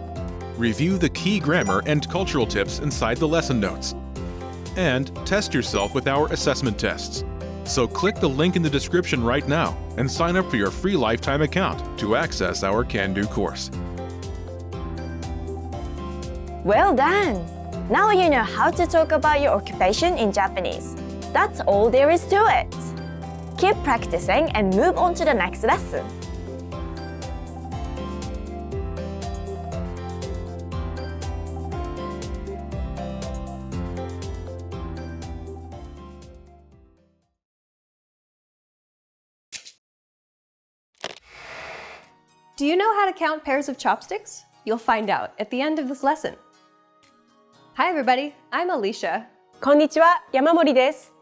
Review the key grammar and cultural tips inside the lesson notes. And test yourself with our assessment tests. So click the link in the description right now and sign up for your free lifetime account to access our Can-Do course. Well done! Now you know how to talk about your occupation in Japanese. That's all there is to it. Keep practicing and move on to the next lesson. Do you know how to count pairs of chopsticks? You'll find out at the end of this lesson. Hi everybody, I'm Alicia. こんにちは、山森です。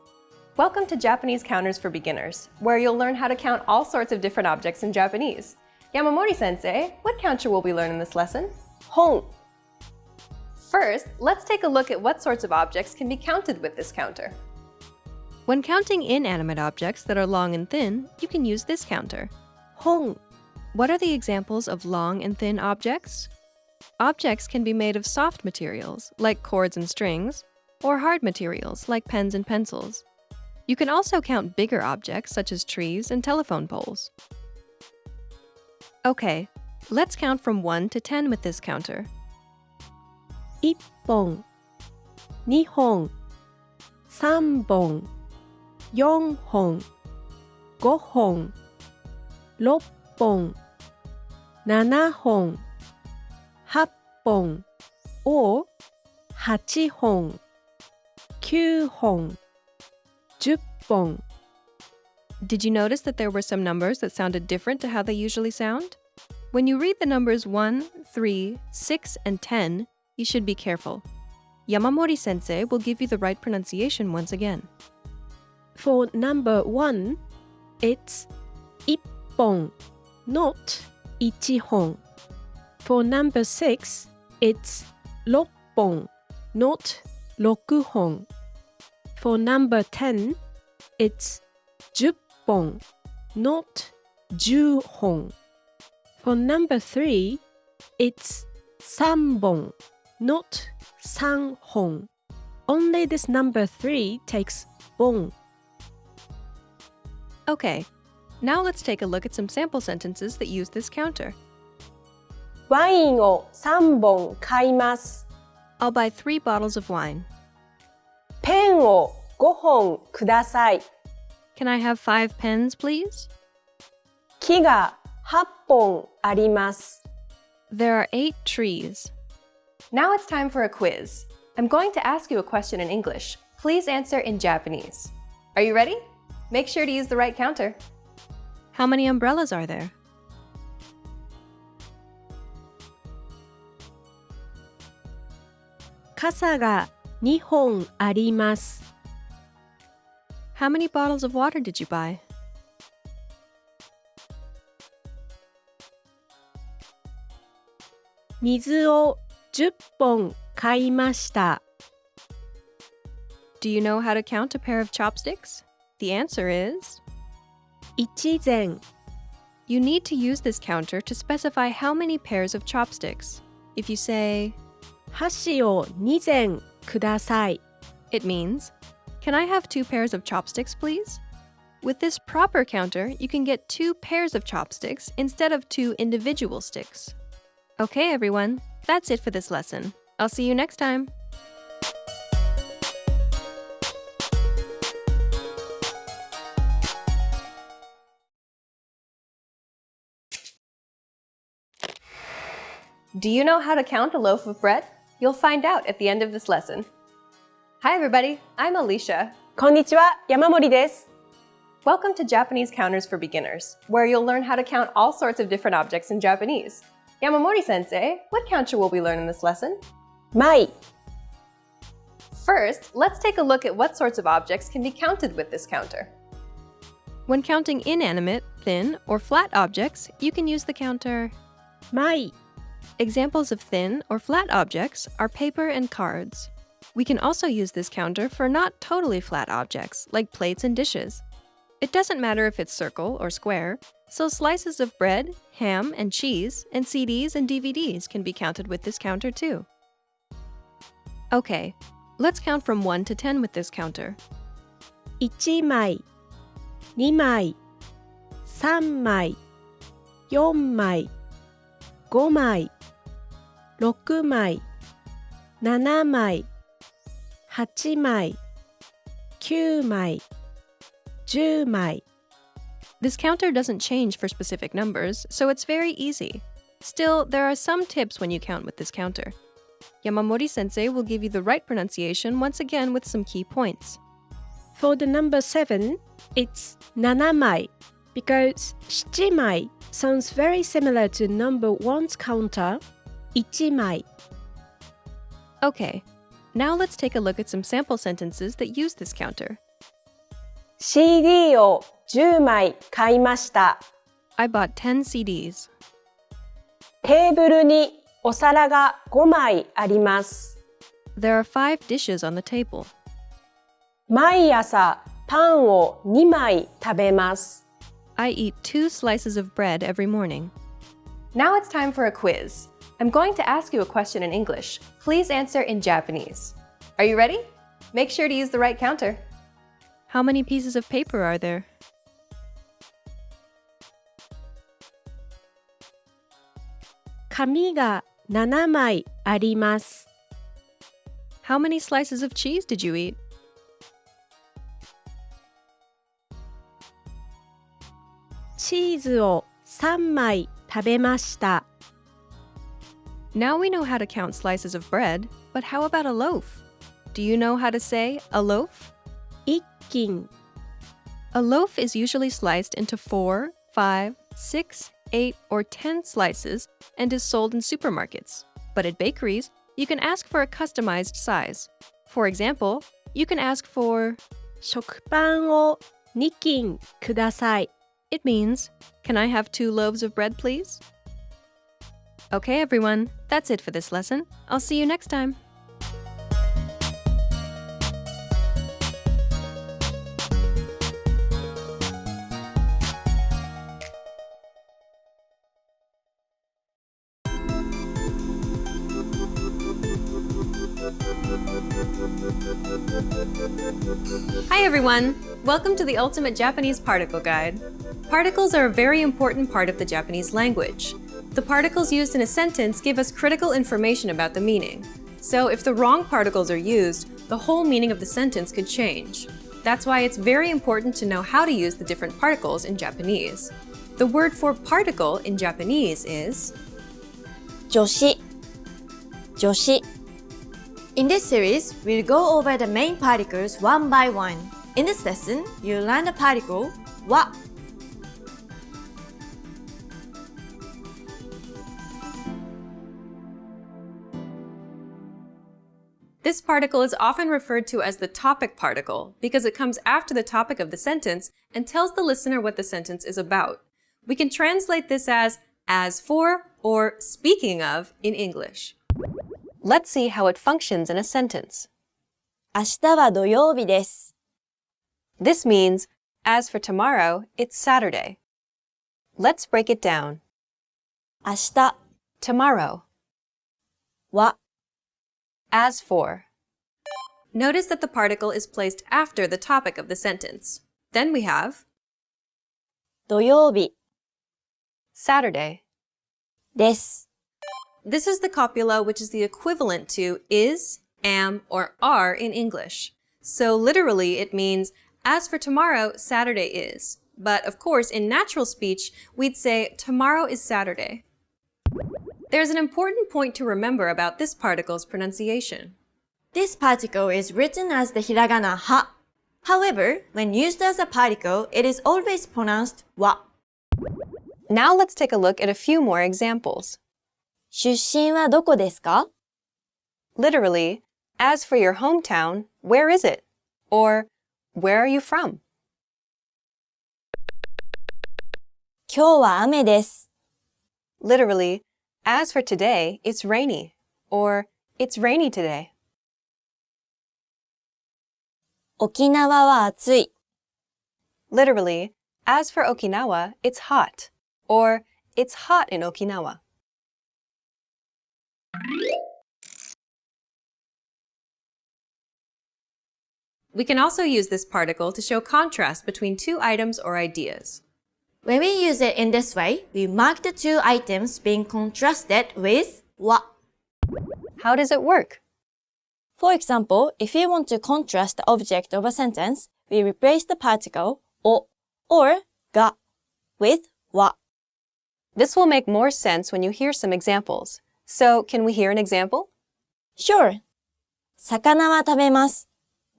Welcome to Japanese Counters for Beginners, where you'll learn how to count all sorts of different objects in Japanese. Yamamori-sensei, what counter will we learn in this lesson? 本。 First, let's take a look at what sorts of objects can be counted with this counter. When counting inanimate objects that are long and thin, you can use this counter. 本。 What are the examples of long and thin objects? Objects can be made of soft materials, like cords and strings, or hard materials, like pens and pencils. You can also count bigger objects, such as trees and telephone poles. Okay, let's count from 1 to 10 with this counter. 1本、2本、3本、4本、5本、6本、7本、8本、or 8本、9本、10本. Did you notice that there were some numbers that sounded different to how they usually sound? When you read the numbers 1, 3, 6, and 10, you should be careful. Yamamori-sensei will give you the right pronunciation once again. For number 1, it's 1本, not 1本. For number 6, it's 6本, not 6本. For number 10, it's 10本, not 10本. For number 3, it's 3本, not 3本. Only this number 3 takes 本. Okay, now let's take a look at some sample sentences that use this counter. ワインを3本買います。 I'll buy 3 bottles of wine. ペンを5本ください。 Can I have 5 pens, please? 木が8本あります。 There are 8 trees. Now it's time for a quiz. I'm going to ask you a question in English. Please answer in Japanese. Are you ready? Make sure to use the right counter. How many umbrellas are there? Kasa ga 2本あります. How many bottles of water did you buy? 水を10本買いました. Do you know how to count a pair of chopsticks? The answer is 1膳. You need to use this counter to specify how many pairs of chopsticks. If you say 箸を2膳ください. it means, can I have 2 pairs of chopsticks, please? With this proper counter, you can get 2 pairs of chopsticks instead of 2 individual sticks. Okay, everyone, that's it for this lesson. I'll see you next time. Do you know how to count a loaf of bread? You'll find out at the end of this lesson. Hi everybody, I'm Alicia. こんにちは、山森です。 Welcome to Japanese Counters for Beginners, where you'll learn how to count all sorts of different objects in Japanese. Yamamori-sensei, what counter will we learn in this lesson? 舞。 First, let's take a look at what sorts of objects can be counted with this counter. When counting inanimate, thin, or flat objects, you can use the counter 舞。 Examples of thin or flat objects are paper and cards. We can also use this counter for not totally flat objects, like plates and dishes. It doesn't matter if it's circle or square, so slices of bread, ham, and cheese, and CDs and DVDs can be counted with this counter too. Okay, let's count from 1 to 10 with this counter. 1枚、2枚、3枚、4枚、5枚、6枚、7枚、8枚、9枚、10枚. This counter doesn't change for specific numbers, so it's very easy. Still, there are some tips when you count with this counter. Yamamori-sensei will give you the right pronunciation once again with some key points. For the number 7, it's 7枚, because 7枚 sounds very similar to number 1's counter, 1枚. Okay, now let's take a look at some sample sentences that use this counter. CD を10枚買いました。 I bought 10 CDs. テーブルにお皿が5枚あります。 There are 5 dishes on the table. 毎朝パンを2枚食べます。 I eat 2 slices of bread every morning. Now it's time for a quiz. I'm going to ask you a question in English. Please answer in Japanese. Are you ready? Make sure to use the right counter. How many pieces of paper are there? 紙が7枚あります。 How many slices of cheese did you eat? チーズを3枚食べました。 Now we know how to count slices of bread, but how about a loaf? Do you know how to say a loaf? 一斤。 A loaf is usually sliced into 4, 5, 6, 8, or 10 slices and is sold in supermarkets. But at bakeries, you can ask for a customized size. For example, you can ask for 食パンを2斤ください。 It means, can I have 2 loaves of bread, please? Okay, everyone, that's it for this lesson. I'll see you next time. Hi everyone! Welcome to the Ultimate Japanese Particle Guide. Particles are a very important part of the Japanese language. The particles used in a sentence give us critical information about the meaning. So if the wrong particles are used, the whole meaning of the sentence could change. That's why it's very important to know how to use the different particles in Japanese. The word for particle in Japanese is 助詞。助詞。In this series, we'll go over the main particles one by one. In this lesson, you learn the particle wa. This particle is often referred to as the topic particle because it comes after the topic of the sentence and tells the listener what the sentence is about. We can translate this as for, or speaking of in English. Let's see how it functions in a sentence. 明日は土曜日です。This means, as for tomorrow, it's Saturday. Let's break it down. 明日 Tomorrow. は As for. Notice that the particle is placed after the topic of the sentence. Then we have 土曜日 Saturday. です。 This is the copula which is the equivalent to is, am, or are in English. So literally it means, as for tomorrow, Saturday is. But of course, in natural speech, we'd say tomorrow is Saturday. There's an important point to remember about this particle's pronunciation. This particle is written as the hiragana ha. However, when used as a particle, it is always pronounced wa. Now let's take a look at a few more examples. 出身はどこですか? Literally, as for your hometown, where is it? Or, where are you from? 今日は雨です。Literally, as for today, it's rainy. Or, it's rainy today. 沖縄は暑い。Literally, as for Okinawa, it's hot. Or, it's hot in Okinawa. We can also use this particle to show contrast between two items or ideas. When we use it in this way, we mark the two items being contrasted with wa. How does it work? For example, if we want to contrast the object of a sentence, we replace the particle o or ga with wa. This will make more sense when you hear some examples. So, can we hear an example? Sure. 魚は食べます。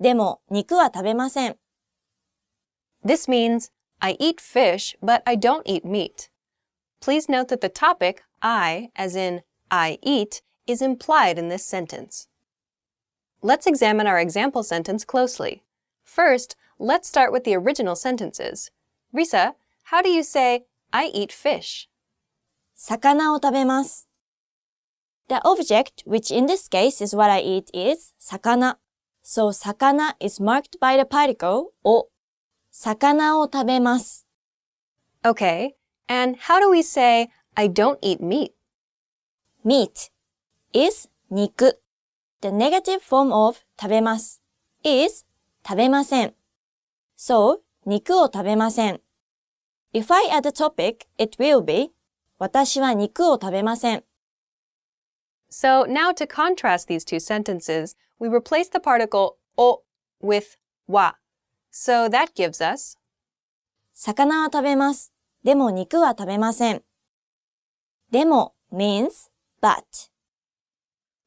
でも、肉は食べません。This means, I eat fish, but I don't eat meat. Please note that the topic, I, as in I eat, is implied in this sentence. Let's examine our example sentence closely. First, let's start with the original sentences. Risa, how do you say, I eat fish? 魚を食べます。The object, which in this case is what I eat, is 魚. So 魚 is marked by the particle を。魚を食べます。Okay, and how do we say, I don't eat meat? Meat is 肉. The negative form of 食べます is 食べません。So, 肉を食べません。If I add a topic, it will be 私は肉を食べません。So now to contrast these two sentences, we replace the particle o with wa. So that gives us 魚は食べます。でも肉は食べません。でも means but.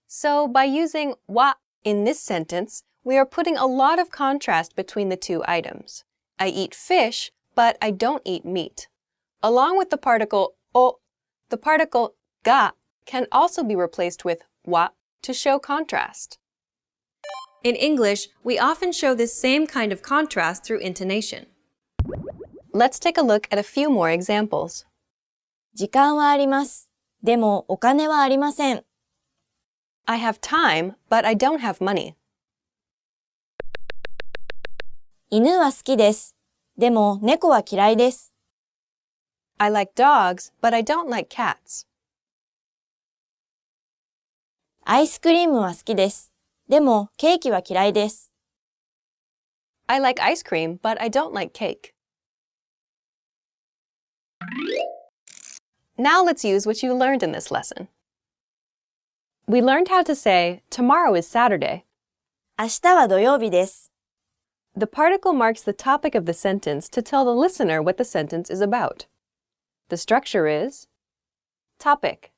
So by using wa in this sentence, we are putting a lot of contrast between the two items. I eat fish, but I don't eat meat. Along with the particle o, the particle ga can also be replaced with wa to show contrast. In English, we often show this same kind of contrast through intonation. Let's take a look at a few more examples. 時間はあります。でもお金はありません。I have time, but I don't have money. 犬は好きです。でも猫は嫌いです。I like dogs, but I don't like cats. アイスクリームは好きです。でもケーキは嫌いです。I like ice cream, but I don't like cake. Now let's use what you learned in this lesson. We learned how to say, tomorrow is Saturday. 明日は土曜日です。The particle marks the topic of the sentence to tell the listener what the sentence is about. The structure is topic,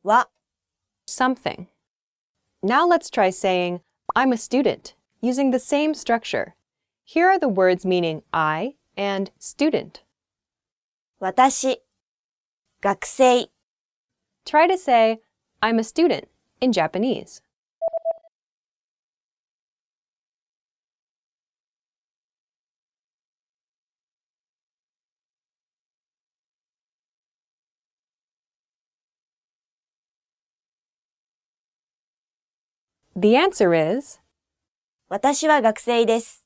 は something. Now let's try saying, I'm a student, using the same structure. Here are the words meaning I and student. 私、学生。 Try to say, I'm a student in Japanese. The answer is, 私は学生です。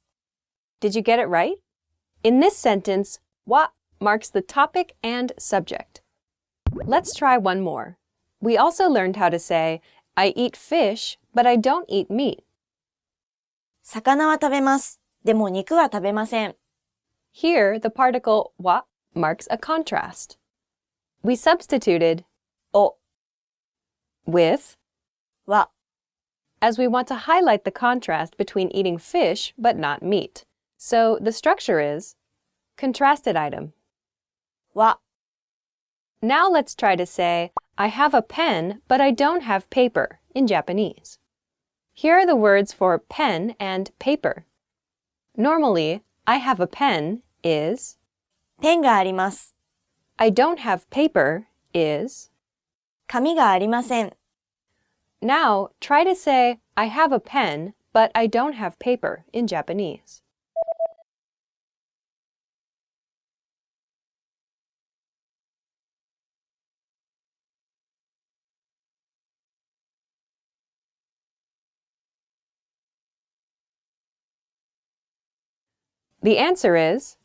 did you get it right? In this sentence, wa marks the topic and subject. Let's try one more. We also learned how to say, I eat fish, but I don't eat meat. 魚は食べます。でも肉は食べません。 Here, the particle wa marks a contrast. We substituted お with は as we want to highlight the contrast between eating fish but not meat. So the structure is contrasted item. は Now let's try to say, I have a pen, but I don't have paper in Japanese. Here are the words for pen and paper. Normally, I have a pen is ペンがあります。 I don't have paper is 紙がありません。 Now, try to say, I have a pen, but I don't have paper in Japanese. The answer is,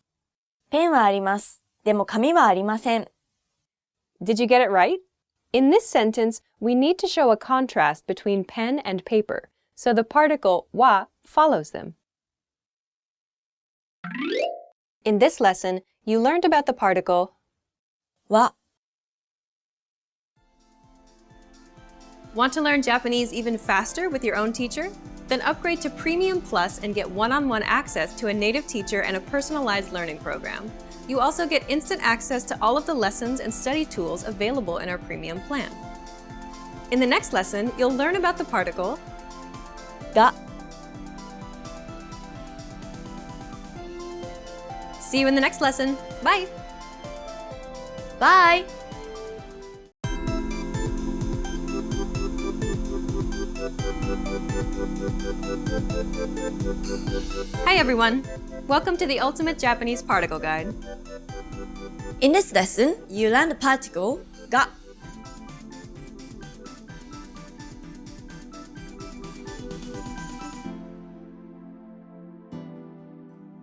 ペンはあります。でも紙はありません。 did you get it right? In this sentence, we need to show a contrast between pen and paper, so the particle wa follows them. In this lesson, you learned about the particle は Want to learn Japanese even faster with your own teacher? Then upgrade to Premium Plus and get one-on-one access to a native teacher and a personalized learning program. You also get instant access to all of the lessons and study tools available in our premium plan. In the next lesson, you'll learn about the particle が See you in the next lesson. Bye! Bye! Hi everyone! Welcome to the Ultimate Japanese Particle Guide. In this lesson, you learn the particle が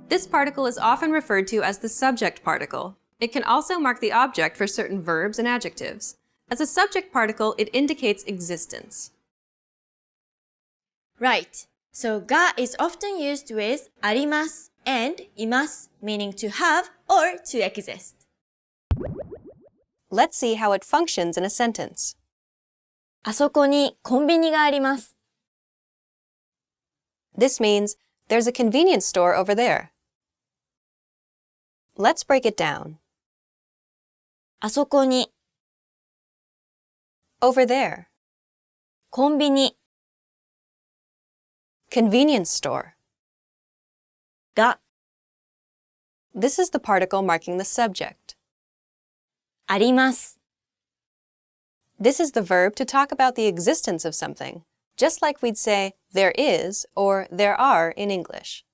This particle is often referred to as the subject particle. It can also mark the object for certain verbs and adjectives. As a subject particle, it indicates existence. Right. So が is often used with あります and います meaning to have or to exist. Let's see how it functions in a sentence. あそこにコンビニがあります。 This means there's a convenience store over there. Let's break it down. あそこに Over there. コンビニ Convenience store. が This is the particle marking the subject. あります。 This is the verb to talk about the existence of something, just like we'd say there is or there are in English.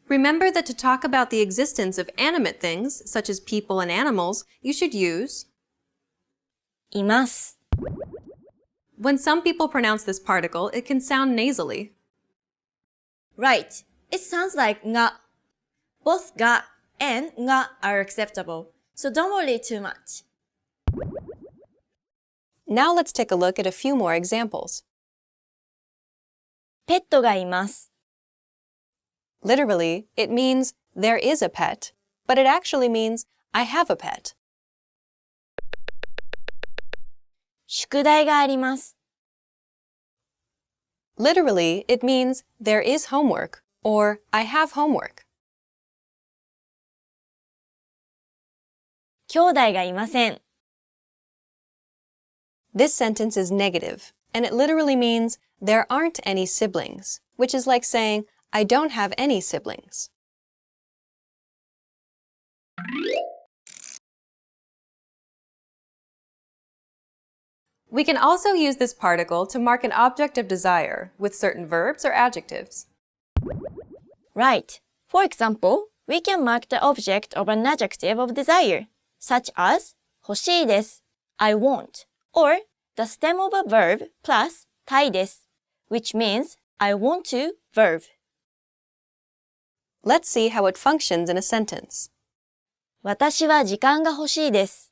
Remember that to talk about the existence of animate things, such as people and animals, you should use います。 When some people pronounce this particle, it can sound nasally. Right. It sounds like が Both が and が are acceptable, so don't worry too much. Now let's take a look at a few more examples. ペットがいます。 Literally, it means there is a pet, but it actually means I have a pet. 宿題があります。 Literally, it means there is homework or I have homework. 兄弟がいません。 This sentence is negative, and it literally means there aren't any siblings, which is like saying I don't have any siblings. We can also use this particle to mark an object of desire with certain verbs or adjectives. Right. For example, we can mark the object of an adjective of desire, such as 欲しいです I want, or the stem of a verb plus たいです which means I want to verb. Let's see how it functions in a sentence. 私は時間が欲しいです。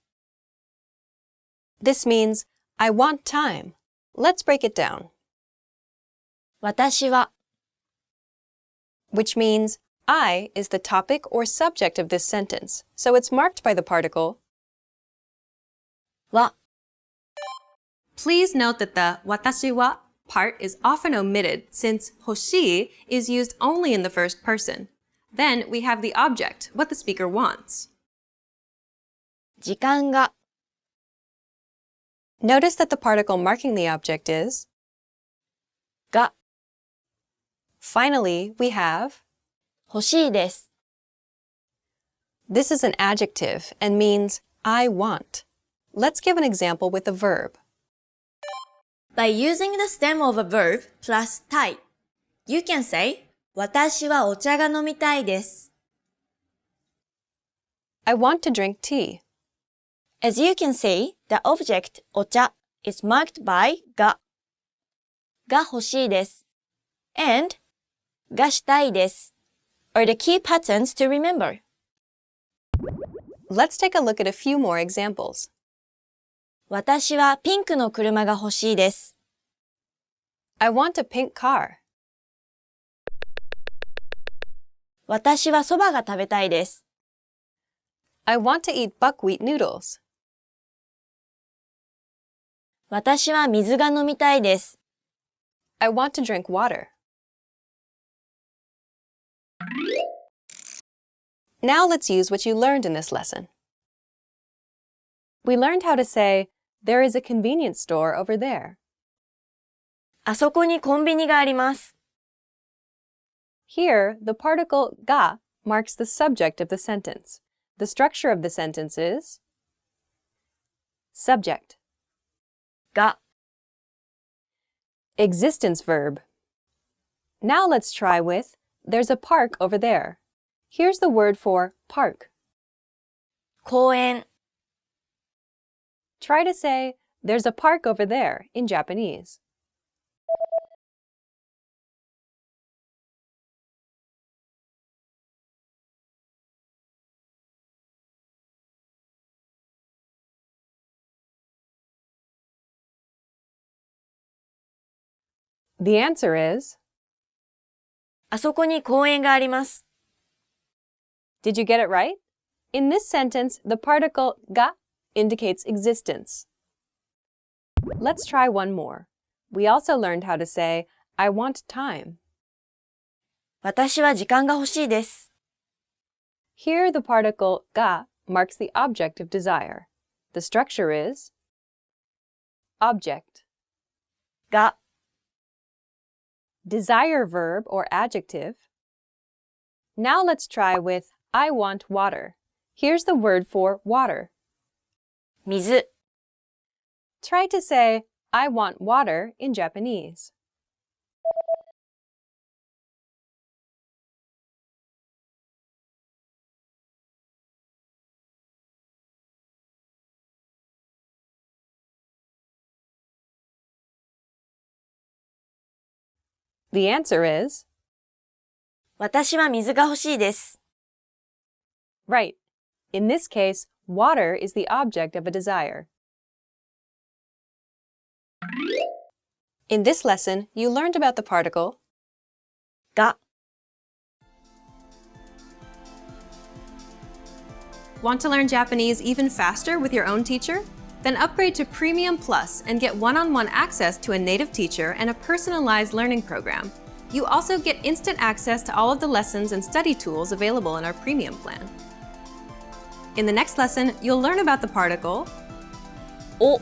This means I want time. Let's break it down. 私は which means I is the topic or subject of this sentence, so it's marked by the particle は Please note that the 私は part is often omitted since 欲しい is used only in the first person. Then we have the object, what the speaker wants. 時間が Notice that the particle marking the object is が Finally, we have 欲しいです。 This is an adjective and means I want. Let's give an example with a verb. By using the stem of a verb plus たい you can say 私はお茶が飲みたいです。 I want to drink tea. As you can see, the object お茶 is marked by が欲しいです and がしたいです are the key patterns to remember. Let's take a look at a few more examples. 私はピンクの車が欲しいです。 I want a pink car. 私はそばが食べたいです。 I want to eat buckwheat noodles. 私は水が飲みたいです。 I want to drink water. Now let's use what you learned in this lesson. We learned how to say, there is a convenience store over there. あそこにコンビニがあります。 Here, the particle が marks the subject of the sentence. The structure of the sentence is subject, が existence verb. Now let's try with there's a park over there. Here's the word for park. 公園 Try to say there's a park over there in Japanese. The answer is あそこに公園があります。 Did you get it right? In this sentence, the particle が indicates existence. Let's try one more. We also learned how to say, I want time. 私は時間が欲しいです。 Here, the particle が marks the object of desire. The structure is object, が desire verb or adjective. Now let's try with I want water. Here's the word for water. 水 Try to say I want water in Japanese. The answer is 私は水が欲しいです。 right. In this case, water is the object of a desire. In this lesson, you learned about the particle が Want to learn Japanese even faster with your own teacher? Then upgrade to Premium Plus and get one-on-one access to a native teacher and a personalized learning program. You also get instant access to all of the lessons and study tools available in our Premium plan. In the next lesson, you'll learn about the particle お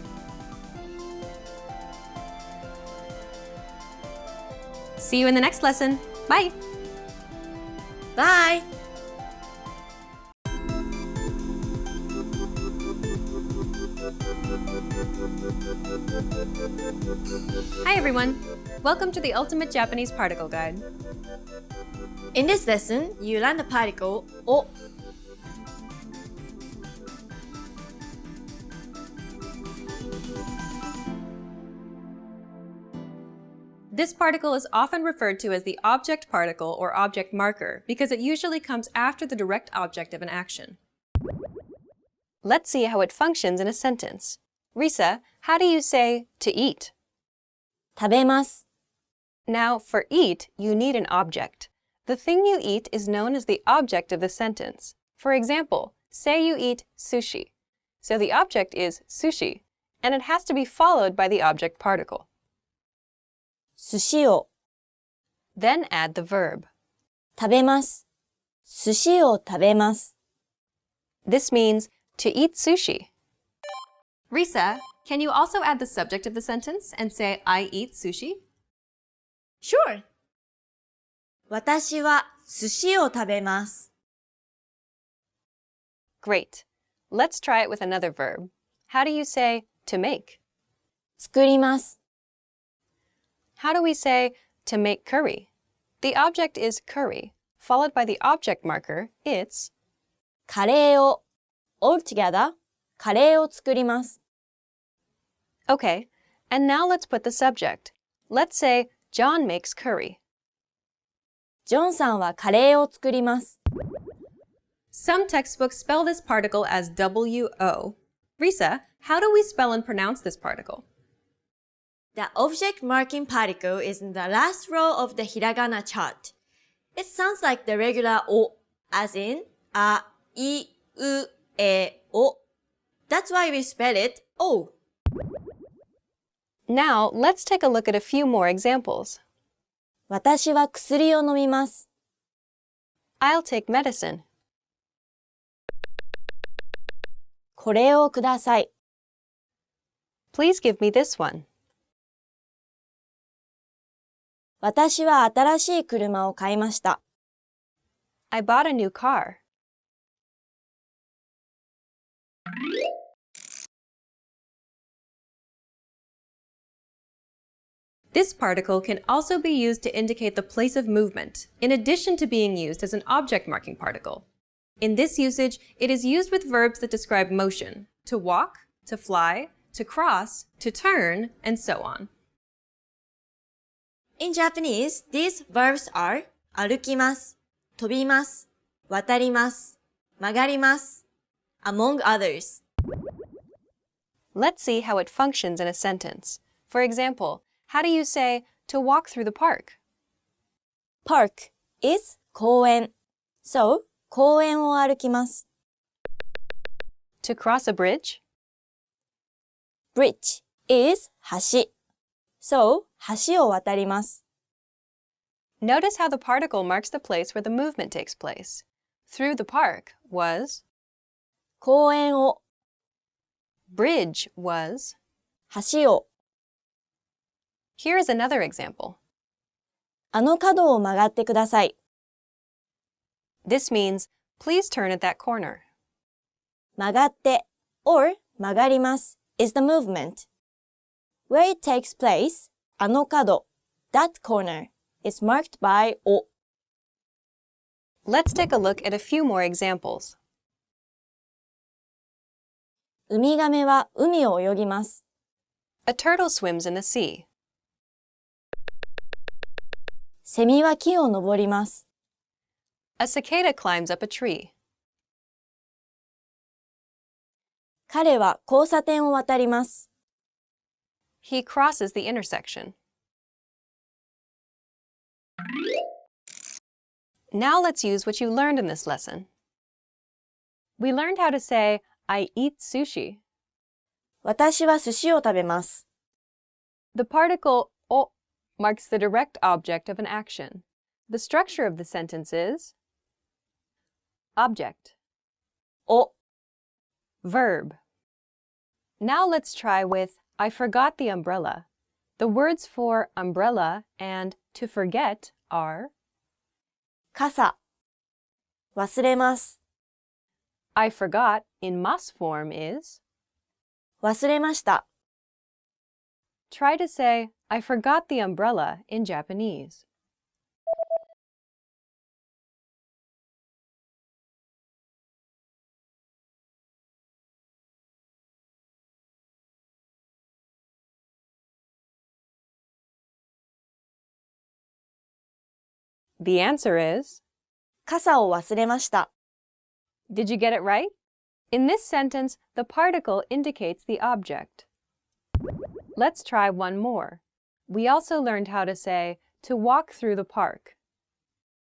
See you in the next lesson. Bye! Bye! Hi everyone! Welcome to the Ultimate Japanese Particle Guide. In this lesson, you learn the particle o. This particle is often referred to as the object particle or object marker because it usually comes after the direct object of an action. Let's see how it functions in a sentence. Risa, how do you say to eat? 食べます. Now, for eat, you need an object. The thing you eat is known as the object of the sentence. For example, say you eat sushi. So the object is sushi, and it has to be followed by the object particle. 寿司を Then add the verb. 食べます. 寿司を食べます. This means to eat sushi. Risa, can you also add the subject of the sentence and say, I eat sushi? Sure! 私は寿司を食べます. Great. Let's try it with another verb. How do you say to make? 作ります. How do we say to make curry? The object is curry, followed by the object marker, it's カレーを all together, カレーを作ります. Okay, and now let's put the subject. Let's say John makes curry. ジョンさんはカレーを作ります. Some textbooks spell this particle as W-O. Risa, how do we spell and pronounce this particle? The object marking particle is in the last row of the hiragana chart. It sounds like the regular O, as in a, I, U, E, O. That's why we spell it O. Now, let's take a look at a few more examples. 私は薬を飲みます. I'll take medicine. これをください. Please give me this one. 私は新しい車を買いました. I bought a new car. This particle can also be used to indicate the place of movement, in addition to being used as an object marking particle. In this usage, it is used with verbs that describe motion, to walk, to fly, to cross, to turn, and so on. In Japanese, these verbs are 歩きます, 飛びます, 渡ります, 曲がります, among others. Let's see how it functions in a sentence. For example, how do you say to walk through the park? Park is 公園. So, 公園を歩きます. To cross a bridge? Bridge is 橋. So, 橋を渡ります. Notice how the particle marks the place where the movement takes place. Through the park was 公園を Bridge was 橋を Here is another example. あの角を曲がってください. This means, please turn at that corner. 曲がって or 曲がります is the movement. Where it takes place, あの角 that corner is marked by お. Let's take a look at a few more examples. ウミガメは海を泳ぎます. A turtle swims in the sea. セミは木を登ります. A cicada climbs up a tree. 彼は交差点を渡ります. He crosses the intersection. Now let's use what you learned in this lesson. We learned how to say, I eat sushi. 私は寿司を食べます. The particle o marks the direct object of an action. The structure of the sentence is object, お verb. Now let's try with I forgot the umbrella. The words for umbrella and to forget are 傘忘れます。 I forgot in must form is 忘れました。 try to say I forgot the umbrella in Japanese. The answer is 傘を忘れました。 Did you get it right? In this sentence, the particle indicates the object. Let's try one more. We also learned how to say to walk through the park.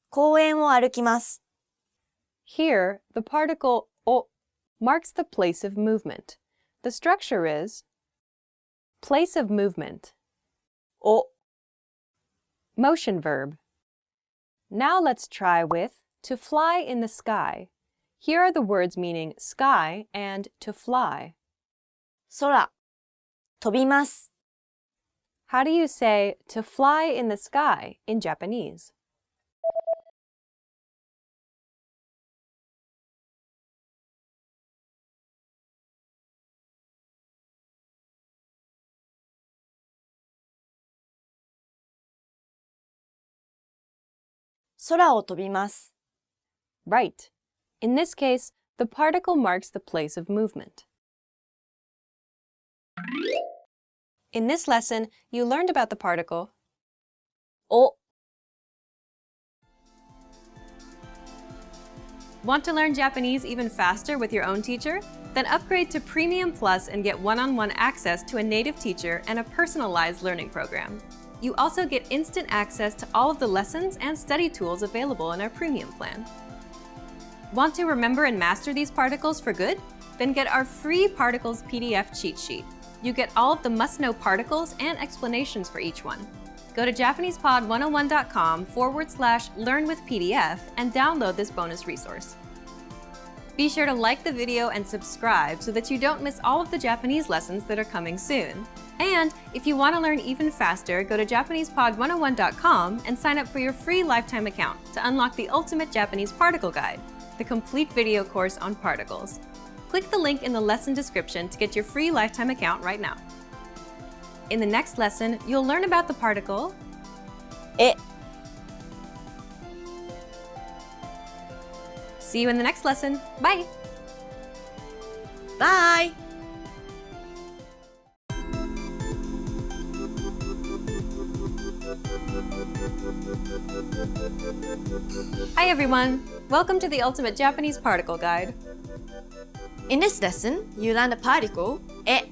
公園を歩きます。 Here, the particle o marks the place of movement. The structure is place of movement. お Motion verb. Now let's try with to fly in the sky. Here are the words meaning sky and to fly. 空、飛びます。 How do you say to fly in the sky in Japanese? "空を飛びます。 Right. In this case, the particle marks the place of movement. In this lesson, you learned about the particle お Want to learn Japanese even faster with your own teacher? Then upgrade to Premium Plus and get one-on-one access to a native teacher and a personalized learning program. You also get instant access to all of the lessons and study tools available in our Premium plan. Want to remember and master these particles for good? Then get our free Particles PDF cheat sheet. You get all of the must-know particles and explanations for each one. Go to JapanesePod101.com/learn-with-PDF and download this bonus resource. Be sure to like the video and subscribe so that you don't miss all of the Japanese lessons that are coming soon. And if you want to learn even faster, go to JapanesePod101.com and sign up for your free lifetime account to unlock the ultimate Japanese particle guide, the complete video course on particles. Click the link in the lesson description to get your free lifetime account right now. In the next lesson, you'll learn about the particle え See you in the next lesson. Bye! Bye! Hi everyone! Welcome to the Ultimate Japanese Particle Guide. In this lesson, you learn the particle え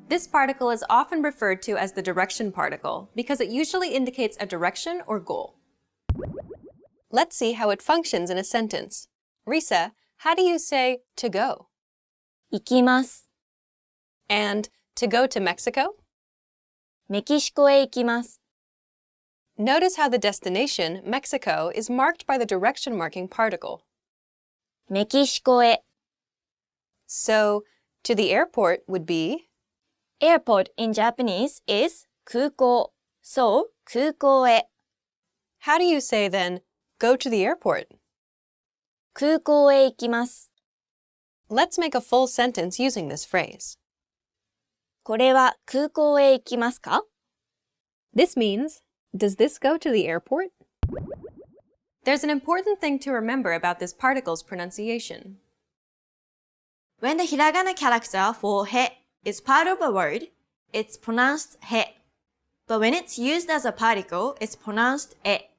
This particle is often referred to as the direction particle because it usually indicates a direction or goal. Let's see how it functions in a sentence. Risa, how do you say to go? 行きます。 And to go to Mexico? メキシコへ行きます。 Notice how the destination, Mexico, is marked by the direction marking particle. メキシコへ So, to the airport would be Airport in Japanese is 空港. So, 空港へ How do you say then, go to the airport? 空港へ行きます。 Let's make a full sentence using this phrase. これは空港へ行きますか? This means, does this go to the airport? There's an important thing to remember about this particle's pronunciation. When the hiragana character for へ is part of a word, it's pronounced へ. But when it's used as a particle, it's pronounced え.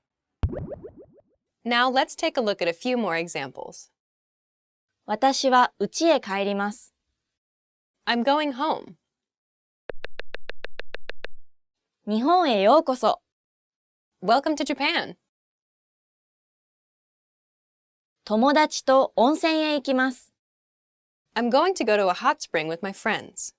Now let's take a look at a few more examples. 私は家へ帰ります。 I'm going home. 日本へようこそ。 Welcome to Japan. 友達と温泉へ行きます。 I'm going to go to a hot spring with my friends.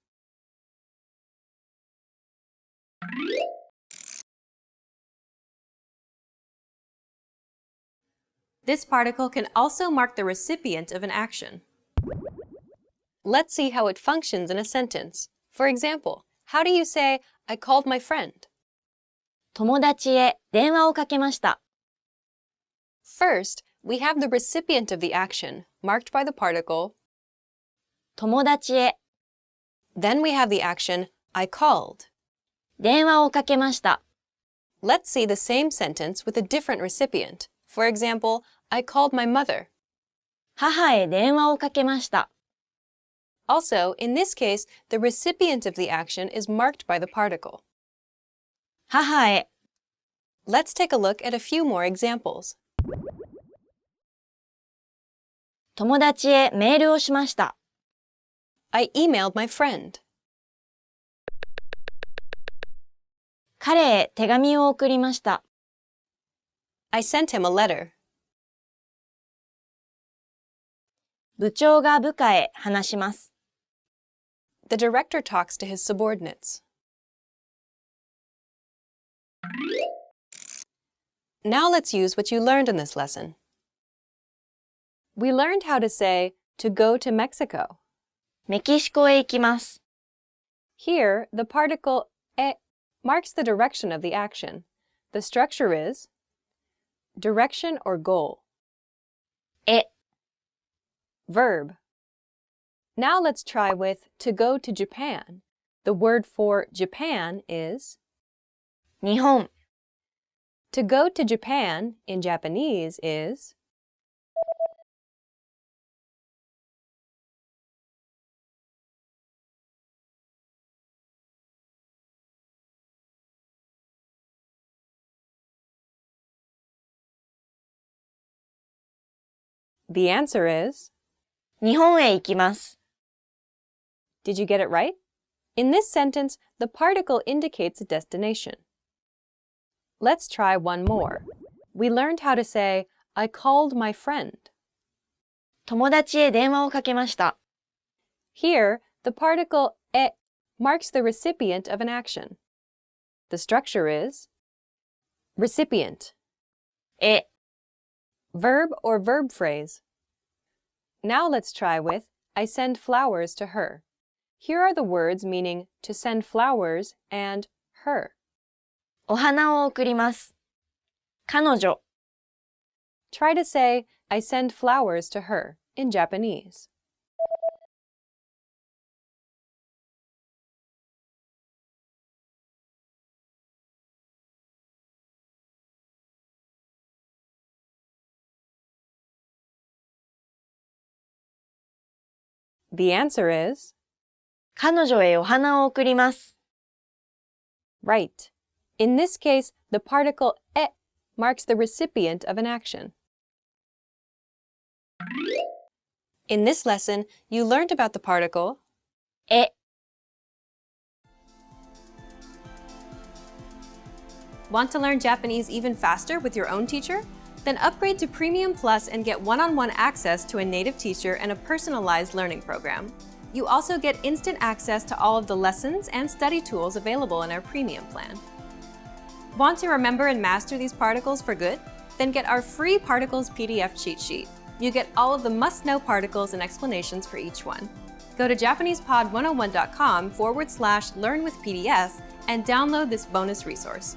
This particle can also mark the recipient of an action. Let's see how it functions in a sentence. For example, how do you say, I called my friend? 友達へ電話をかけました。First, we have the recipient of the action, marked by the particle 友達へ Then we have the action, I called. 電話をかけました。Let's see the same sentence with a different recipient. For example, I called my mother. 母へ電話をかけました。Also, in this case, the recipient of the action is marked by the particle. 母へ Let's take a look at a few more examples. 友達へメールをしました。I emailed my friend. 彼へ手紙を送りました。I sent him a letter. 部長が部下へ話します。The director talks to his subordinates. Now let's use what you learned in this lesson. We learned how to say, to go to Mexico. メキシコへ行きます。Here, the particle e marks the direction of the action. The structure is direction or goal. え Verb. Now let's try with to go to Japan. The word for Japan is 日本 To go to Japan in Japanese is The answer is 日本へ行きます。Did you get it right? In this sentence, the particle indicates a destination. Let's try one more. We learned how to say, I called my friend. 友達へ電話をかけました。Here, the particle e marks the recipient of an action. The structure is recipient, え verb or verb phrase. Now let's try with, I send flowers to her. Here are the words meaning to send flowers and her. お花を送ります。彼女 Try to say, I send flowers to her in Japanese. The answer is 彼女へお花を送ります。 right. In this case, the particle e marks the recipient of an action. In this lesson, you learned about the particle え Want to learn Japanese even faster with your own teacher? Then upgrade to Premium Plus and get one-on-one access to a native teacher and a personalized learning program. You also get instant access to all of the lessons and study tools available in our Premium plan. Want to remember and master these particles for good? Then get our free Particles PDF cheat sheet. You get all of the must-know particles and explanations for each one. Go to JapanesePod101.com/learnwithPDF and download this bonus resource.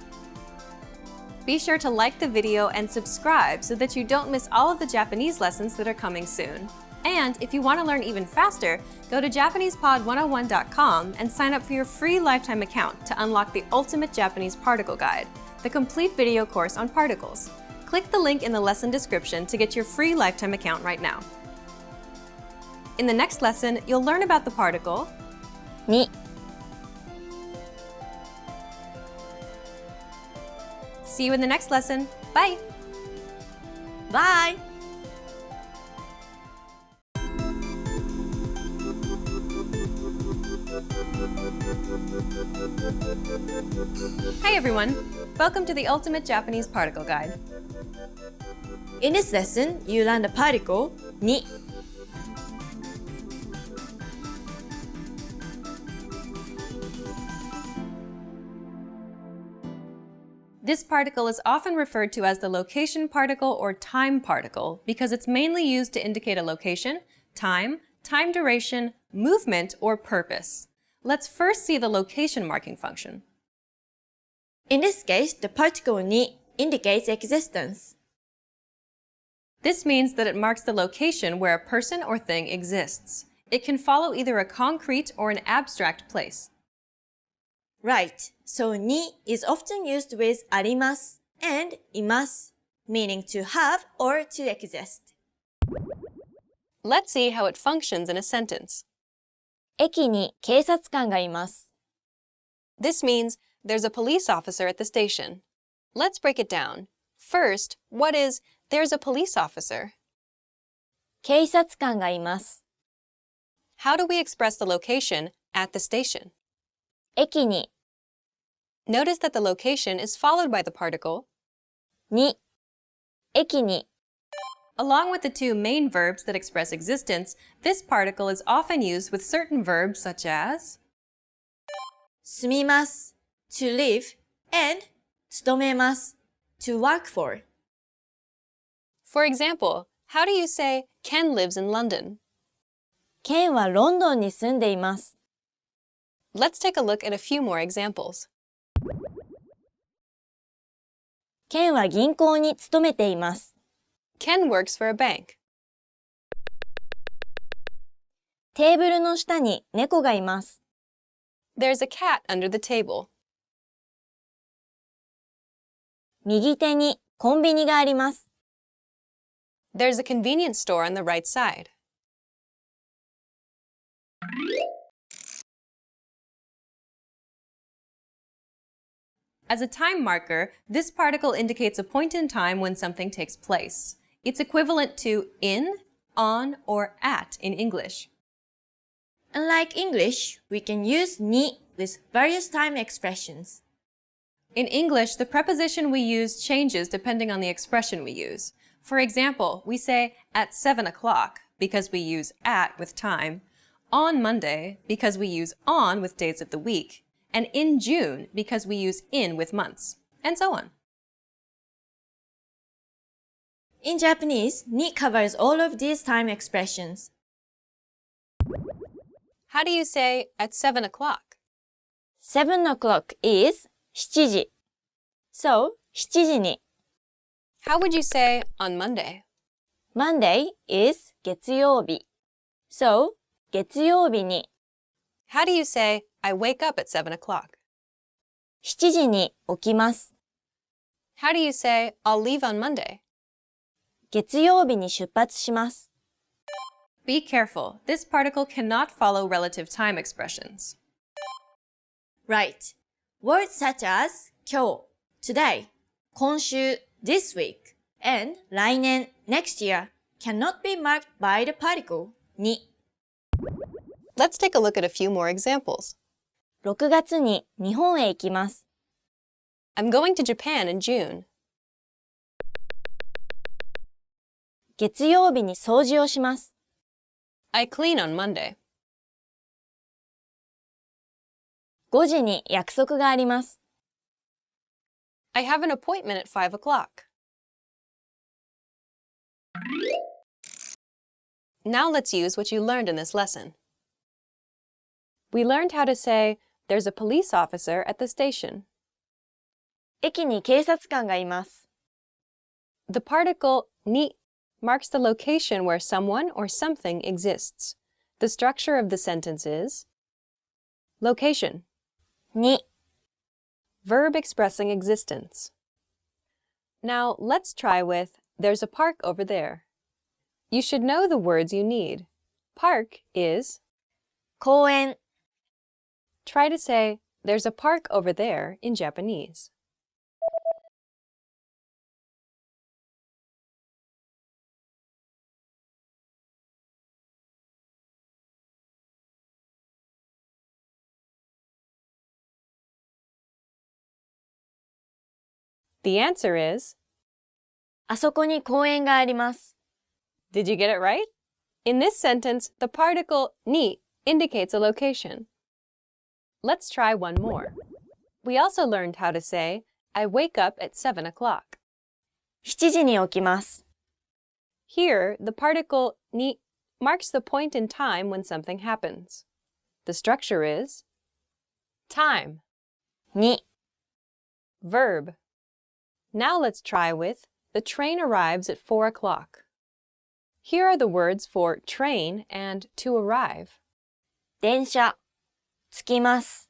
Be sure to like the video and subscribe so that you don't miss all of the Japanese lessons that are coming soon. And if you want to learn even faster, go to JapanesePod101.com and sign up for your free lifetime account to unlock the ultimate Japanese particle guide, the complete video course on particles. Click the link in the lesson description to get your free lifetime account right now. In the next lesson, you'll learn about the particle に See you in the next lesson. Bye! Bye! Hi everyone! Welcome to the Ultimate Japanese Particle Guide. In this lesson, you learn the particle に This particle is often referred to as the location particle or time particle because it's mainly used to indicate a location, time, time duration, movement, or purpose. Let's first see the location marking function. In this case, the particle ni indicates existence. This means that it marks the location where a person or thing exists. It can follow either a concrete or an abstract place. Right, so ni is often used with あります and います, meaning to have or to exist. Let's see how it functions in a sentence. 駅に警察官がいます. This means there's a police officer at the station. Let's break it down. First, what is there's a police officer? 警察官がいます. How do we express the location at the station? 駅に Notice that the location is followed by the particle に 駅に Along with the two main verbs that express existence, this particle is often used with certain verbs such as 住みます to live and 勤めます to work for. For example, how do you say Ken lives in London? ケンはロンドンに住んでいます. Let's take a look at a few more examples. ケンは銀行に勤めています. Ken works for a bank. テーブルの下に猫がいます. There's a cat under the table. 右手にコンビニがあります. There's a convenience store on the right side. As a time marker, this particle indicates a point in time when something takes place. It's equivalent to in, on, or at in English. Unlike English, we can use ni with various time expressions. In English, the preposition we use changes depending on the expression we use. For example, we say at 7 o'clock because we use at with time, on Monday because we use on with days of the week, and in June because we use in with months, and so on. In Japanese, ni covers all of these time expressions. How do you say at 7 o'clock? 7 o'clock is 7時. So, 7時に. How would you say on Monday? Monday is 月曜日. So, 月曜日に. How do you say I wake up at 7 o'clock? 7時に起きます. How do you say I'll leave on Monday? 月曜日に出発します. Be careful. This particle cannot follow relative time expressions. Right. Words such as 今日, today, 今週, this week, and 来年, next year cannot be marked by the particle に. Let's take a look at a few more examples. 6月に日本へ行きます. I'm going to Japan in June. 月曜日に掃除をします. I clean on Monday. 5時に約束があります. I have an appointment at 5 o'clock. Now let's use what you learned in this lesson. We learned how to say, there's a police officer at the station. 駅に警察官がいます. The particle ni marks the location where someone or something exists. The structure of the sentence is location. に Verb expressing existence. Now let's try with there's a park over there. You should know the words you need. Park is 公園. Try to say there's a park over there in Japanese. The answer is あそこに公園があります. Did you get it right? In this sentence, the particle ni indicates a location. Let's try one more. We also learned how to say, I wake up at 7 o'clock. 7時に起きます. Here, the particle ni marks the point in time when something happens. The structure is Time. に Verb. Now let's try with the train arrives at 4 o'clock. Here are the words for train and to arrive. 電車着きます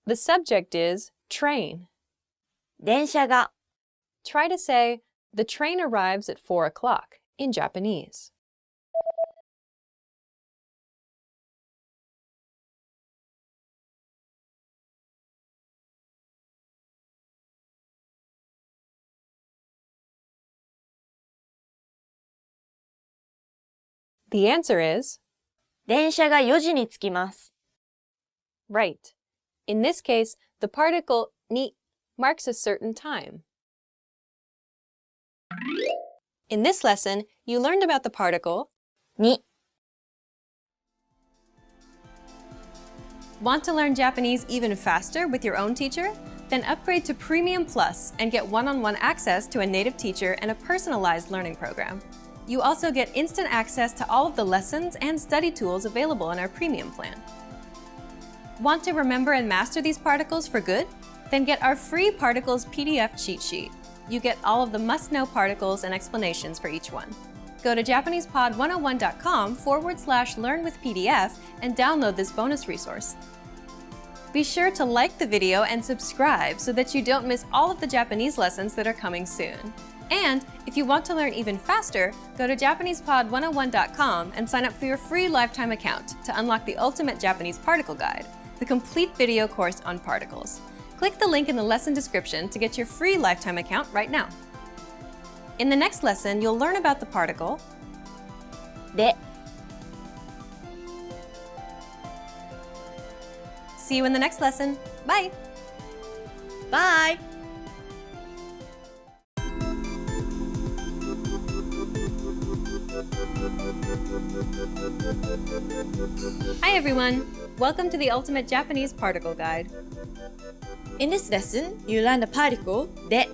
The subject is train. 電車が Try to say, the train arrives at 4 o'clock in Japanese. The answer is 電車が4時に着きます right. In this case, the particle ni marks a certain time. In this lesson, you learned about the particle に Want to learn Japanese even faster with your own teacher? Then upgrade to Premium Plus and get one-on-one access to a native teacher and a personalized learning program. You also get instant access to all of the lessons and study tools available in our premium plan. Want to remember and master these particles for good? Then get our free particles PDF cheat sheet. You get all of the must-know particles and explanations for each one. Go to JapanesePod101.com/learn-with-PDF and download this bonus resource. Be sure to like the video and subscribe so that you don't miss all of the Japanese lessons that are coming soon. And if you want to learn even faster, go to JapanesePod101.com and sign up for your free lifetime account to unlock the ultimate Japanese particle guide, the complete video course on particles. Click the link in the lesson description to get your free lifetime account right now. In the next lesson, you'll learn about the particle で See you in the next lesson. Bye! Bye! Hi everyone! Welcome to the Ultimate Japanese Particle Guide. In this lesson, you learn the particle で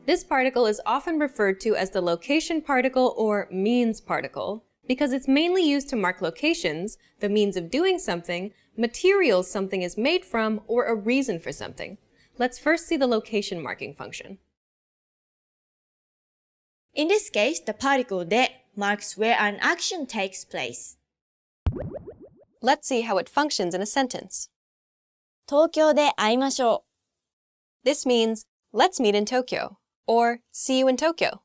This particle is often referred to as the location particle or means particle because it's mainly used to mark locations, the means of doing something, materials something is made from, or a reason for something. Let's first see the location marking function. In this case, the particle で marks where an action takes place. Let's see how it functions in a sentence. 東京で会いましょ This means, let's meet in Tokyo, or see you in Tokyo.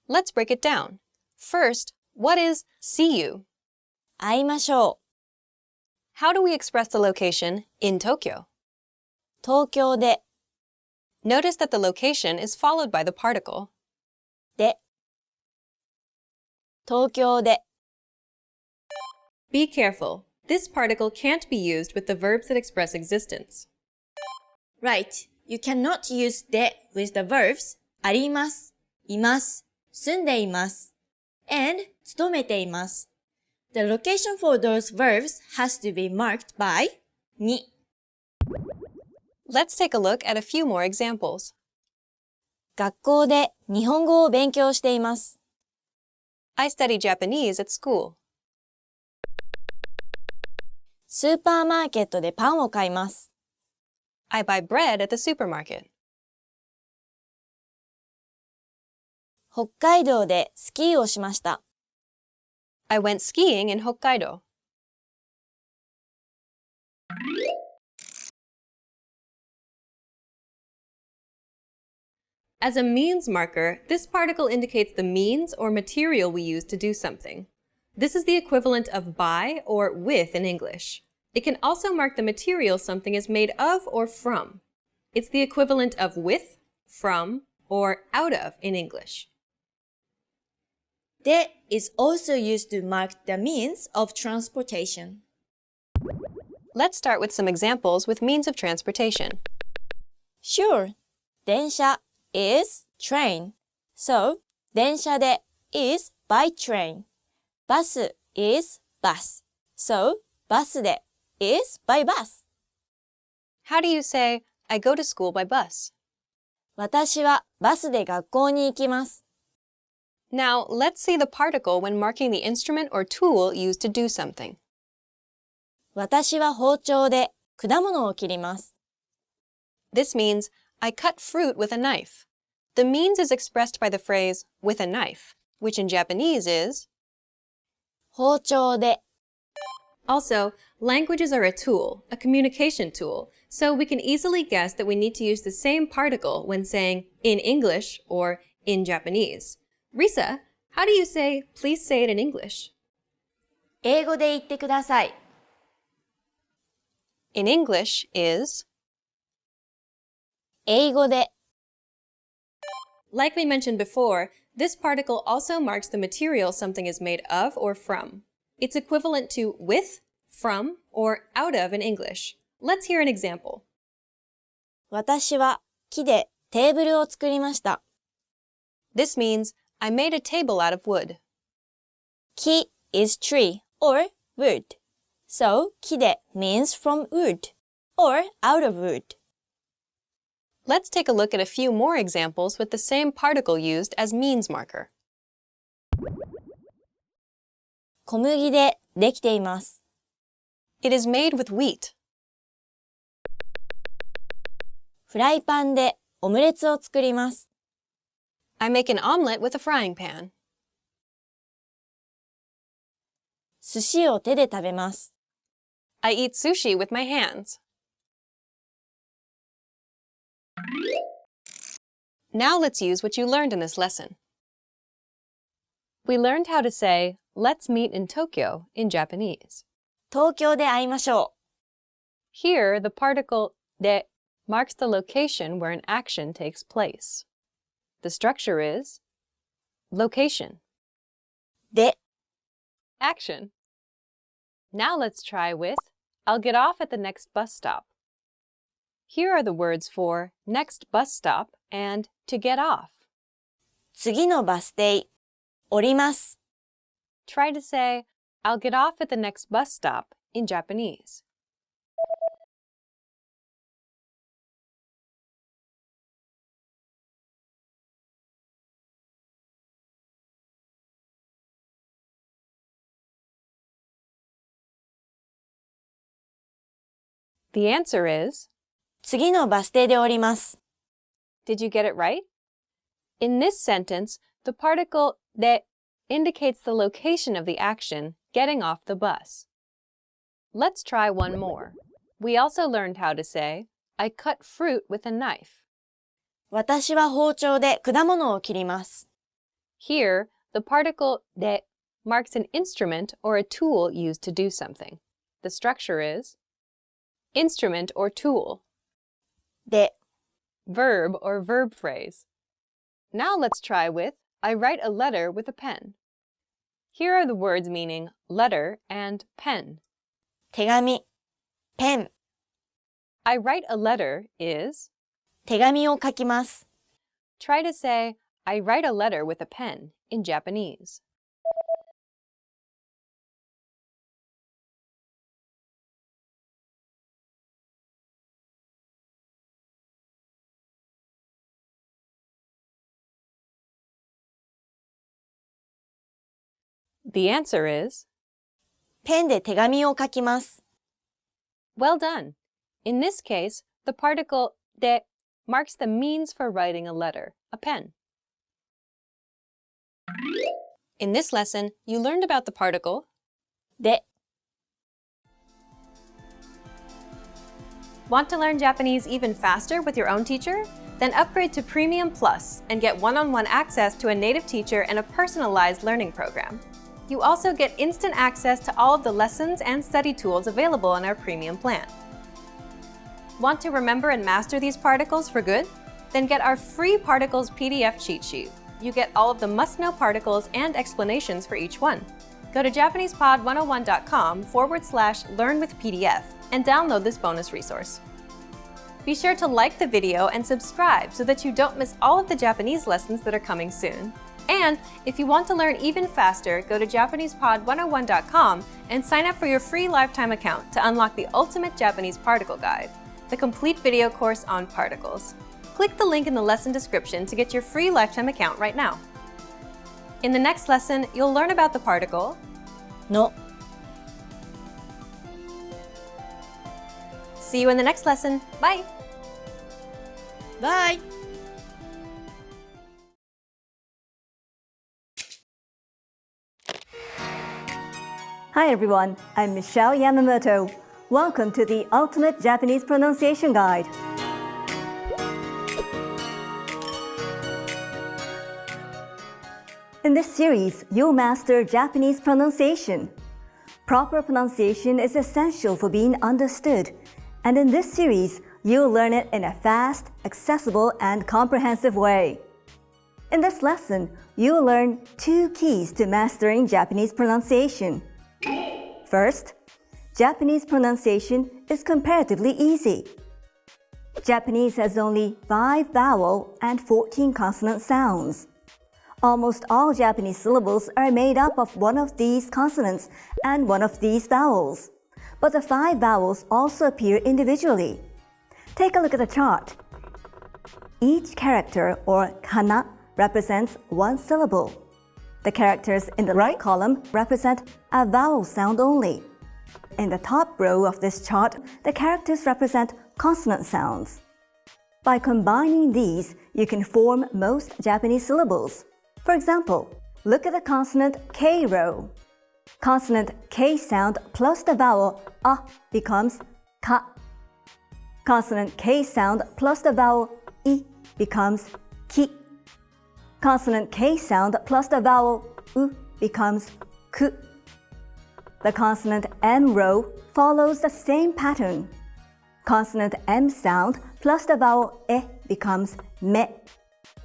Let's break it down. First, what is see you? う。会いましょう。 How do we express the location in Tokyo? 東京で Notice that the location is followed by the particle. で 東京で Be careful. This particle can't be used with the verbs that express existence. Right. You cannot use で with the verbs あります、います、住んでいます and 勤めています。The location for those verbs has to be marked by に。Let's take a look at a few more examples. 学校で日本語を勉強しています。I study Japanese at school. スーパーマーケットでパンを買います。I buy bread at the supermarket. 北海道でスキーをしました。I went skiing in Hokkaido. As a means marker, this particle indicates the means or material we use to do something. This is the equivalent of by or with in English. It can also mark the material something is made of or from. It's the equivalent of with, from, or out of in English. で is also used to mark the means of transportation. Let's start with some examples with means of transportation. Sure. 電車 is train. So, 電車で is by train. バス is bus. So, バスで is by bus. How do you say, I go to school by bus? 私はバスで学校に行きます。Now, let's see the particle when marking the instrument or tool used to do something. 私は包丁で果物を切ります。This means, I cut fruit with a knife. The means is expressed by the phrase, with a knife, which in Japanese is 包丁で Also, languages are a tool, a communication tool, so we can easily guess that we need to use the same particle when saying in English or in Japanese. Risa, how do you say, please say it in English? 英語で言ってください。In English is 英語で Like we mentioned before, this particle also marks the material something is made of or from. It's equivalent to with, from, or out of in English. Let's hear an example. 私は木でテーブルを作りました。This means, I made a table out of wood. 木 is tree or wood. So, 木で means from wood or out of wood. Let's take a look at a few more examples with the same particle used as means marker. 小麦でできています。It is made with wheat. フライパンでオムレツを作ります。I make an omelet with a frying pan. 寿司を手で食べます。I eat sushi with my hands. Now let's use what you learned in this lesson. We learned how to say, let's meet in Tokyo in Japanese. 東京で会いましょう。 Here, the particle de marks the location where an action takes place. The structure is location, で action. Now let's try with, I'll get off at the next bus stop. Here are the words for next bus stop and to get off. 次のバス停降ります。 Try to say, I'll get off at the next bus stop in Japanese. The answer is 次のバス停で降ります。 Did you get it right? In this sentence, the particle de indicates the location of the action, getting off the bus. Let's try one more. We also learned how to say, I cut fruit with a knife. 私は包丁で果物を切ります。 Here, the particle de marks an instrument or a tool used to do something. The structure is instrument or tool, で verb or verb phrase. Now let's try with, I write a letter with a pen. Here are the words meaning letter and pen. 手紙、ペン、 I write a letter is, 手紙を書きます。 try to say, I write a letter with a pen in Japanese. The answer is ペンで手紙を書きます。 well done. In this case, the particle de marks the means for writing a letter, a pen. In this lesson, you learned about the particle で Want to learn Japanese even faster with your own teacher? Then upgrade to Premium Plus and get one-on-one access to a native teacher and a personalized learning program. You also get instant access to all of the lessons and study tools available in our premium plan. Want to remember and master these particles for good? Then get our free particles PDF cheat sheet. You get all of the must-know particles and explanations for each one. Go to JapanesePod101.com/learn-with-PDF and download this bonus resource. Be sure to like the video and subscribe so that you don't miss all of the Japanese lessons that are coming soon. And if you want to learn even faster, go to JapanesePod101.com and sign up for your free lifetime account to unlock the ultimate Japanese particle guide, the complete video course on particles. Click the link in the lesson description to get your free lifetime account right now. In the next lesson, you'll learn about the particle no. See you in the next lesson. Bye! Bye! Hi everyone, I'm Michelle Yamamoto. Welcome to the Ultimate Japanese Pronunciation Guide. In this series, you'll master Japanese pronunciation. Proper pronunciation is essential for being understood, and in this series, you'll learn it in a fast, accessible, and comprehensive way. In this lesson, you'll learn 2 keys to mastering Japanese pronunciation. First, Japanese pronunciation is comparatively easy. Japanese has only 5 vowel and 14 consonant sounds. Almost all Japanese syllables are made up of one of these consonants and one of these vowels. But the 5 vowels also appear individually. Take a look at the chart. Each character, or kana, represents 1 syllable. The characters in the right column represent a vowel sound only. In the top row of this chart, the characters represent consonant sounds. By combining these, you can form most Japanese syllables. For example, look at the consonant K row. Consonant K sound plus the vowel A becomes ka. Consonant K sound plus the vowel I becomes ki. Consonant K sound plus the vowel U becomes ku. The consonant M row follows the same pattern. Consonant M sound plus the vowel E becomes me.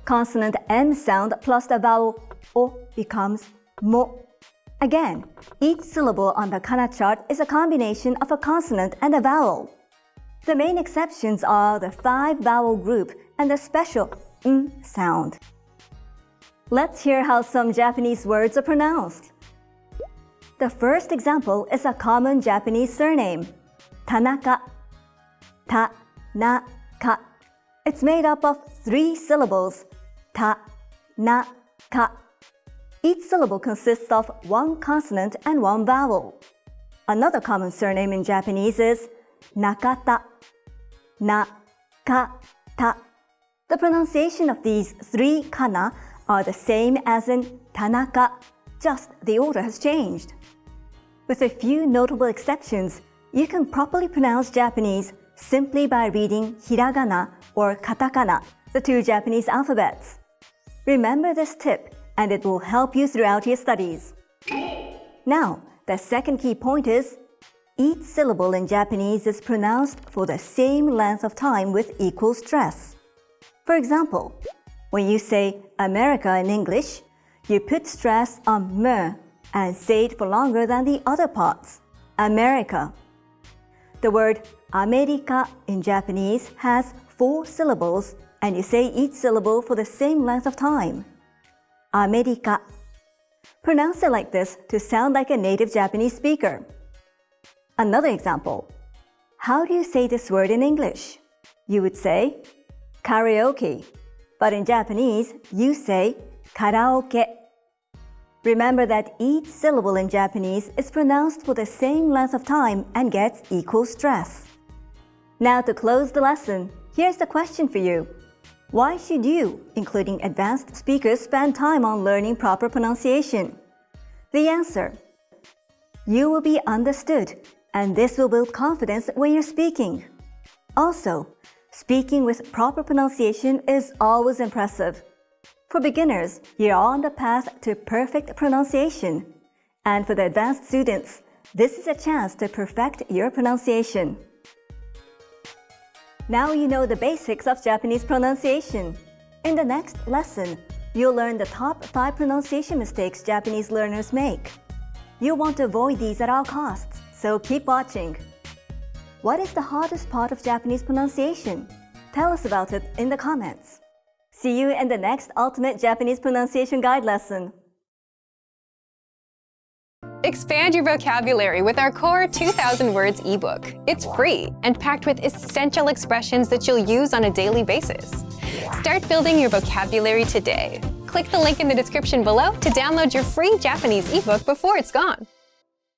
Consonant M sound plus the vowel O becomes mo. Again, each syllable on the kana chart is a combination of a consonant and a vowel. The main exceptions are the 5 vowel group and the special M sound. Let's hear how some Japanese words are pronounced. The first example is a common Japanese surname, Tanaka. Ta-na-ka. It's made up of 3 syllables, ta-na-ka. Each syllable consists of 1 consonant and 1 vowel. Another common surname in Japanese is Nakata. Na-ka-ta. The pronunciation of these 3 kana are the same as in Tanaka, just the order has changed. With a few notable exceptions, you can properly pronounce Japanese simply by reading hiragana or katakana, the 2 Japanese alphabets. Remember this tip, and it will help you throughout your studies. Now, the second key point is, each syllable in Japanese is pronounced for the same length of time with equal stress. For example, when you say America in English, you put stress on m and say it for longer than the other parts, America. The word America in Japanese has 4 syllables, and you say each syllable for the same length of time. America. Pronounce it like this to sound like a native Japanese speaker. Another example. How do you say this word in English? You would say karaoke, but in Japanese, you say karaoke. Remember that each syllable in Japanese is pronounced for the same length of time and gets equal stress. Now to close the lesson, here's the question for you. Why should you, including advanced speakers, spend time on learning proper pronunciation? The answer: you will be understood, and this will build confidence when you're speaking. Also, speaking with proper pronunciation is always impressive. For beginners, you're on the path to perfect pronunciation. And for the advanced students, this is a chance to perfect your pronunciation. Now you know the basics of Japanese pronunciation. In the next lesson, you'll learn the top 5 pronunciation mistakes Japanese learners make. You'll want to avoid these at all costs, so keep watching. What is the hardest part of Japanese pronunciation? Tell us about it in the comments. See you in the next Ultimate Japanese Pronunciation Guide lesson. Expand your vocabulary with our core 2,000 words ebook. It's free and packed with essential expressions that you'll use on a daily basis. Start building your vocabulary today. Click the link in the description below to download your free Japanese ebook before it's gone.